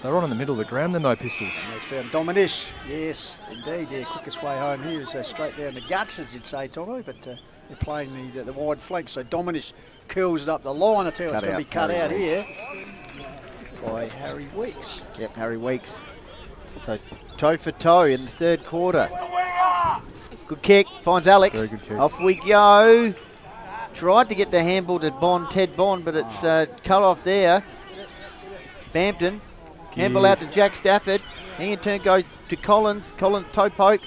They're on in the middle of the ground then, though, Pistols. And there's found Dominish. Yes, indeed, their quickest way home here is straight down the guts, as you'd say, Tomo, but they're playing the wide flank, so Dominish curls it up the line. I tell you, it's going to be cut out here by Harry Weeks. Yep, Harry Weeks. So toe for toe in the third quarter. Good kick, finds Alex. Very good kick. Off we go. Tried to get the handball to Ted Bond, but it's cut off there. Bampton. Handball out to Jack Stafford. He in turn goes to Collins. Collins toe poke.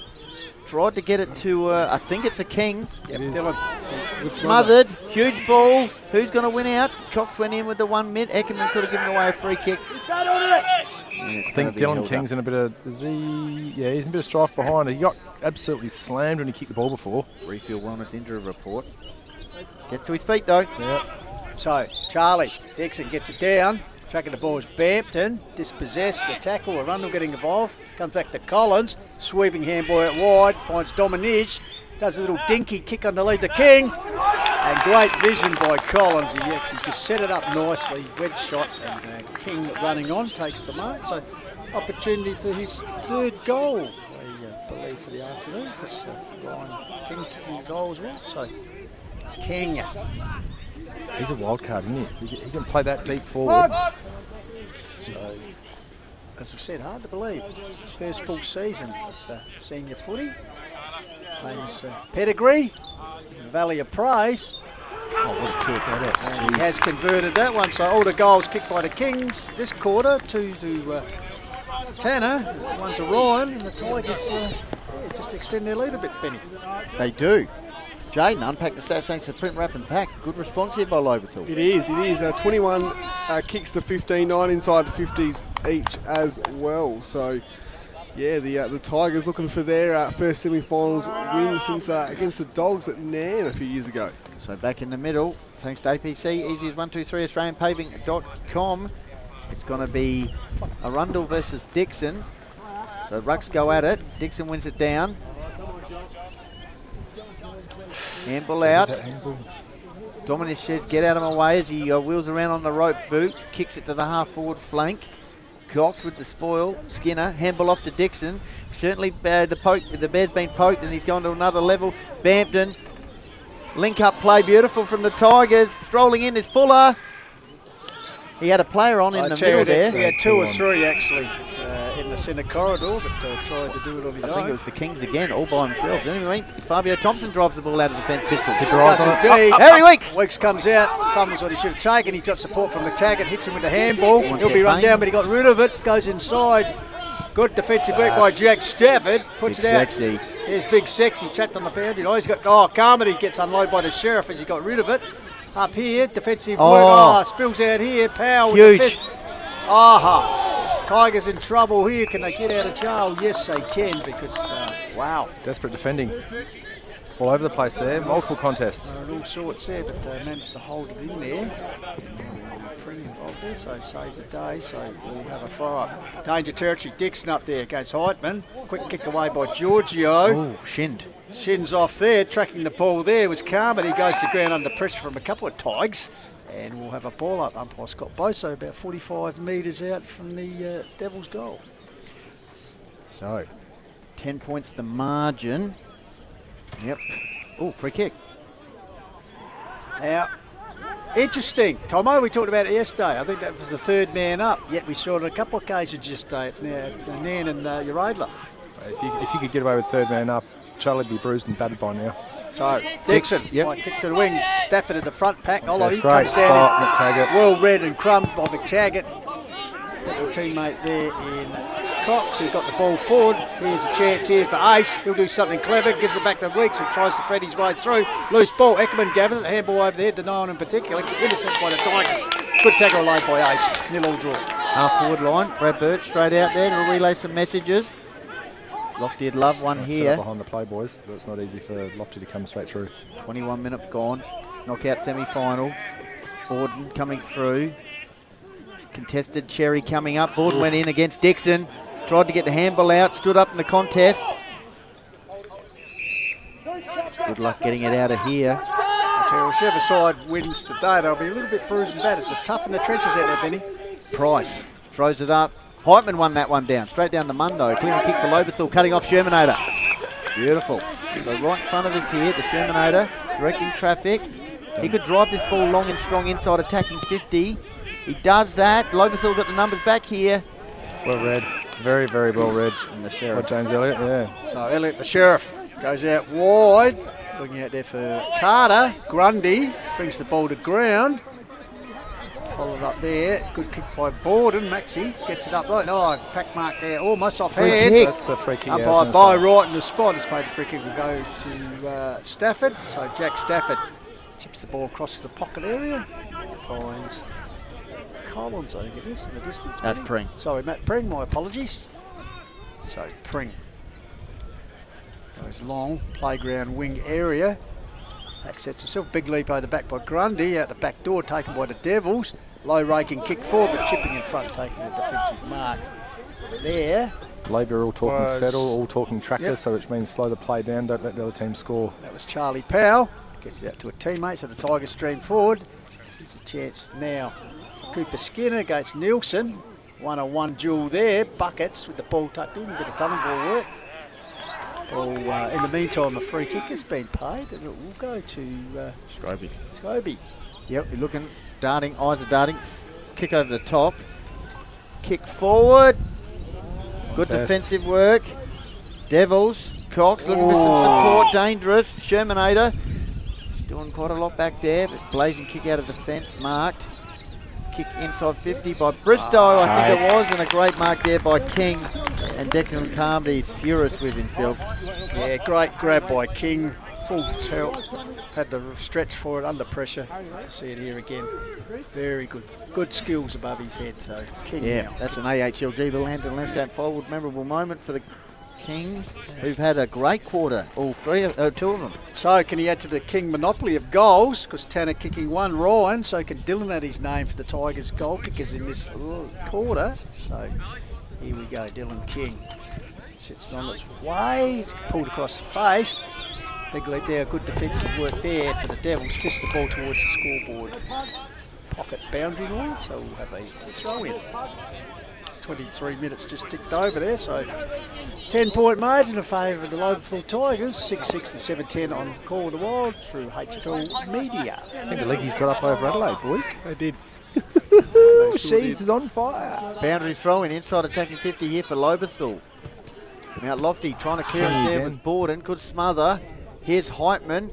Tried to get it to, I think it's a King. Yep, Dylan. Smothered. Huge ball. Who's going to win out? Cox went in with the 1 mid. Eckerman could have given away a free kick. I think Dylan King's in a bit of, he's in a bit of strife behind. He got absolutely slammed when he kicked the ball before. Refield Wellness Injury Report. Gets to his feet though. Yeah. So Charlie Dixon gets it down. Tracking the ball is Bampton. Dispossessed. A tackle. Arundel getting involved. Comes back to Collins. Sweeping handball out wide. Finds Dominic. Does a little dinky kick underneath the King. And great vision by Collins. He actually just set it up nicely. Wedge shot. And King running on. Takes the mark. So opportunity for his third goal, I believe, for the afternoon. Because Ryan King kicking the goal as well. So King. He's a wild card, isn't he? He can play that deep forward. So, as I've said, hard to believe. It's his first full season of senior footy. Famous pedigree, Valley of Praise. Oh, what a kick. And he has converted that one. So all the goals kicked by the Kings this quarter, 2 to Tanner, 1 to Ryan, and the Tigers just extend their lead a bit, Benny. They do. Jaden, unpack the stats thanks to Print, Wrap and Pack. Good response here by Lobethal. It is. 21 kicks to 15, 9 inside the 50s each as well. So, yeah, the Tigers looking for their first semi-finals win since against the Dogs at Nairne a few years ago. So back in the middle, thanks to APC, easy as 123 AustralianPaving.com. It's going to be Arundel versus Dixon. So rucks go at it. Dixon wins it down. Handball out. Dominic says, get out of my way as he wheels around on the rope boot. Kicks it to the half-forward flank. Cox with the spoil. Skinner, handball off to Dixon. Certainly the bear's been poked and he's gone to another level. Bampton, link-up play, beautiful from the Tigers. Strolling in is Fuller. He had a player on in the middle there. He had 2 or 3 actually in the centre corridor, but tried to do it on his own. I think it was the Kings again, all by themselves. Anyway, Fabio Thompson drives the ball out of defence pistol. Harry Weeks! Weeks comes out, fumbles what he should have taken. He's got support from McTaggart, hits him with the handball. He'll be run down, but he got rid of it, goes inside. Good defensive work by Jack Stafford, puts it out. Sexy. Here's Big Sexy, trapped on the boundary. He's got, Carmody gets unloaded by the Sheriff as he got rid of it. Up here, defensive work, spills out here, Powell with the fist. Tigers in trouble here. Can they get out of jail? Yes, they can, because, wow. Desperate defending. All over the place there, multiple contests. All sorts there, but they managed to hold it in there. Pretty involved there, so save the day, so we'll have a fire. Danger territory, Dixon up there against Heitman. Quick kick away by Giorgio. Oh, shinned. Shins off there, tracking the ball there was Carmen. He goes to ground under pressure from a couple of Tigers. And we'll have a ball up. Umpire Scott Boso about 45 metres out from the Devils' goal. So, 10 points the margin. Yep. Oh, free kick. Now, interesting. Tomo, we talked about it yesterday. I think that was the 3rd man up. Yet we saw it on a couple of occasions yesterday at Nairne and Uradler. If you could get away with 3rd man up, Charlie'd be bruised and battered by now. So, Dixon, kick to the wing. Stafford at the front pack. That's great spot, McTaggart. Well read and crumbed by McTaggart. Little teammate there in Cox, who got the ball forward. Here's a chance here for Ace. He'll do something clever, gives it back to Weeks, who tries to thread his way through. Loose ball, Eckerman gathers it, handball over the head to Nolan in particular. Intercepted by the Tigers. Good tackle laid by Ace. 0-0 draw. Half-forward line, Brad Birch straight out there to relay some messages. Lofty would love one here. Behind the play, boys. That's not easy for Lofty to come straight through. 21 minute gone. Knockout semi-final. Borden coming through. Contested Cherry coming up. Borden went in against Dixon. Tried to get the handball out. Stood up in the contest. Good luck getting it out of here. Whichever side wins today, they'll be a little bit bruised and battered. It's tough in the trenches out there, Benny. Price throws it up. Heitman won that one down, straight down to Mundo. Clearing kick for Lobethal, cutting off Shermanator. Beautiful. So right in front of us here, the Shermanator, directing traffic. He could drive this ball long and strong inside, attacking 50. He does that. Lobethal got the numbers back here. Well read. Very, very well read. And the Sheriff. By James Elliott, yeah. So Elliott, the Sheriff, goes out wide. Looking out there for Carter. Grundy brings the ball to ground. Followed up there. Good kick by Borden. Maxi gets it up. Pack mark there. Almost off hands. That's a free kick. Umpire by right in the spot. It's played the free kick. Will go to Stafford. So Jack Stafford chips the ball across to the pocket area. Finds Collins, I think it is, in the distance. That's Pring. Sorry, Matt Pring. My apologies. So Pring goes long. Playground wing area. Back sets himself. Big leap over the back by Grundy. Out the back door taken by the Devils. Low raking kick forward, but chipping in front, taking a defensive mark there. Labor all talking settle, all talking tractor, so which means slow the play down, don't let the other team score. That was Charlie Powell. Gets it out to a teammate, so the Tigers stream forward. Here's a chance now for Cooper Skinner against Nielsen. 1-on-1 duel there. Buckets with the ball tucked in. A bit of tunnel ball work. In the meantime, the free kick has been paid, and it will go to Scobie. Yep, you're looking, darting, eyes are darting. Kick over the top. Kick forward. Good Contest. defensive work. Devils. Cox looking for some support. Dangerous. Shermanator. He's doing quite a lot back there. But blazing kick out of the fence. Marked. Kick inside 50 by Bristow, I think it was. And a great mark there by King. And Declan Carmody is furious with himself. Yeah, great grab by King. Full tilt. Had the stretch for it under pressure. You see it here again. Very good. Good skills above his head. So King. Yeah, now. that's an AHLG Little Hampton Landscape forward. Memorable moment for the King, who've had a great quarter, all two of them. So can he add to the King monopoly of goals? Because Tanner kicking one, Ryan. So can Dylan add his name for the Tigers goal kickers in this quarter? So here we go, Dylan King. Sits it on its way. It's pulled across the face. Big lead there, good defensive work there for the Devils. Fist the ball towards the scoreboard. Pocket boundary line, so we'll have a throw in. 23 minutes just ticked over there, so 10-point margin in favour of the Lobethal Tigers. 6-6 to 7-10 on Call of the Wild through HFL Media. I think the leggies got up over Adelaide, boys. They did. Sheeds is on fire. Boundary throw in, inside attacking 50 here for Lobethal. Mount Lofty trying to clear it there with Borden. Good smother. Here's Heitman.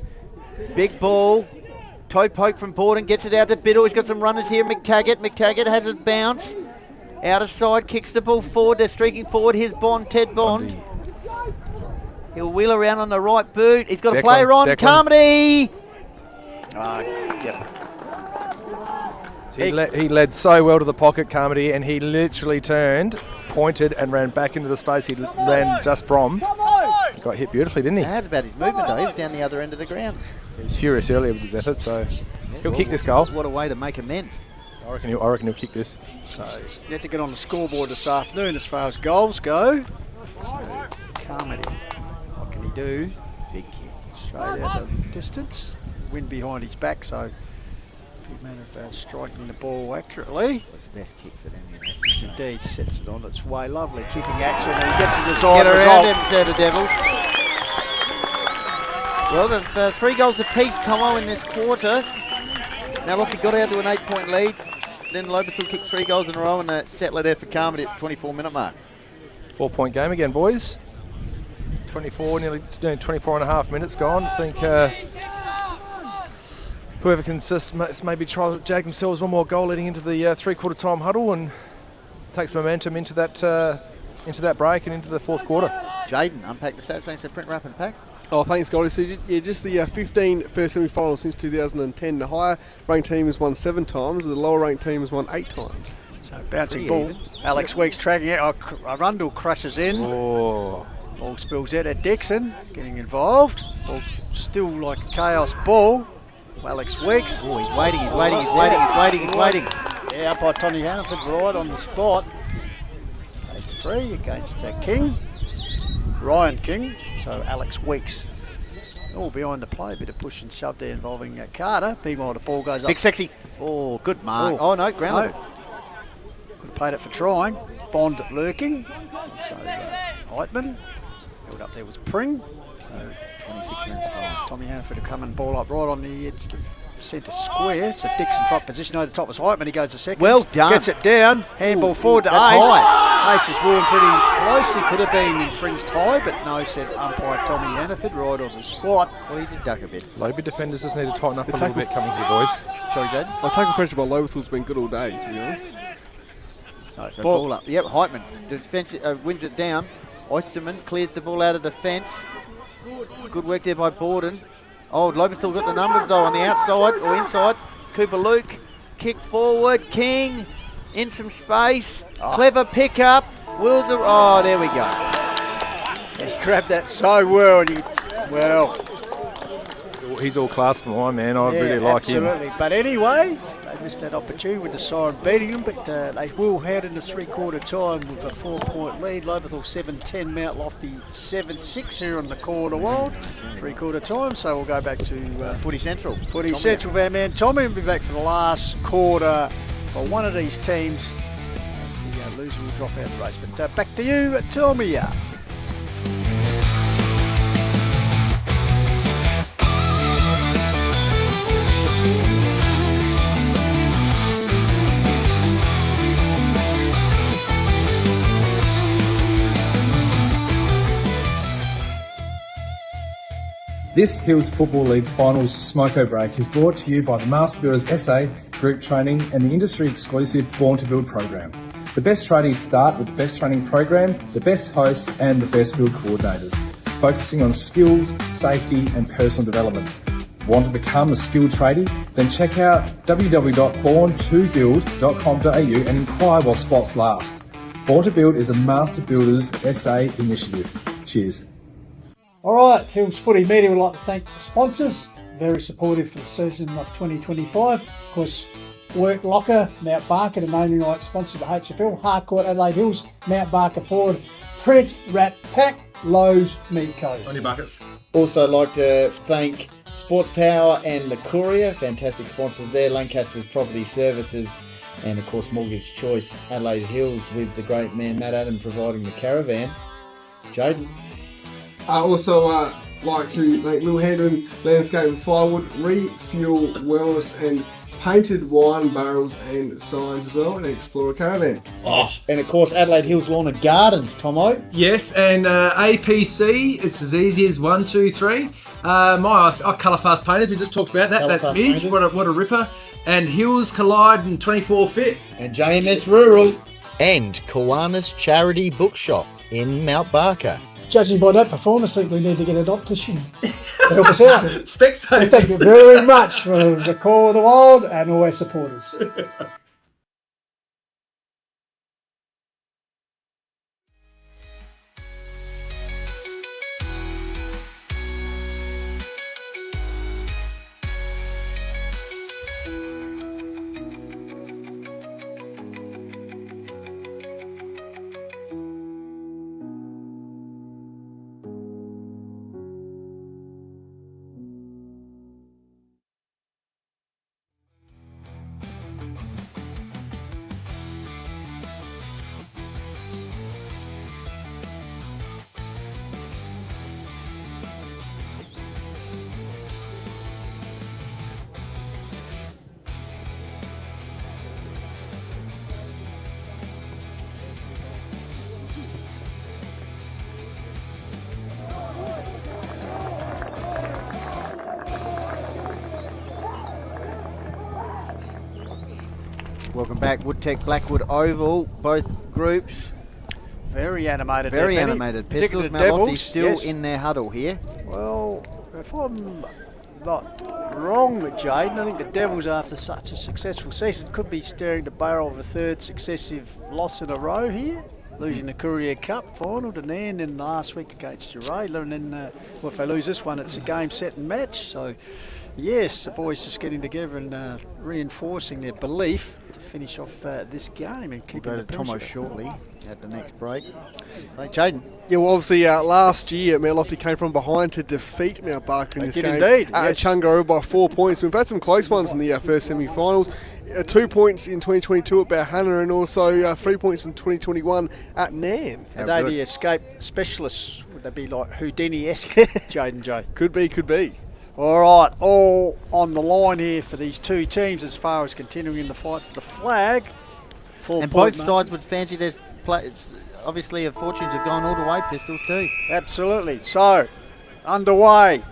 Big ball. Toe poke from Borden. Gets it out to Biddle. He's got some runners here. McTaggart. McTaggart has a bounce. Out of side. Kicks the ball forward. They're streaking forward. Here's Bond. Ted Bond. He'll wheel around on the right boot. He's got a player on. Carmody. He led so well to the pocket, Carmody, and he literally turned, pointed, and ran back into the space he ran just from. He got hit beautifully, didn't he? How's about his movement, though? He was down the other end of the ground. He was furious earlier with his effort, so he'll kick this goal. What a way to make amends. I reckon he'll kick this. So you have to get on the scoreboard this afternoon as far as goals go. So Carmody, what can he do? Big kick, straight out of distance. Wind behind his back, so big man of striking the ball accurately. What's the best kick for them? Yes, indeed, sets it on its way. Lovely kicking action, and he gets the desired Get result. around him, said the Devils. Well, they've 3 goals apiece, Tomo, in this quarter. Now Lofty got out to an 8-point lead. Then Lobethal kicked 3 goals in a row and a settler there for Carmody at the 24-minute mark. 4-point game again, boys. 24, nearly 24 and a half minutes gone. I think whoever can just maybe try to jag themselves one more goal leading into the three-quarter time huddle and take some momentum into that break and into the fourth quarter. Jaden, unpack the stats, thanks to Print Wrap and Pack. Oh, thanks, Goldie. So, yeah, just the 15 first semi-finals since 2010. The higher-ranked team has won 7 times, the lower-ranked team has won 8 times. So bouncing ball. Alex Weeks tracking it. Arundel crushes in. Oh. Ball spills out at Dixon, getting involved. Ball still like a chaos ball. Alex Weeks. Oh, he's waiting. Yeah, up by Tony Hannaford, right on the spot. Page 3 against King. Ryan King. So Alex Weeks. All behind the play, a bit of push and shove there involving Carter. Meanwhile, the ball goes up. Big sexy. Oh, good mark. Oh, no, ground level. Could have played it for trying. Bond lurking. So Heitman. Held up there was Pring. So 26 minutes. Tommy Hannaford to come and ball up right on the edge of centre square. It's a Dixon front position. Over the top was Heitman. He goes to second. Well done. Gets it down. Handball forward to Ace. High. Ace is ruling pretty close. He could have been infringed high, but no, said umpire Tommy Hannaford right on the spot. Well, he did duck a bit. Loby defenders just need to tighten up a little bit coming here, boys. Sorry, Jade. I'll take a pressure by Lobethal's been good all day, to be honest. So ball up. Yep, Heitman defense wins it down. Oysterman clears the ball out of defence. Good work there by Borden. Oh, Lobethal got the numbers though on the outside or inside. Cooper Luke, kick forward. King in some space. Clever pickup. Wills are. Oh, there we go. He grabbed that so well. And He's all class for my man. I really like him. Absolutely. But anyway, they missed that opportunity with the siren beating them, but they will head into three-quarter time with a 4-point lead. Lobethal 7-10, Mount Lofty 7-6 here on the Quarter Wild. Three-quarter time, so we'll go back to Footy Central. Footy Central, our man Tommy will be back for the last quarter for one of these teams. As the loser will drop out of the race. But back to you, Tommy. This Hills Football League Finals Smoko break is brought to you by the Master Builders SA Group Training and the industry exclusive Born to Build program. The best tradies start with the best training program, the best hosts and the best build coordinators, focusing on skills, safety and personal development. Want to become a skilled tradie? Then check out www.born2build.com.au and inquire while spots last. Born to Build is a Master Builders SA initiative. Cheers. All right, Hills Footy Media would like to thank the sponsors, very supportive for the season of 2025. Of course, Work Locker, Mount Barker, the Nairne United sponsor of the HFL, Harcourt, Adelaide Hills, Mount Barker Ford, Print, Rat Pack, Lowe's, Meat Co. On your buckets. Also like to thank Sports Power and the Courier, fantastic sponsors there, Lancaster's Property Services, and of course Mortgage Choice, Adelaide Hills, with the great man Matt Adam providing the caravan. Jaden. I also like to thank Lil Hendon Landscape and Firewood, Refuel Wellness and Painted Wine Barrels and Signs as well, and Explorer Caravan. Oh, and of course Adelaide Hills Lawn and Gardens, Tomo. Yes, and APC, it's as easy as 1, 2, 3. Colour Fast Painters, we just talked about that. That's Midge, what a ripper. And Hills Collide and 24 Fit. And JMS Rural. And Kiwanis Charity Bookshop in Mount Barker. Judging by that performance, I think we need to get an optician to help us out. Specsavers. Thank you very much for the call of the wild and all our supporters. Welcome back, Woodtech Blackwood Oval, both groups. Very animated. Very there, animated. Particularly Pistols, the Mount Lofty Devils, still yes. in their huddle here. Well, if I'm not wrong, Jaden, I think the Devils, after such a successful season, could be staring the barrel of a third successive loss in a row here. Losing the Courier Cup final to Nairne in last week against Gerard, and then if they lose this one, it's a game, set and match. So, yes, the boys just getting together and reinforcing their belief to finish off this game and keep. We'll go to Tomo shortly at the next break. Hey, Jaden. Yeah, well, obviously last year Mount Lofty came from behind to defeat Mount Barker in this game. Indeed, at Chungo by 4 points. We've had some close ones in the first semi-finals. 2 points in 2022 at Balhana and also 3 points in 2021 at Nairne. Are they the escape specialists? Would they be like Houdini-esque, Jaden J? Could be. All right, all on the line here for these two teams as far as continuing in the fight for the flag. And both sides would fancy their players. Obviously, fortunes have gone all the way, Pistols too. Absolutely. So, underway.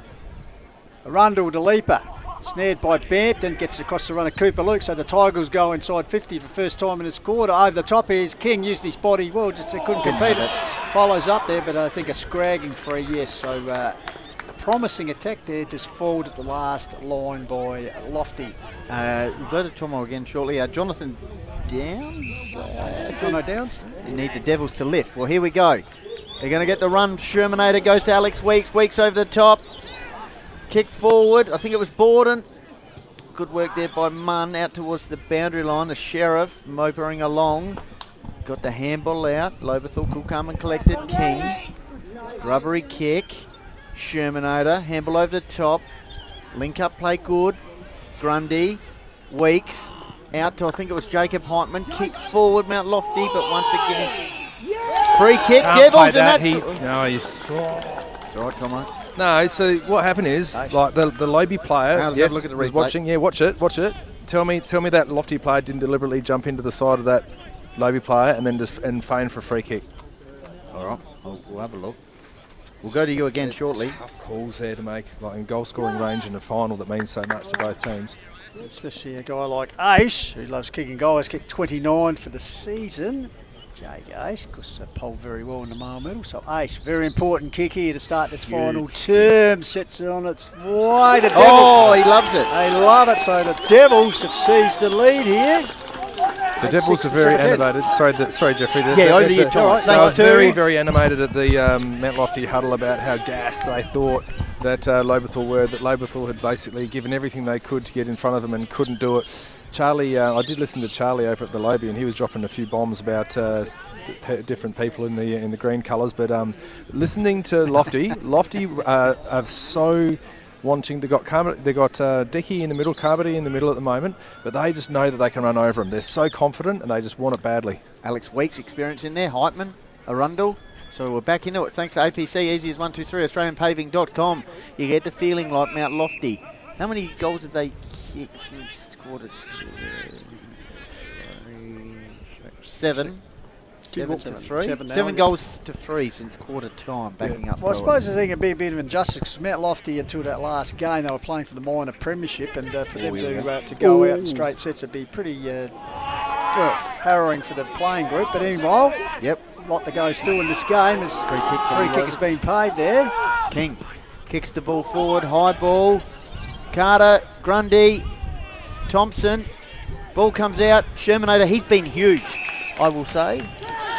Arundel to Leaper. Snared by Bamp, then gets across the run of Cooper Luke. So the Tigers go inside 50 for the first time in this quarter. Over the top here is King, used his body well, just couldn't compete it. Follows up there, but I think a scragging for a yes. So a promising attack there, just forward at the last line by Lofty. We'll go to Tomo again shortly. Jonathan Downs? No Downs? You need the Devils to lift. Well, here we go. They're going to get the run. Shermanator goes to Alex Weeks. Weeks over the top. Kick forward. I think it was Borden. Good work there by Munn out towards the boundary line. The Sheriff mopering along. Got the handball out. Lobethal could come and collect it. King. Rubbery kick. Shermanator. Handball over the top. Link up play good. Grundy. Weeks. Out to, I think it was Jacob Heitman. Kick forward, Mount Lofty, but once again. Free kick, Devils, and that's... It's all right, Tomo. No, so what happened is, like the Lobby player, Yes, look at the was replay. watching. Yeah, watch it. Tell me that Lofty player didn't deliberately jump into the side of that Lobby player and then just feign for a free kick. All right, we'll have a look. We'll go to you again shortly. Tough calls there to make, like in goal scoring range in a final that means so much to both teams. Especially a guy like Ace, who loves kicking goals, kicked 29 for the season. Jake Ace, of course, polled very well in the mile medal. So Ace, very important kick here to start this final term. Sets it on its way. The Devils, oh, he loves it. They love it. So the Devils have seized the lead here. The Devils are very animated. Sorry, Jeffrey. Over to you, Tom. They were very, very animated at the Mount Lofty huddle about how gassed they thought that Lobethal were. That Lobethal had basically given everything they could to get in front of them and couldn't do it. Charlie, I did listen to Charlie over at the Lobby, and he was dropping a few bombs about different people in the green colours. But listening to Lofty are so wanting. They got Dicky in the middle, Carmody in the middle at the moment, but they just know that they can run over them. They're so confident, and they just want it badly. Alex Weeks' experience in there, Heitman, Arundel. So we're back into it. Thanks to APC, easy as 123, AustralianPaving.com. You get the feeling like Mount Lofty. How many goals have they kicked since quarter? 7. 7 to 3. 7 goals to 3 since quarter time, backing up. Well, I suppose I think it'd be a bit of injustice because Mount Lofty, until that last game, they were playing for the minor premiership, and for them to go out in straight sets would be pretty harrowing for the playing group. But anyway, a lot to go still in this game as free kick has been paid there. King kicks the ball forward, high ball. Carter, Grundy, Thompson. Ball comes out. Shermanator, he's been huge, I will say.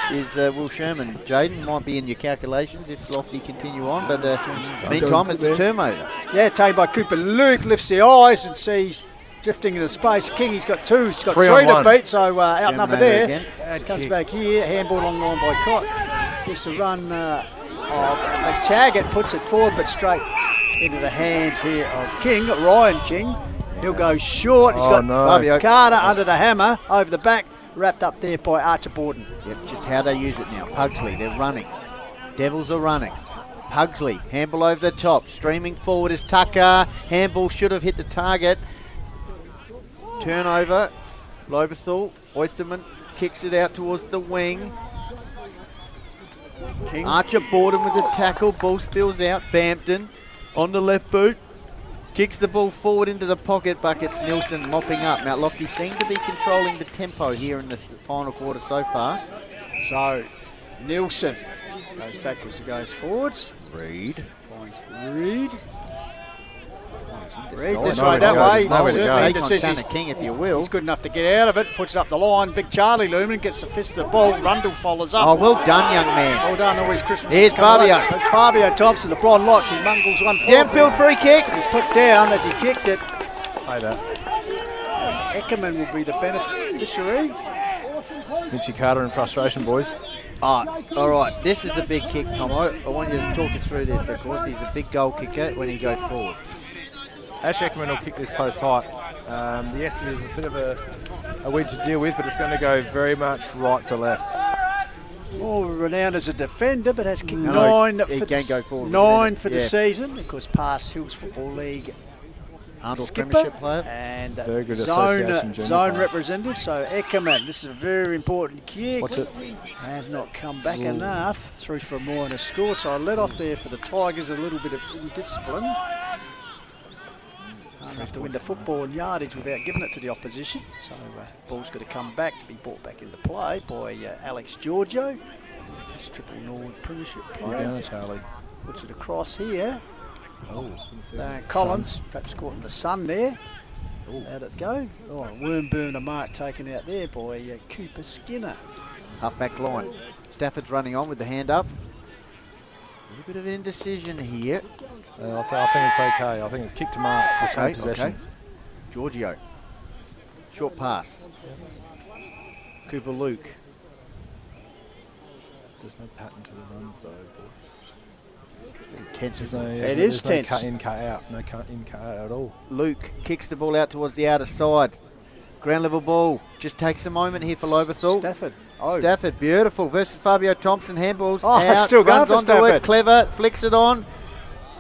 Is Will Sherman. Jaden might be in your calculations if Lofty continue on, but meantime it's the Terminator. Yeah, taken by Cooper. Luke lifts the eyes and sees drifting into space. King, he's got 2, he's got 3 to beat, so outnumbered there. Again. Comes back here, handball along the line by Cox. Gives a run of McTaggart, puts it forward, but straight into the hands here of King, Ryan King. He'll go short. He's got Fabio Carter under the hammer, over the back. Wrapped up there by Archer Borden. Yep, just how they use it now. Pugsley, they're running. Devils are running. Pugsley, handball over the top. Streaming forward is Tucker. Handball should have hit the target. Turnover. Lobethal. Oysterman kicks it out towards the wing. King. Archer Borden with the tackle. Ball spills out. Bampton on the left boot. Kicks the ball forward into the pocket. Buckets Nielsen mopping up. Mount Lofty seem to be controlling the tempo here in the final quarter so far. So Nielsen goes backwards and goes forwards. Reed. Finds Reed. Reed this way, that way. Take on Tanner King if you will. He's good enough to get out of it. Puts it up the line. Big Charlie looming. Gets the fist of the ball. Rundle follows up. Oh, well done, young man. Well done. Always Christmas. Here's Fabio. It's Fabio Thompson. The blind locks. He mungles one forward. Downfield free kick. He's put down as he kicked it. Play that. Eckerman will be the beneficiary. Mitchie Carter in frustration, boys. All right. This is a big kick, Tomo. I want you to talk us through this. Of course, he's a big goal kicker when he goes forward. Ash Eckerman will kick this post height. Yes, it is a bit of a weed to deal with, but it's going to go very much right to left. More renowned as a defender, but has kicked 9 for the season. Of course, past Hills Football League skipper player and very good zone representative. So Eckerman, this is a very important kick. Watch it. Has not come back enough. Through for a more and a score. So I let off there for the Tigers, a little bit of indiscipline. Have to win the football and yardage without giving it to the opposition. So ball's got to come back to be brought back into play by Alex Giorgio. This Triple North Premiership player. Down, Charlie. Puts it across here. Collins, perhaps caught in the sun there. How'd it go? Oh, worm burner mark taken out there by Cooper Skinner. Half back line. Stafford's running on with the hand up. A little bit of indecision here. I think it's okay. I think it's kick to mark. Okay, possession. okay. Giorgio. Short pass. Cooper Luke. There's no pattern to the runs though, boys. Tense, isn't it? It is no tense. Cut in, cut out. No cut in, cut out at all. Luke kicks the ball out towards the outer side. Ground level ball. Just takes a moment here for Lobethal. Stafford. Stafford, beautiful. Versus Fabio Thompson. Handballs out. It's still going for Stafford. It. Clever. Flicks it on.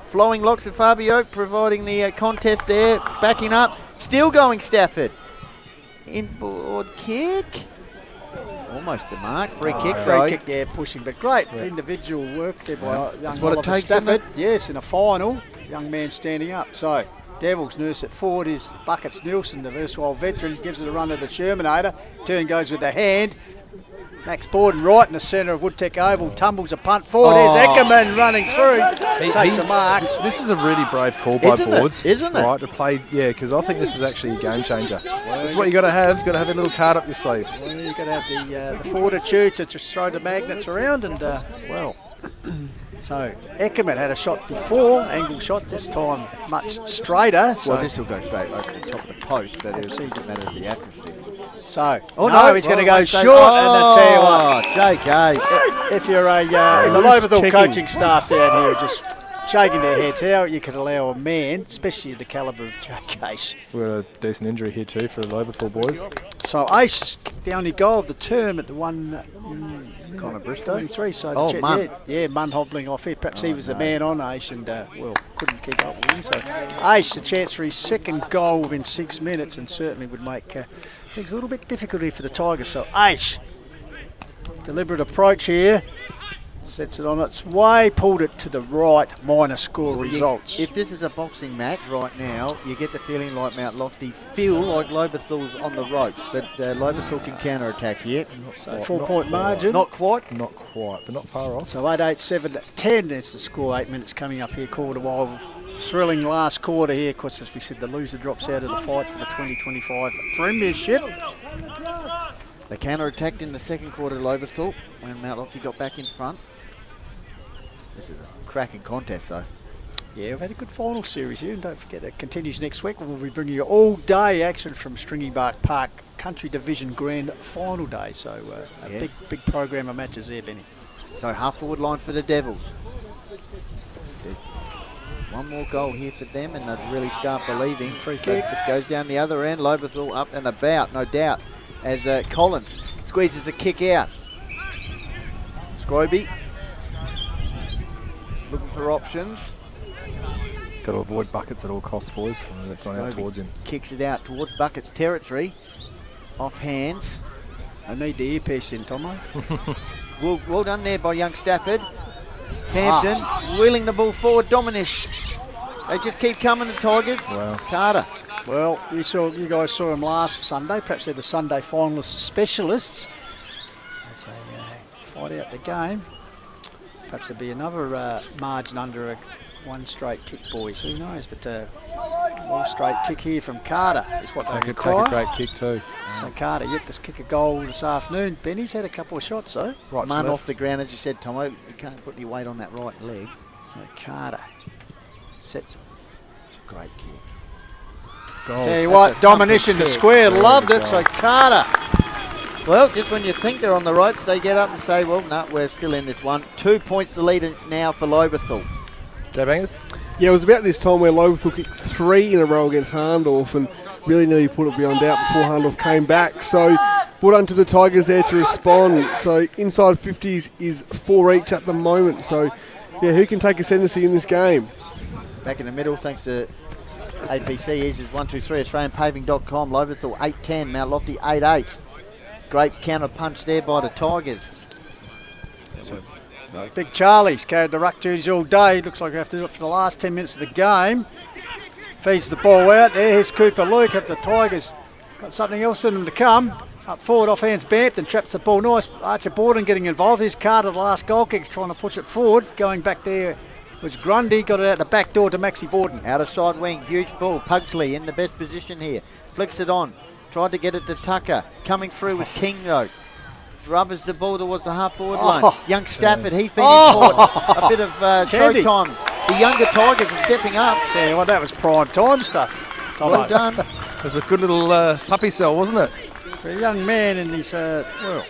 Flowing locks at Fabio, providing the contest there. Backing up. Still going Stafford. Inboard kick. Almost a mark. Free kick, Free though. kick, yeah, pushing, but great individual work there by young what it Oliver takes, isn't Stafford. Yes, in a final, young man standing up. So Devils nurse it forward is Buckets Nielsen, the versatile veteran, gives it a run to the Terminator. Turn goes with the hand. Max Borden right in the centre of Woodtech Oval, tumbles a punt forward. There's Eckerman running through, takes a mark. This is a really brave call by Boards. Isn't it? Right, to play, yeah, because I think this is actually a game changer. This is what you got to have. You've got to have a little card up your sleeve. Well, you've got to have the fortitude to just throw the magnets around and, well... So Eckerman had a shot before, angle shot, this time much straighter. So Well, this will go straight over the top of the post, but it doesn't matter of the accuracy. So, he's going to go short, and I tell you what, JK. if you're in the Lobethal coaching staff down here just shaking their heads, how you could allow a man, especially the calibre of JK. We've got a decent injury here too for the Lobethal boys. So Ace, the only goal of the term at the one... Connor Bristow. 23, so Munn. Munn hobbling off here. Perhaps he was the man on Ace and, couldn't keep up with him. So Ace, a chance for his second goal within 6 minutes and certainly would make things a little bit difficult here for the Tigers. So Ace, deliberate approach here. Sets it on its way, pulled it to the right, minor score results. If this is a boxing match right now, you get the feeling like Mount Lofty feel like Lobethal's on the ropes, but Lobethal can counter-attack here. So 4-point margin. Not quite. Not quite, but not far off. So 8-8, 7-10, there's the score, 8 minutes coming up here, quarter while. Thrilling last quarter here, of course, as we said, the loser drops out of the fight for the 2025 Premiership. They counter-attacked in the second quarter, Lobethal, when Mount Lofty got back in front. This is a cracking contest, though. Yeah, we've had a good final series here, and don't forget it continues next week. We'll be bringing you all-day action from Stringy Bark Park Country Division Grand Final Day. So a big program of matches there, Benny. So half-forward line for the Devils. One more goal here for them, and they'll really start believing. Free kick. It goes down the other end. Lobethal up and about, no doubt, as Collins squeezes a kick out. Scroby looking for options. Got to avoid Buckets at all costs, boys. They've gone out towards him. Kicks it out towards Buckets' territory. Off hands. I need the earpiece in, Tomo. well done there by young Stafford. Hampton wheeling the ball forward. Dominic. They just keep coming, the Tigers. Wow. Carter. Well, you guys saw them last Sunday. Perhaps they're the Sunday finalist specialists as they fight out the game. Perhaps there'll be another margin under one straight kick, boys. Who knows? But one straight kick here from Carter is what they require. Take a great kick too. So Carter yet to kick a goal this afternoon. Benny's had a couple of shots though. Right, Munn off the ground, as you said, Tomo. You can't put your weight on that right leg. So Carter sets it. It's a great kick. Goal. Tell you what, domination the square, loved it. So Carter. Well, just when you think they're on the ropes, they get up and say, well, no, we're still in this one. 2 points the lead now for Lobethal. Joe Bangers? Yeah, it was about this time where Lobethal kicked 3 in a row against Harndorf and really nearly put it beyond doubt before Harndorf came back. So, brought on to the Tigers there to respond. So, inside 50s is 4 each at the moment. So, yeah, who can take ascendancy in this game? Back in the middle, thanks to APC, Eases 123, AustralianPaving.com, Lobethal 8-10, Mount Lofty 8-8. Great counter punch there by the Tigers. So, Big Charlie's carried the ruck duties all day. Looks like we have to do it for the last 10 minutes of the game. Feeds the ball out. There's Cooper Luke. Have the Tigers got something else in them to come. Up forward, off hands Bampton, traps the ball nice. Archer Borden getting involved. Here's Carter, the last goal kick, trying to push it forward. Going back there was Grundy. Got it out the back door to Maxi Borden. Out of side wing, huge ball. Pugsley in the best position here. Flicks it on. Tried to get it to Tucker. Coming through was King though. Drubbers the ball towards the half-forward line. Young Stafford, he's been important. A bit of show time. The younger Tigers are stepping up. Tell you what, that was prime time stuff. Well done. It was a good little puppy cell, wasn't it? For a young man in his, well,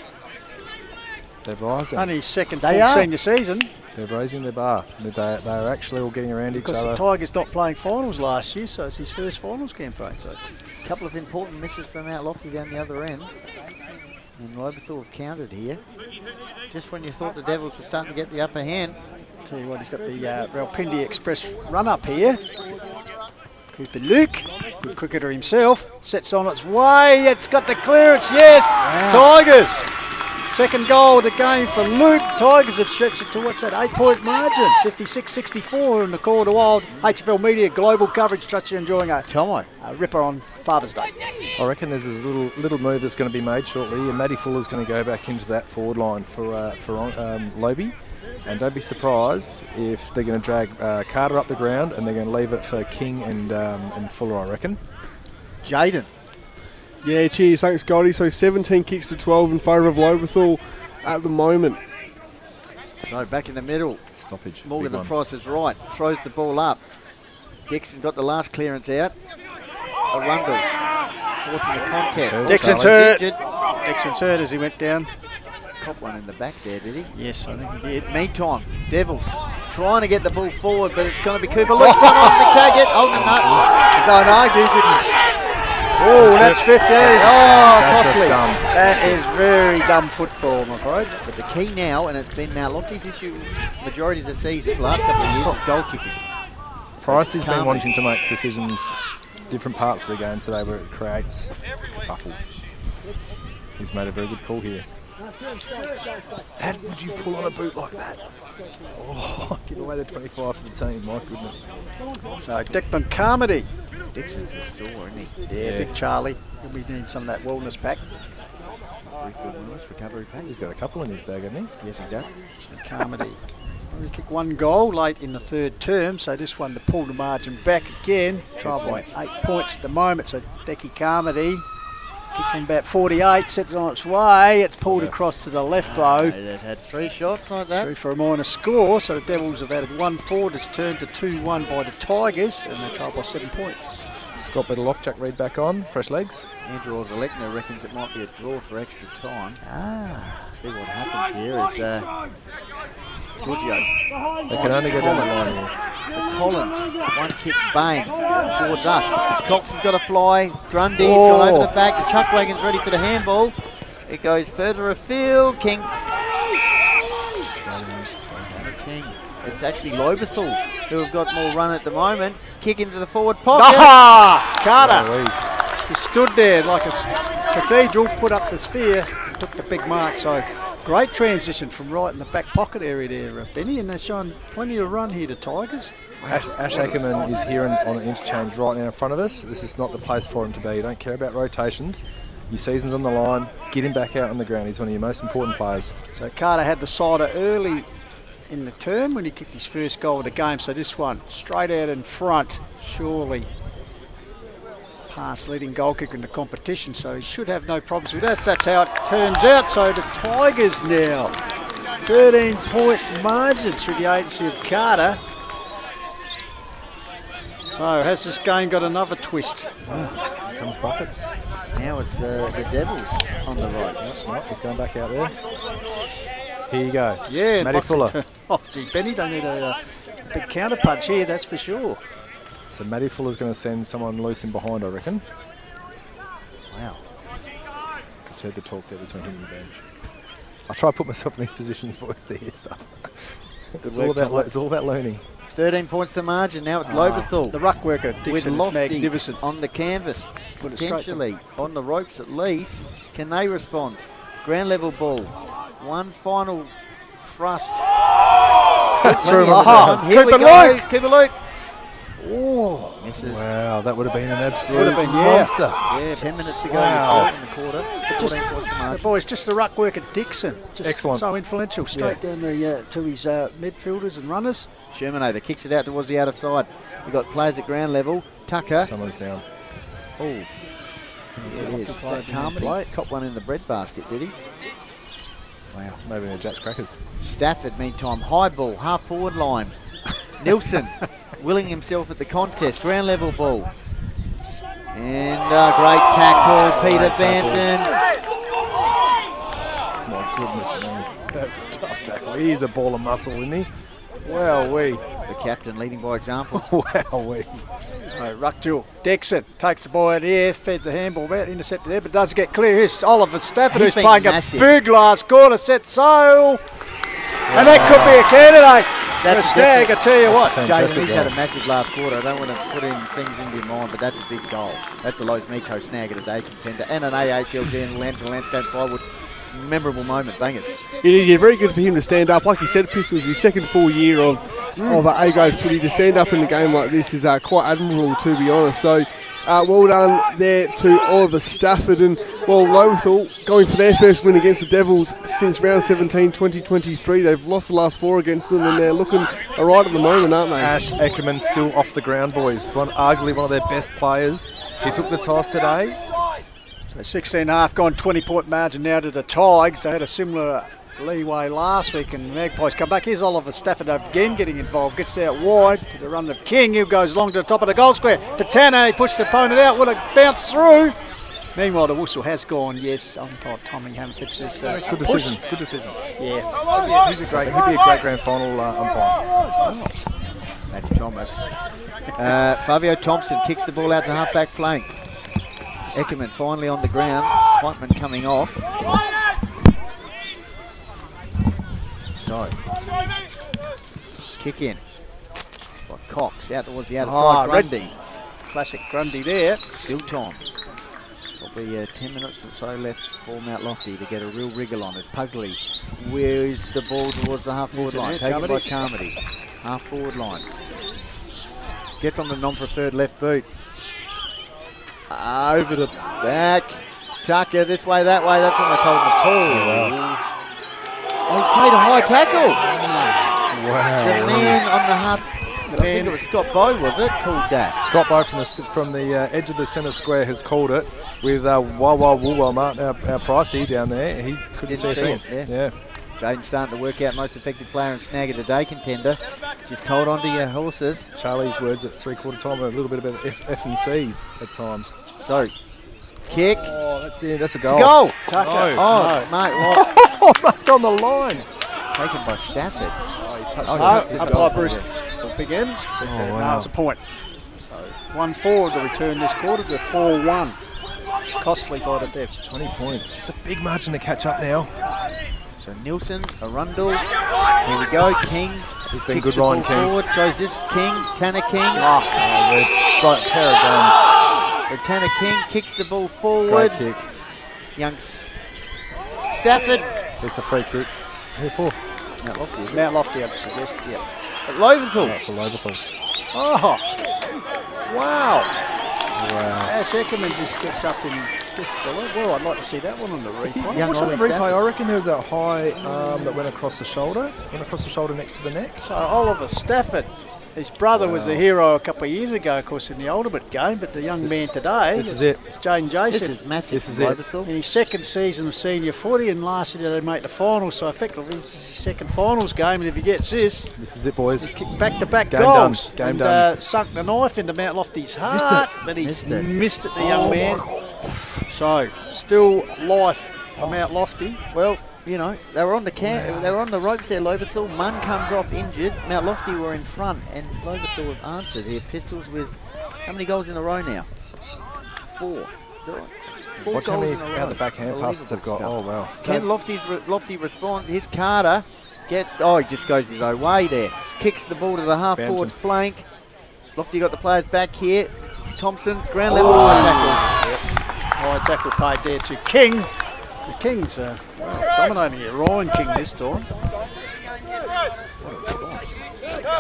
they're rising. Only his second full senior season. They're raising their bar. They're actually all getting around each other. Because the Tigers not playing finals last year, so it's his first finals campaign. So, a couple of important misses from Mount Lofty down the other end. And Lobethal have countered here. Just when you thought the Devils were starting to get the upper hand. Tell you what, he's got the Ralpindi Express run up here. Cooper Luke, good cricketer himself, sets on its way. It's got the clearance, yes. Wow. Tigers Second goal of the game for Luke. Tigers have stretched it to what's that 8-point margin? 56-64 in the Call of the Wild. HFL Media global coverage. Trust you're enjoying a ripper on Father's Day. I reckon there's a little move that's going to be made shortly, and Matty Fuller's going to go back into that forward line for Lobie. And don't be surprised if they're going to drag Carter up the ground and they're going to leave it for King and Fuller, I reckon. Jaden. Yeah, cheers. Thanks, Goldie. So 17 kicks to 12 in favour of Lobethal at the moment. So back in the middle. Stoppage. Morgan the Price is right. Throws the ball up. Dixon got the last clearance out. Arundel forcing the contest. Dixon's hurt. Dixon's hurt as he went down. Caught one in the back there, did he? Yes, I think he did. Meantime, Devils trying to get the ball forward, but it's going to be Cooper. Looks one on McTaggart. Oh, no. Don't argue, didn't. Oh, that's 50. Costly. That is very dumb football, I'm afraid. But the key now, and it's been Mount Lofty's issue majority of the season, last couple of years, is goal kicking. Forresty's been wanting to make decisions different parts of the game today where it creates kerfuffle. He's made a very good call here. How would you pull on a boot like that? Oh, give away the 25 for the team, my goodness. So Declan Carmody. Dixon's a sore, isn't he? Yeah, Big Charlie. We need some of that wellness pack. Refill wellness recovery pack. He's got a couple in his bag, hasn't he? Yes, he does. So Carmody. We kicked one goal late in the third term, so this one to pull the margin back again. Trial by 8 points at the moment, so Decky Carmody. Kick from about 48, set it on its way. It's pulled across to the left though. They've had 3 shots like that. 3 for a minor score, so the Devils have added 1 forward. It's turned to 2-1 by the Tigers, and they trail by 7 points. Scott better off, Jack Reed back on, fresh legs. Andrew Ozelekner reckons it might be a draw for extra time. See what happens here is Giorgio. They can only go down the line here. Collins, one kick bang towards us. Cox has got a fly. Grundy's gone over the back. The chuck wagon's ready for the handball. It goes further afield. King. It's actually Lobethal who have got more run at the moment. Kick into the forward pocket. Carter just stood there like a cathedral, put up the spear, and took the big mark. So great transition from right in the back pocket area there, Benny, and they're showing plenty of run here to Tigers. Ash Ackerman is here on an interchange right now in front of us. This is not the place for him to be. You don't care about rotations. Your season's on the line. Get him back out on the ground. He's one of your most important players. So Carter had the cider early in the term when he kicked his first goal of the game. So this one straight out in front, surely past leading goal kicker in the competition. So he should have no problems with that. That's how it turns out. So the Tigers now 13-point margin through the agency of Carter. So has this game got another twist? Here comes Buckets. Now it's the Devils on the right. Yep, he's going back out there. Here you go. Yeah, Matty Fuller. Oh, gee, Benny don't need a big counter punch here, that's for sure. So Matty Fuller's going to send someone loose in behind, I reckon. Wow. Just heard the talk there between him and the bench. I try to put myself in these positions, boys, to hear stuff. It's all about learning. 13 points to margin. Now it's Lobethal. The ruck worker, Dixon, with is Lofty magnificent. on the canvas. Put it straight Potentially on the ropes at least. Can they respond? Ground level ball. One final thrust. Through Here we go. Cooper Luke. Oh, misses. Wow, that would have been an absolute Would have been, monster. Yeah, 10 minutes to go in the quarter. Just, 14 points to the margin. boys, just the ruck worker Dixon. Just Excellent. So influential, straight down the, to his midfielders and runners. Sherman over, kicks it out towards the outer side. We've got players at ground level. Tucker. Someone's down. Oh, it is. Carmody caught one in the bread basket, did he? Wow, maybe they're Jack's crackers. Stafford, meantime, high ball, half forward line. Nilsson willing himself at the contest, ground level ball. And great tackle, Peter Bampton. My goodness me, that's a tough tackle. He's a ball of muscle, isn't he? Wow-wee. The captain leading by example. Wow-wee. So ruck duel. Dixon takes the ball out of the air, feds the handball about, intercepted there, but doesn't get clear. Here's Oliver Stafford, who's playing massive. A big last quarter, set sail. And that could be a candidate. That's a snag, I tell you what. Jason, he's had a massive last quarter. I don't want to put in things into your mind, but that's a big goal. That's the Lowe's Miko snag of the day contender. And an AHLG and landscape plywood memorable moment, bangers. It is, yeah, very good for him to stand up. Like you said, Pistols, his second full year of A-grade footy, to stand up in a game like this is quite admirable, to be honest. So, well done there to Oliver Stafford. And, well, Lobethal going for their first win against the Devils since round 17, 2023. They've lost the last 4 against them, and they're looking all right at the moment, aren't they? Ash Eckerman still off the ground, boys. Arguably one of their best players. He took the toss today. So 16.5 gone, 20-point margin now to the Tigers. They had a similar leeway last week, and Magpies come back. Here's Oliver Stafford again getting involved. Gets out wide to the run of King. He goes long to the top of the goal square. To Tanner, he pushed the opponent out. Will it bounce through? Meanwhile, the whistle has gone. Yes, umpire Tommy Hamford says good decision. Good decision. Yeah. He'd be a great grand final umpire. Matty Thomas. Fabio Thompson kicks the ball out to half-back flank. Eckerman finally on the ground. Whiteman coming off. So, kick in. Got Cox out towards the outer side. Grundy. Classic Grundy there. Still time. Probably 10 minutes or so left for Mount Lofty to get a real wriggle on as Pugley wears the ball towards the half-forward line. Taken by Carmody. Half-forward line. Gets on the non-preferred left boot. Over the back. Tucker this way, that way. That's almost holding the ball. Oh, he's played a high tackle. Wow. The man on the half. I think it was Scott Bowe, was it? Called that. Scott Bowe from the edge of the centre square has called it with Wawa Martin, our pricey down there. He couldn't see a thing. Yeah. Jaden starting to work out most effective player and snag of the day contender. Just hold on to your horses. Charlie's words at three-quarter time are a little bit about F and C's at times. So, kick. Oh, that's it. That's a goal. It's a goal. Tucker. Oh, No. mate, what? Marked on the line. Taken by Stafford. Oh, he touched Up by Bruce. Big end. wow. It's a point. So 1-4 the return this quarter to 4-1. Costly by the depths. 20 points. It's a big margin to catch up now. So Nielsen, Arundel. Here we go. King. He's been good, Ryan King. Forward. So is this King? Tanner King. Right pair of guns. So Tanner King kicks the ball forward. Great kick. Young Stafford. It's a free kick. Who for? Mount Lofty, is it? Mount Lofty, I would suggest. Yeah. At Lobethal. That's a Lobethal. Oh, wow. Wow. Ash Eckerman just gets up in disbelief. Well, I'd like to see that one on the replay. Young Watch on the Ollie replay. Stafford. I reckon there was a high arm that went across the shoulder. Next to the neck. So Oliver Stafford, his brother was a hero a couple of years ago, of course, in the ultimate game, but the young man today This is it. It's Jaden Jason. This is massive. This is it. Lobethal. In his second season of senior footy, and last year they make the finals, so effectively this is his second finals game, and if he gets this This is it, boys. he kicked back-to-back Game goals. done. Game and done. Sunk the knife into Mount Lofty's heart, but he's missed it, the young man. So, still life for Mount Lofty. Well, you know, they were on the ropes there, Lobethal. Munn comes off injured. Mount Lofty were in front, and Lobethal have answered here. Pistols with how many goals in a row now? 4. Watch how many out the backhand passes they've got. Oh, wow. Ken Lofty responds. Here's Carter. He just goes his own way there. Kicks the ball to the half-forward flank. Lofty got the players back here. Thompson, ground level high tackle. High tackle paid there to King. The Kings are dominating it. Ryan King this time.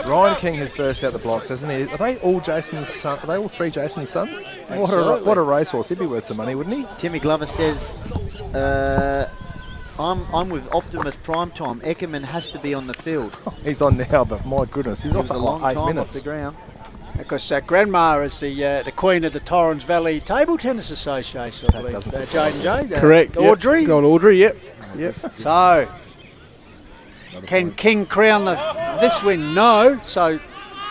Ryan King has burst out the blocks, hasn't he? Are they all Jason's sons? Are they all 3 Jason's sons? What a racehorse. He'd be worth some money, wouldn't he? Timmy Glover says, I'm with Optimus Primetime. Eckerman has to be on the field. He's on now, but my goodness, he's off a for long like 8 time minutes. off the ground. Because Grandma is the queen of the Torrens Valley Table Tennis Association, I believe. Jane J. Correct. Audrey. Got Audrey, yep. So, can King crown this win? No. So,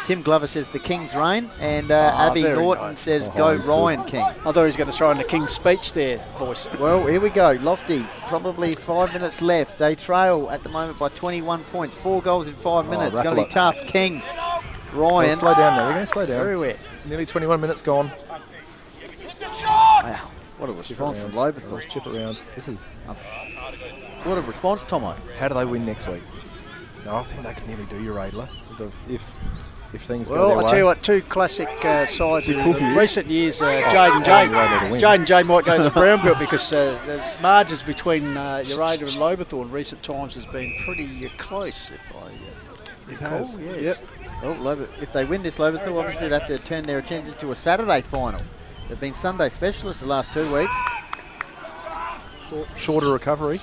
Tim Glover says the King's reign, and Abby very Norton nice. says go Ryan King. I thought he was going to throw in the King's speech there, voice. Well, here we go. Lofty, probably 5 minutes left. They trail at the moment by 21 points. 4 goals in 5 minutes. It's going to be tough. King, Ryan. Slow down now. We're going to slow down. Everywhere. Nearly 21 minutes gone. Wow. What a response from Lobethal. Let's chip around. This is... What a response, Tomo. How do they win next week? No, I think they could nearly do your Adler. if things go Well, their I'll way. tell you what, two classic sides in recent years, Jade and Jade might go to the brown belt because the margins between Urada and Lobethal in recent times has been pretty close, if I recall. has. Yes. Well, if they win this, Lobethal obviously they have to turn their attention to a Saturday final. They've been Sunday specialists the last 2 weeks. Shorter recovery.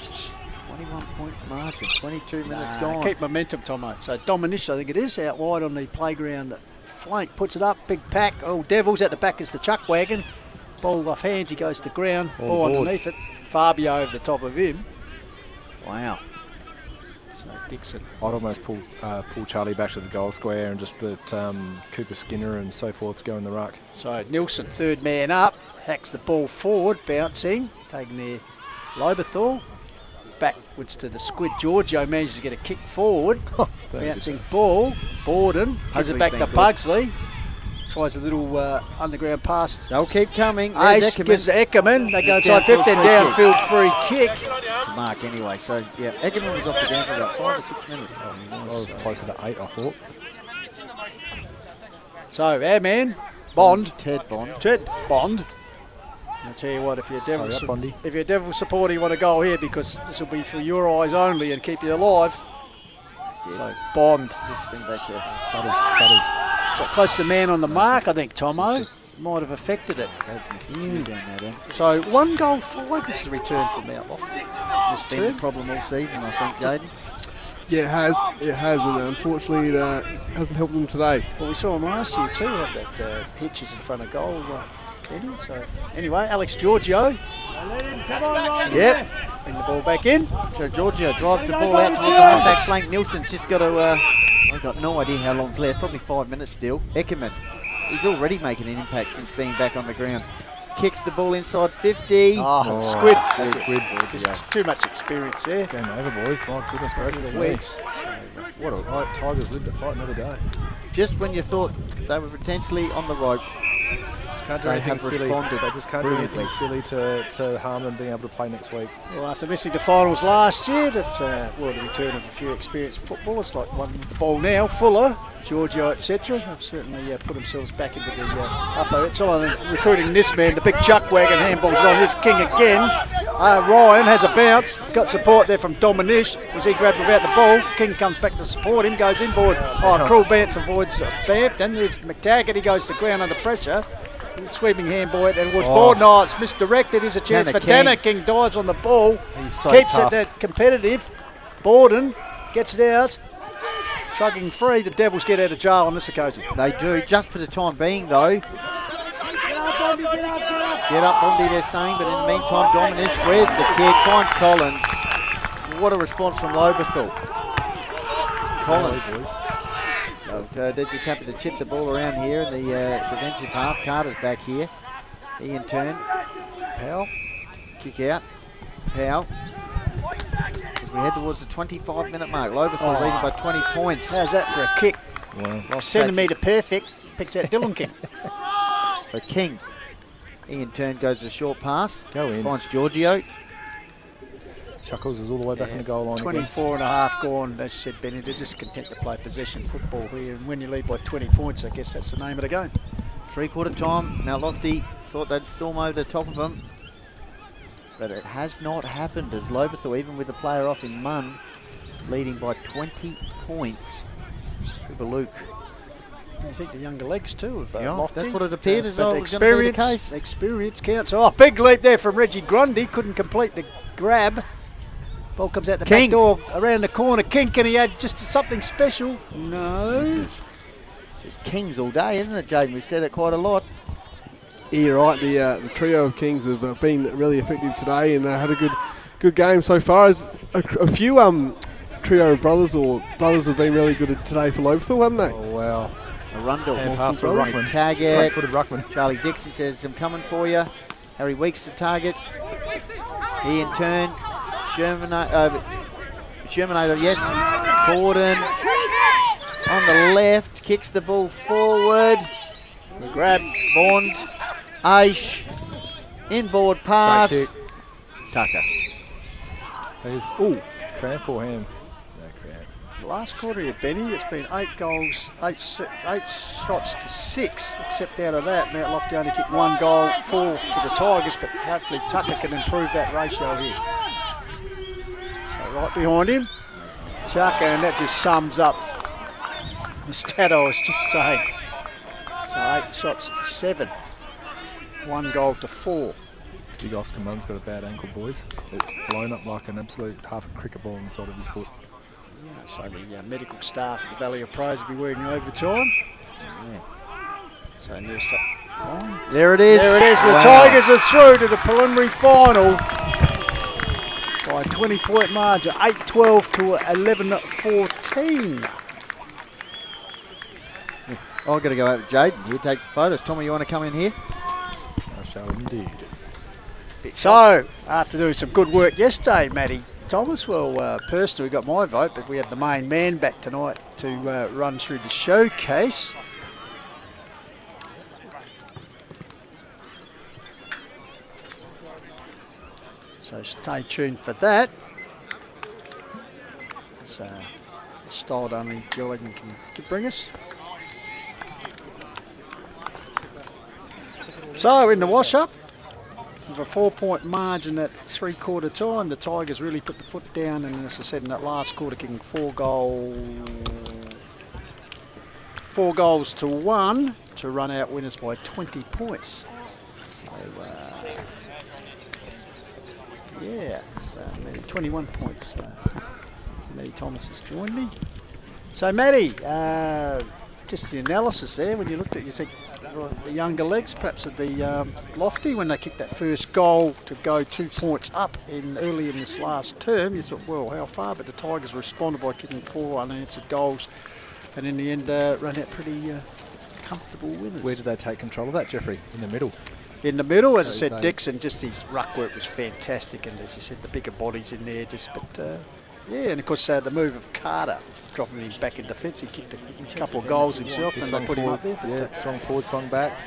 21-point margin, 22 minutes gone. Keep momentum, Tomo. So Dominish, I think it is, out wide on the playground flank, puts it up, big pack. Oh, Devils at the back is the chuck wagon. Ball off hands, he goes to ground. Ball underneath it. Fabio over the top of him. Wow. So Dixon. I'd almost pull Charlie back to the goal square and just let Cooper Skinner and so forth go in the ruck. So Nilsson, third man up, hacks the ball forward, bouncing, taking their Lobethal. Backwards to the squid. Giorgio manages to get a kick forward. Bouncing ball. Borden gives it back to Pugsley. Tries a little underground pass. They'll keep coming. Ace gives to Eckerman. They go inside 15, downfield free kick. To Mark anyway. So, yeah, Eckerman was off the ground for about 5 or 6 minutes. I was closer to 8, I thought. So, our man, Bond. Ted Bond. I'll tell you what, if you're a Devil supporter, you want to go here because this will be for your eyes only and keep you alive. Yeah. So Bond. Studies. Got close to the man on the mark, I think, Tomo. Might have affected it. So 1 goal 5 is the return from Mount Lofty. It's been the problem all season, I think, Jaden. Yeah, it has, and unfortunately it hasn't helped them today. Well, we saw them last year too, have that hitches in front of goal. Benny, so anyway, Alex Giorgio. Yep. Bring the ball back in. So Giorgio drives the ball out towards the half-back flank. Nilsson's just got to, I've got no idea how long's left, probably 5 minutes still. Eckerman, he's already making an impact since being back on the ground. Kicks the ball inside 50. Squid. Just too much experience there. Game over, boys. My goodness gracious me. What a Tigers live to fight another day. Just when you thought they were potentially on the ropes, Just can't do anything silly. They just can't do anything silly to harm them being able to play next week. Well, after missing the finals last year, that's the return of a few experienced footballers like one with the ball now, Fuller, Giorgio, etc. Have certainly put themselves back into the upper echelon. Recruiting this man, the big chuck wagon, handballs on. Here's King again. Ryan has a bounce. Got support there from Dominish. Was he grabbed without the ball? King comes back to support him, goes inboard. Cruel bounce avoids Bampton. There's McTaggart. He goes to ground under pressure. Sweeping handball towards Borden. Oh, it's misdirected. Here's a chance for Tanner King. Dives on the ball. He's so keeps tough. it competitive. Borden gets it out. Shrugging free. The Devils get out of jail on this occasion. They do, just for the time being though. Get up, Bondi, they're saying, but in the meantime, Dominic, where's the kick? Finds Collins. What a response from Lobethal. Collins. So they're just happy to chip the ball around here in the defensive half. Carter's back here. He in turn. Powell. Kick out. Powell. As we head towards the 25-minute mark. Lobethal leading by 20 points. How's that for a kick? Well, centimetre perfect. Picks out Dylan King. So King. He in turn goes a short pass. Go in. Finds Giorgio. Chuckles is all the way back in the goal line. 24 and a half gone, as you said, Benny. They're just content to play possession football here. And when you lead by 20 points, I guess that's the name of the game. 3/4 time. Mount Lofty thought they'd storm over the top of them. But it has not happened as Lobethal, even with the player off in Munn, leading by 20 points. Cooper Luke. I think the younger legs too of Yeah, Lofty. that's what it appeared as but though it was gonna be the case. Experience counts. Oh, big leap there from Reggie Grundy. Couldn't complete the grab. Ball comes out the back door around the corner. King, can he add just something special? No. Just Kings all day, isn't it, Jaden? We've said it quite a lot. Yeah, right. The trio of Kings have been really effective today and had a good game so far. As a few trio of brothers have been really good today for Lobethal, haven't they? Oh wow. Arundel, pass for Ruckman. Taggart. Footed Ruckman. Charlie Dixon says, I'm coming for you. Harry Weeks to target. He in turn. Shermanator, yes. Borden on the left. Kicks the ball forward. Grab Bond. Aish. Inboard pass. Tucker. Cramp or ham? No cramp. last quarter here, Benny. It's been 8 goals, 8 shots to 6, except out of that, Mount Lofty only kicked 1 goal, 4 to the Tigers, but hopefully Tucker can improve that ratio here. So right behind him, Chaka, and that just sums up the stat I was just saying. So 8 shots to 7, 1 goal to 4. Big Oscar Munn's got a bad ankle, boys. It's blown up like an absolute half a cricket ball on the side of his foot. Yeah, so the medical staff at the Valley of Praise will be working overtime. Yeah. So there it is. There it is. The Tigers are through to the preliminary final by a 20-point margin, 8-12 to 11-14. Yeah. I've got to go over to Jade. He takes photos. Tommy, you want to come in here? I shall indeed. So, after doing some good work yesterday, Matty Thomas, well, personally got my vote, but we have the main man back tonight to run through the showcase. So stay tuned for that. It's a style only Jordan can bring us. So, in the wash-up, with a 4-point margin at 3/4 time, the Tigers really put the foot down, and as I said, in that last quarter, kicking 4 goals to 1 to run out winners by 20 points. So, yeah, so 21 points. So Matty Thomas has joined me. So, Matty, just the analysis there, when you looked at it, you think the younger legs, perhaps at the Lofty, when they kicked that first goal to go 2 points up early in this last term, you thought, well, how far? But the Tigers responded by kicking 4 unanswered goals, and in the end ran out pretty comfortable winners. Where did they take control of that, Jeffrey? In the middle? In the middle, as I said, Dixon, just his ruck work was fantastic, and as you said, the bigger bodies in there, yeah, and of course the move of Carter, dropping him back in defence. He kicked a couple of goals himself and they put him up there. Yeah, swung forward, swung back.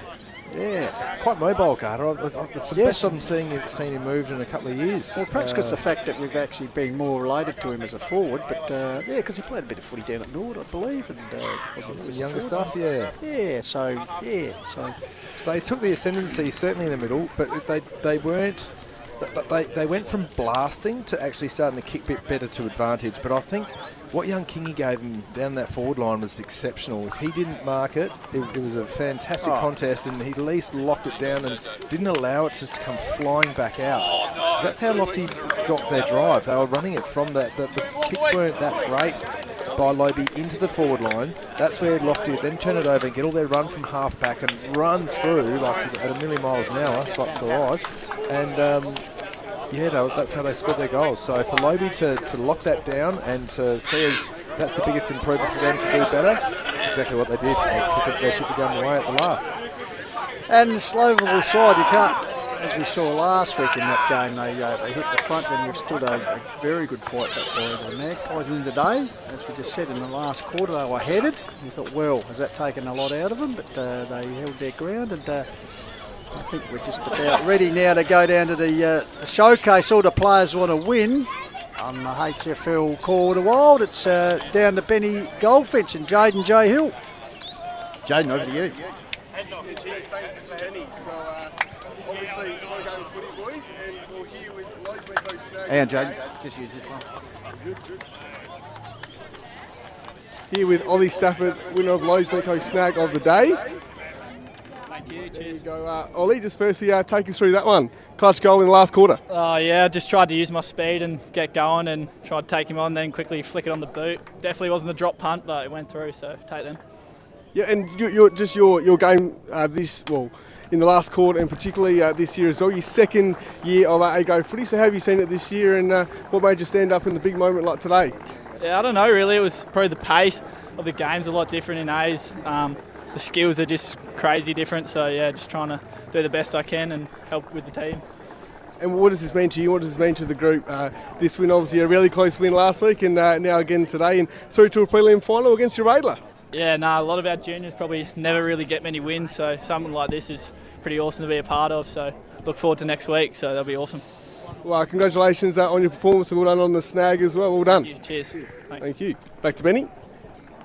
Yeah. Quite mobile, Carter. It's the best I've seen him moved in a couple of years. Well, perhaps because the fact that we've actually been more related to him as a forward, but yeah, because he played a bit of footy down at Nord, I believe. And some younger stuff, yeah. Yeah, so. They took the ascendancy, certainly in the middle, but they weren't. They went from blasting to actually starting to kick a bit better to advantage. But I think what young Kingy gave him down that forward line was exceptional. If he didn't mark it, it was a fantastic contest, and he at least locked it down and didn't allow it to come flying back out. That's how Lofty got their drive. They were running it from the kicks weren't that great by Lobie into the forward line. That's where Lofty would then turn it over and get all their run from half back and run through like at 1,000,000 miles an hour, swipes for eyes. And that's how they scored their goals. So for Lobie to lock that down and to see as that's the biggest improvement for them to do better, that's exactly what they did. They took the game away at the last. And the Lobethal side, you can't, as we saw last week in that game, they hit the front and we've stood a very good fight back by the Magpies in the day. As we just said, in the last quarter they were headed. We thought, well, has that taken a lot out of them? But they held their ground, and I think we're just about ready now to go down to the showcase. All the players want to win on the HFL Call of the Wild. It's down to Benny Goldfinch and Jaden J. Hill. Jaden, over to you. Thanks for Henny. So, obviously, we're going to footy, boys, and we're here with Smoko Snag. And Jaden, just use this one. Good. Here with Ollie Stafford, winner of Smoko Snag of the day. Thank you, cheers. There you go, Ollie, just firstly take us through that one. Clutch goal in the last quarter. Yeah, just tried to use my speed and get going and tried to take him on, then quickly flick it on the boot. Definitely wasn't a drop punt, but it went through, so take them. Yeah, and your game in the last quarter and particularly this year as well, your second year of A-grade footy. So how have you seen it this year, and what made you stand up in the big moment like today? Yeah, I don't know really. It was probably the pace of the game's a lot different in A's. The skills are just crazy different. So yeah, just trying to do the best I can and help with the team. And what does this mean to you? What does this mean to the group? This win, obviously a really close win last week, and now again today, and through to a prelim final against your Radler. Yeah, a lot of our juniors probably never really get many wins, so something like this is pretty awesome to be a part of. So look forward to next week, so that'll be awesome. Well, congratulations on your performance and well done on the snag as well. Well done. Cheers. Thank you. Back to Benny.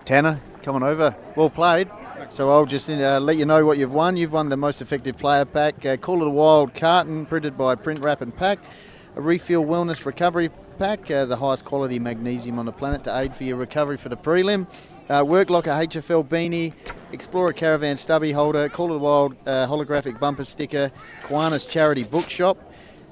Tanner, come on over. Well played. So I'll just let you know what you've won. You've won the most effective player pack, Call of the Wild carton printed by Print Wrap and Pack, a Refuel Wellness Recovery Pack, the highest quality magnesium on the planet to aid for your recovery for the prelim, Work Locker HFL beanie, Explorer Caravan stubby holder, Call of the Wild holographic bumper sticker, Kiwanis Charity Bookshop,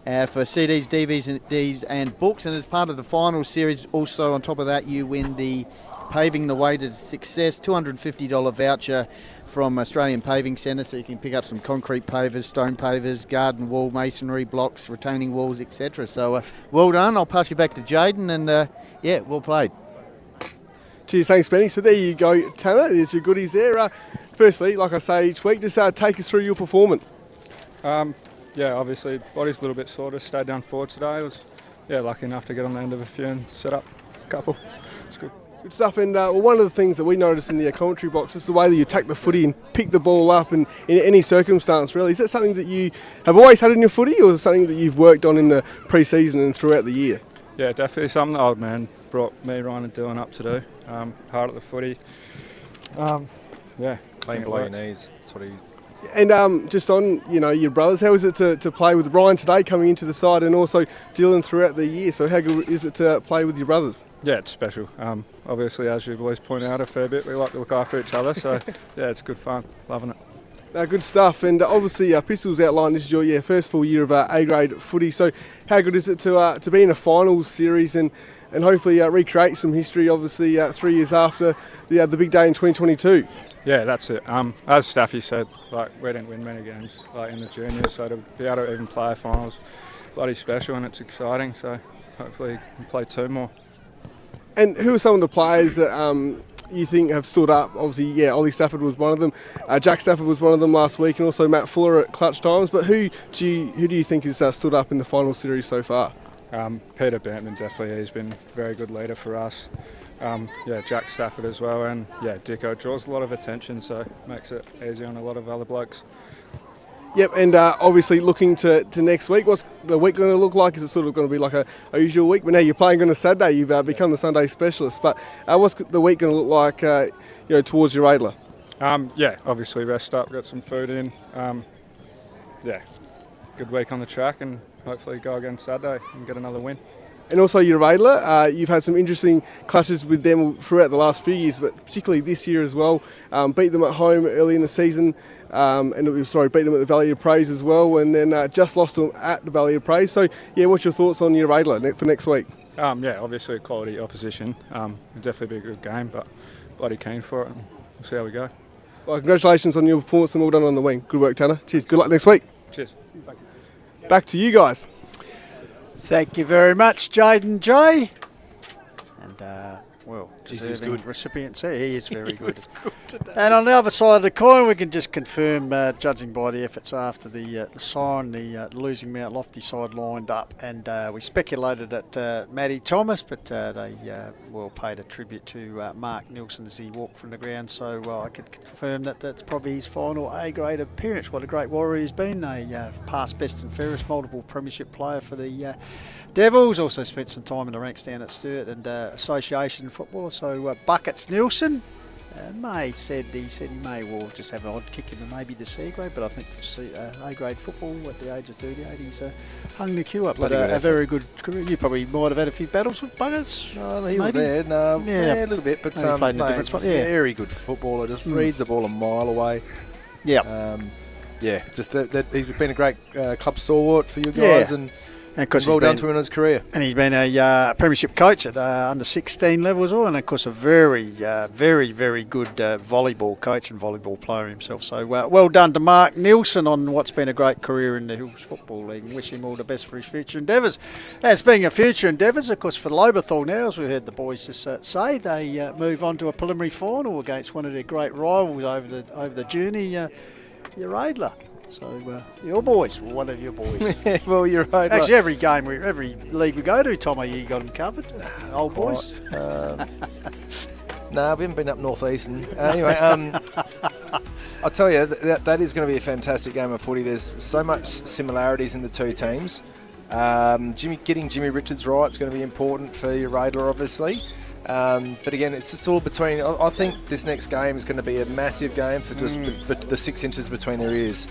for CDs, DVDs and books. And as part of the final series, also on top of that, you win the Paving the Way to Success $250 voucher from Australian Paving Centre, so you can pick up some concrete pavers, stone pavers, garden wall masonry blocks, retaining walls, etc. So well done. I'll pass you back to Jaden, and yeah, well played. Cheers, thanks Benny. So there you go, Tanner, there's your goodies there. Firstly, like I say each week, just take us through your performance. Yeah, obviously body's a little bit sore, just stayed down forward today. I was lucky enough to get on the end of a few and set up a couple. It's good. Good stuff, and one of the things that we noticed in the commentary box is the way that you take the footy and pick the ball up in any circumstance, really. Is that something that you have always had in your footy, or is it something that you've worked on in the pre-season and throughout the year? Yeah, definitely something the old man brought me, Ryan and Dylan up to do. Hard at the footy. Playing below your knees. That's what he... And just on, your brothers, how is it to play with Ryan today coming into the side and also Dylan throughout the year? So how good is it to play with your brothers? Yeah, it's special. Obviously, as you've always pointed out a fair bit, we like to look after each other. So yeah, it's good fun. Loving it. Good stuff. And obviously, Pistols outlined this is your first full year of A-grade footy. So how good is it to be in a finals series and hopefully recreate some history, obviously 3 years after the big day in 2022? Yeah, that's it. As Staffy said, we didn't win many games in the juniors, so to be able to even play a finals, bloody special, and it's exciting. So hopefully we can play 2 more. And who are some of the players that you think have stood up? Obviously, Ollie Stafford was one of them. Jack Stafford was one of them last week, and also Matt Fuller at clutch times. But who do you think has stood up in the final series so far? Peter Bantman definitely. He's been a very good leader for us. Jack Stafford as well, and Dicko draws a lot of attention, so makes it easy on a lot of other blokes. Yep, and obviously looking to next week, what's the week going to look like? Is it sort of going to be like a usual week? But now you're playing on a Saturday, you've become the Sunday specialist. But what's the week going to look like, towards your Radler? Obviously rest up, get some food in. Good week on the track, and hopefully go again Saturday and get another win. And also your Radler, you've had some interesting clashes with them throughout the last few years, but particularly this year as well. Beat them at home early in the season, beat them at the Valley of Praise as well, and then just lost them at the Valley of Praise. So, what's your thoughts on your Radler for next week? Obviously a quality opposition. It'll definitely be a good game, but bloody keen for it, and we'll see how we go. Well, congratulations on your performance and well done on the win. Good work, Tanner. Cheers. Good luck next week. Cheers. Thank you. Back to you guys. Thank you very much, Jaden J. And, good. Recipients there. He is very good. And on the other side of the coin, we can just confirm, judging by the efforts after the siren, the losing Mount Lofty side lined up. And we speculated at Matty Thomas, but they paid a tribute to Mark Nilsson as he walked from the ground. So I could confirm that that's probably his final A-grade appearance. What a great warrior he's been. A past best and fairest, multiple premiership player for the Devils. Also spent some time in the ranks down at Sturt and association football. So Buckets Nilsson he said he may well just have an odd kick in maybe the C grade, but I think for A grade football at the age of 38 he's hung the queue up. But a very good career. You probably might have had a few battles with Buckets. No, he was there. No, a little bit, but played in a different spot. Very good footballer. Just reads the ball a mile away. Yeah. Just that he's been a great club stalwart for you guys, and well done to him in his career. And he's been a premiership coach at under 16 level as well, and of course a very, very good volleyball coach and volleyball player himself. So well done to Mark Nilsson on what's been a great career in the Hills Football League, and wish him all the best for his future endeavours. And speaking of future endeavours, of course for Lobethal now, as we heard the boys just say, they move on to a preliminary final against one of their great rivals over the journey, your Radler. So your boys, one of your boys. Well, you're right. Actually, every every league we go to, Tom, you got them covered. Old boys. We haven't been up northeastern. Anyway, I'll tell you that is going to be a fantastic game of footy. There's so much similarities in the two teams. Getting Jimmy Richards right is going to be important for your Radler, obviously. But again, it's all between. I think this next game is going to be a massive game for just the 6 inches between their ears.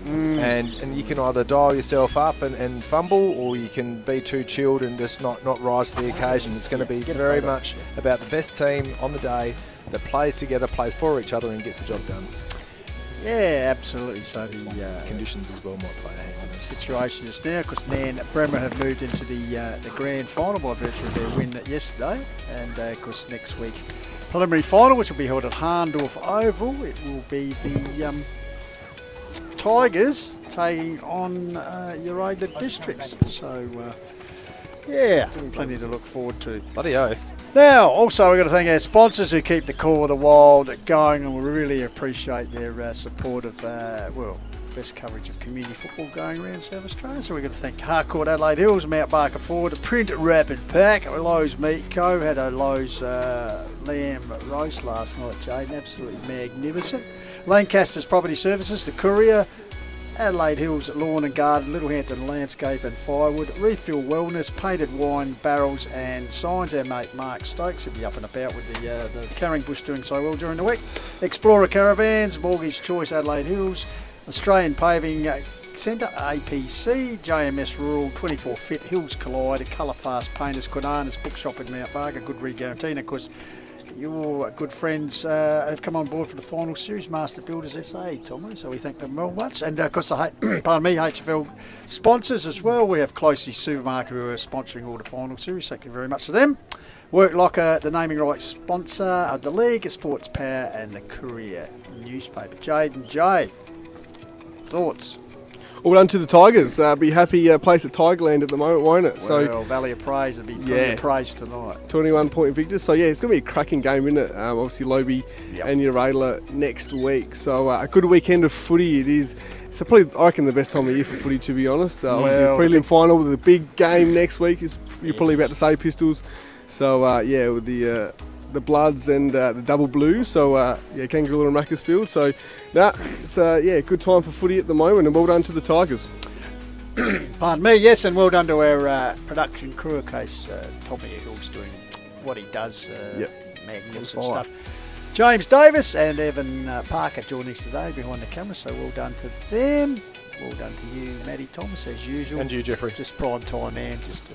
And you can either dial yourself up and fumble, or you can be too chilled and just not rise to the occasion. It's going to be very much about the best team on the day that plays together, plays for each other, and gets the job done. Yeah, absolutely. So the conditions as well might play a hand. Situation is now, because Nairne-Bremer have moved into the grand final by virtue of their win yesterday, and of course next week preliminary final, which will be held at Harndorf Oval. It will be the Tigers taking on your Radler Districts. So yeah, plenty to look forward to. Bloody oath. Now, also we've got to thank our sponsors who keep the Call of the Wild going, and we really appreciate their support of, best coverage of community football going around South Australia. So we've got to thank Harcourt, Adelaide Hills, Mount Barker Ford, the Print Wrap and Pack, Lowe's Meat Co. Had a Lowe's lamb roast last night, Jaden, absolutely magnificent. Lancaster's Property Services, the Courier, Adelaide Hills Lawn and Garden, Littlehampton Landscape and Firewood, Refill Wellness, Painted Wine Barrels and Signs. Our mate Mark Stokes will be up and about with the Carring Bush doing so well during the week. Explorer Caravans, Mortgage Choice Adelaide Hills, Australian Paving Centre, APC, JMS Rural, 24 Fit, Hills Collide, Colour Fast Painters, Quinana's Bookshop in Mount Barker, Good Read Guarantee, and of course your good friends have come on board for the final series, Master Builders SA, Tommy, so we thank them well much. And of course, HFL sponsors as well. We have Closely Supermarket who are sponsoring all the final series. Thank you very much to them. Work Locker, the naming rights sponsor of the league, Sports Power, and the Courier newspaper. Jade and Jay, thoughts? All done to the Tigers. Be happy place at Tigerland at the moment, won't it? Well, Valley of Praise will be plenty of praise tonight. 21-point victors. So, yeah, it's going to be a cracking game, isn't it? Obviously, Lobie and your Radler next week. So, a good weekend of footy it is. It's probably, I reckon, the best time of year for footy, to be honest. Obviously, the prelim final with the big game next week is you're probably about to say Pistols. So, with the Bloods and the Double Blues, so Kangaroo and Macclesfield. So, it's good time for footy at the moment, and well done to the Tigers. Pardon me, yes, and well done to our production crew, case Tommy Eagles doing what he does, magnificent stuff. James Davis and Evan Parker joining us today behind the camera, so well done to them. Well done to you, Matty Thomas, as usual. And you, Jeffrey. Just prime time, man, just to...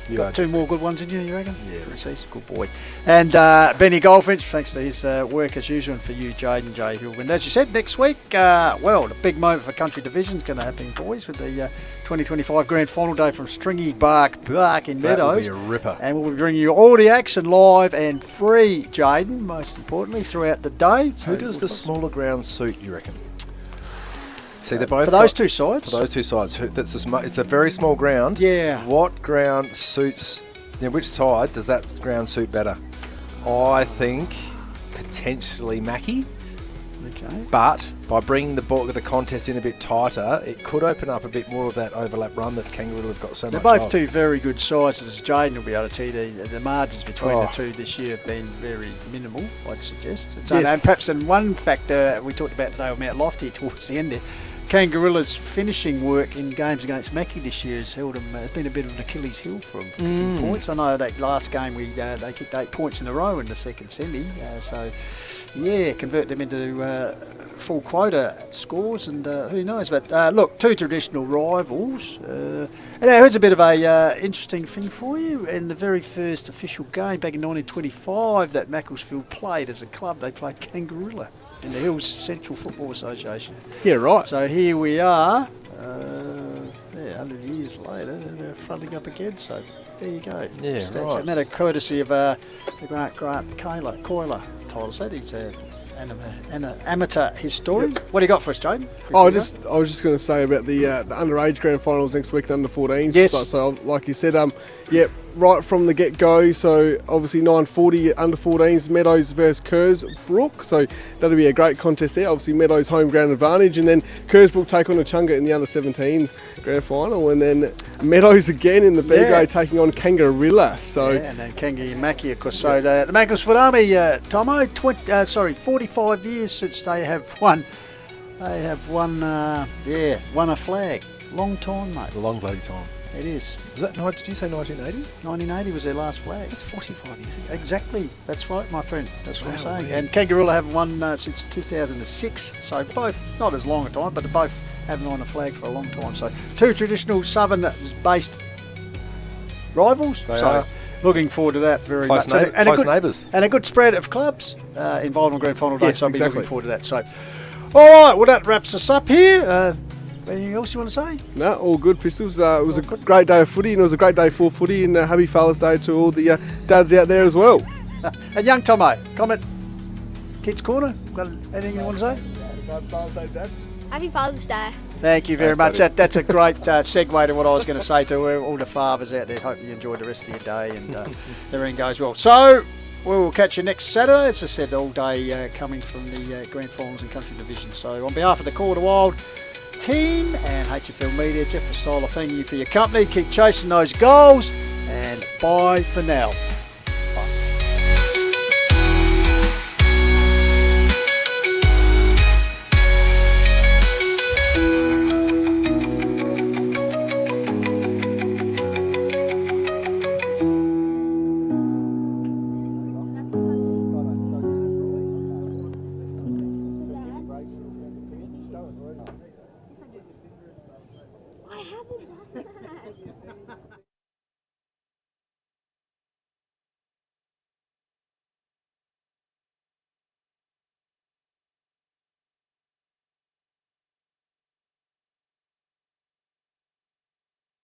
You got two more good ones in you reckon? Yeah, he's a good boy. And Benny Goldfinch, thanks to his work as usual, and for you, Jaden J. Hill. And as you said, next week, the big moment for Country Division is going to happen, boys, with the 2025 Grand Final Day from Stringy Bark Park in Meadows. That will be a ripper. And we'll be bringing you all the action live and free, Jaden, most importantly, throughout the day. So who does the smaller ground suit, you reckon? See, they're both for those two sides. For those two sides, it's a very small ground. Yeah. What ground suits? Which side does that ground suit better? I think potentially Mackie. Okay. But by bringing the contest in a bit tighter, it could open up a bit more of that overlap run that Kangaroo have got so They're much. They're both two very good sizes. Jaden will be able to tell you the margins between the two this year have been very minimal, I'd suggest. And perhaps in one factor we talked about today with Mount Lofty towards the end there, Kangaroola's finishing work in games against Mackie this year has held them. It's been a bit of an Achilles heel for them, kicking points. I know that last game they kicked 8 points in a row in the second semi, convert them into full quota scores, and who knows. But look, two traditional rivals. And here's a bit of a interesting thing for you. In the very first official game back in 1925 that Macclesfield played as a club, they played Kangaroola in the Hills Central Football Association. Yeah, right. So here we are, 100 years later, they're fronting up again. So there you go. Yeah, That's right. a matter courtesy of the great Grant Coiler told us that. He's an amateur historian. What do you got for us, Jaden? I was just going to say about the underage grand finals next week, under 14s. Yes. So like you said, right from the get-go. So obviously 9:40 under 14s, Meadows versus Kersbrook. So that'll be a great contest there. Obviously Meadows home ground advantage, and then Kersbrook take on Chunga in the under 17s grand final, and then Meadows again in the B grade taking on Kangarilla. So and then Kangi and Mackie, of course. So the Macclesfield Army, Tomo, 45 years since they have won. They have won a flag. Long time, mate. A long bloody time. It is. Is that, did you say 1980? 1980 was their last flag. That's 45 years ago. Exactly. That's right, my friend. That's what I'm Wow, saying. yeah. And Kangaroo haven't won since 2006. So both, not as long a time, but they both haven't won a flag for a long time. So two traditional southern-based rivals. They so are. looking forward to that very Close much. neigh- close neighbours. And a good spread of clubs involved in grand final day. Yes, So I'll be exactly. looking forward to that. So, all right, well, that wraps us up here. Anything else you want to say? No, all good, Pistols. It was a great day of footy, and it was a great day for footy, and Happy Father's Day to all the dads out there as well. And young Tomo, comment, Kids Corner, got anything you want to say? Happy Father's Day. Thank you very Thanks, much. buddy. That's a great segue to what I was going to say to all the fathers out there. Hope you enjoyed the rest of your day and everything goes well. So we'll catch you next Saturday. As I said, all day coming from the Grand Finals and Country Division. So on behalf of the Call of the Wild team and HFL Media, Jeff Styler, thank you for your company. Keep chasing those goals and bye for now.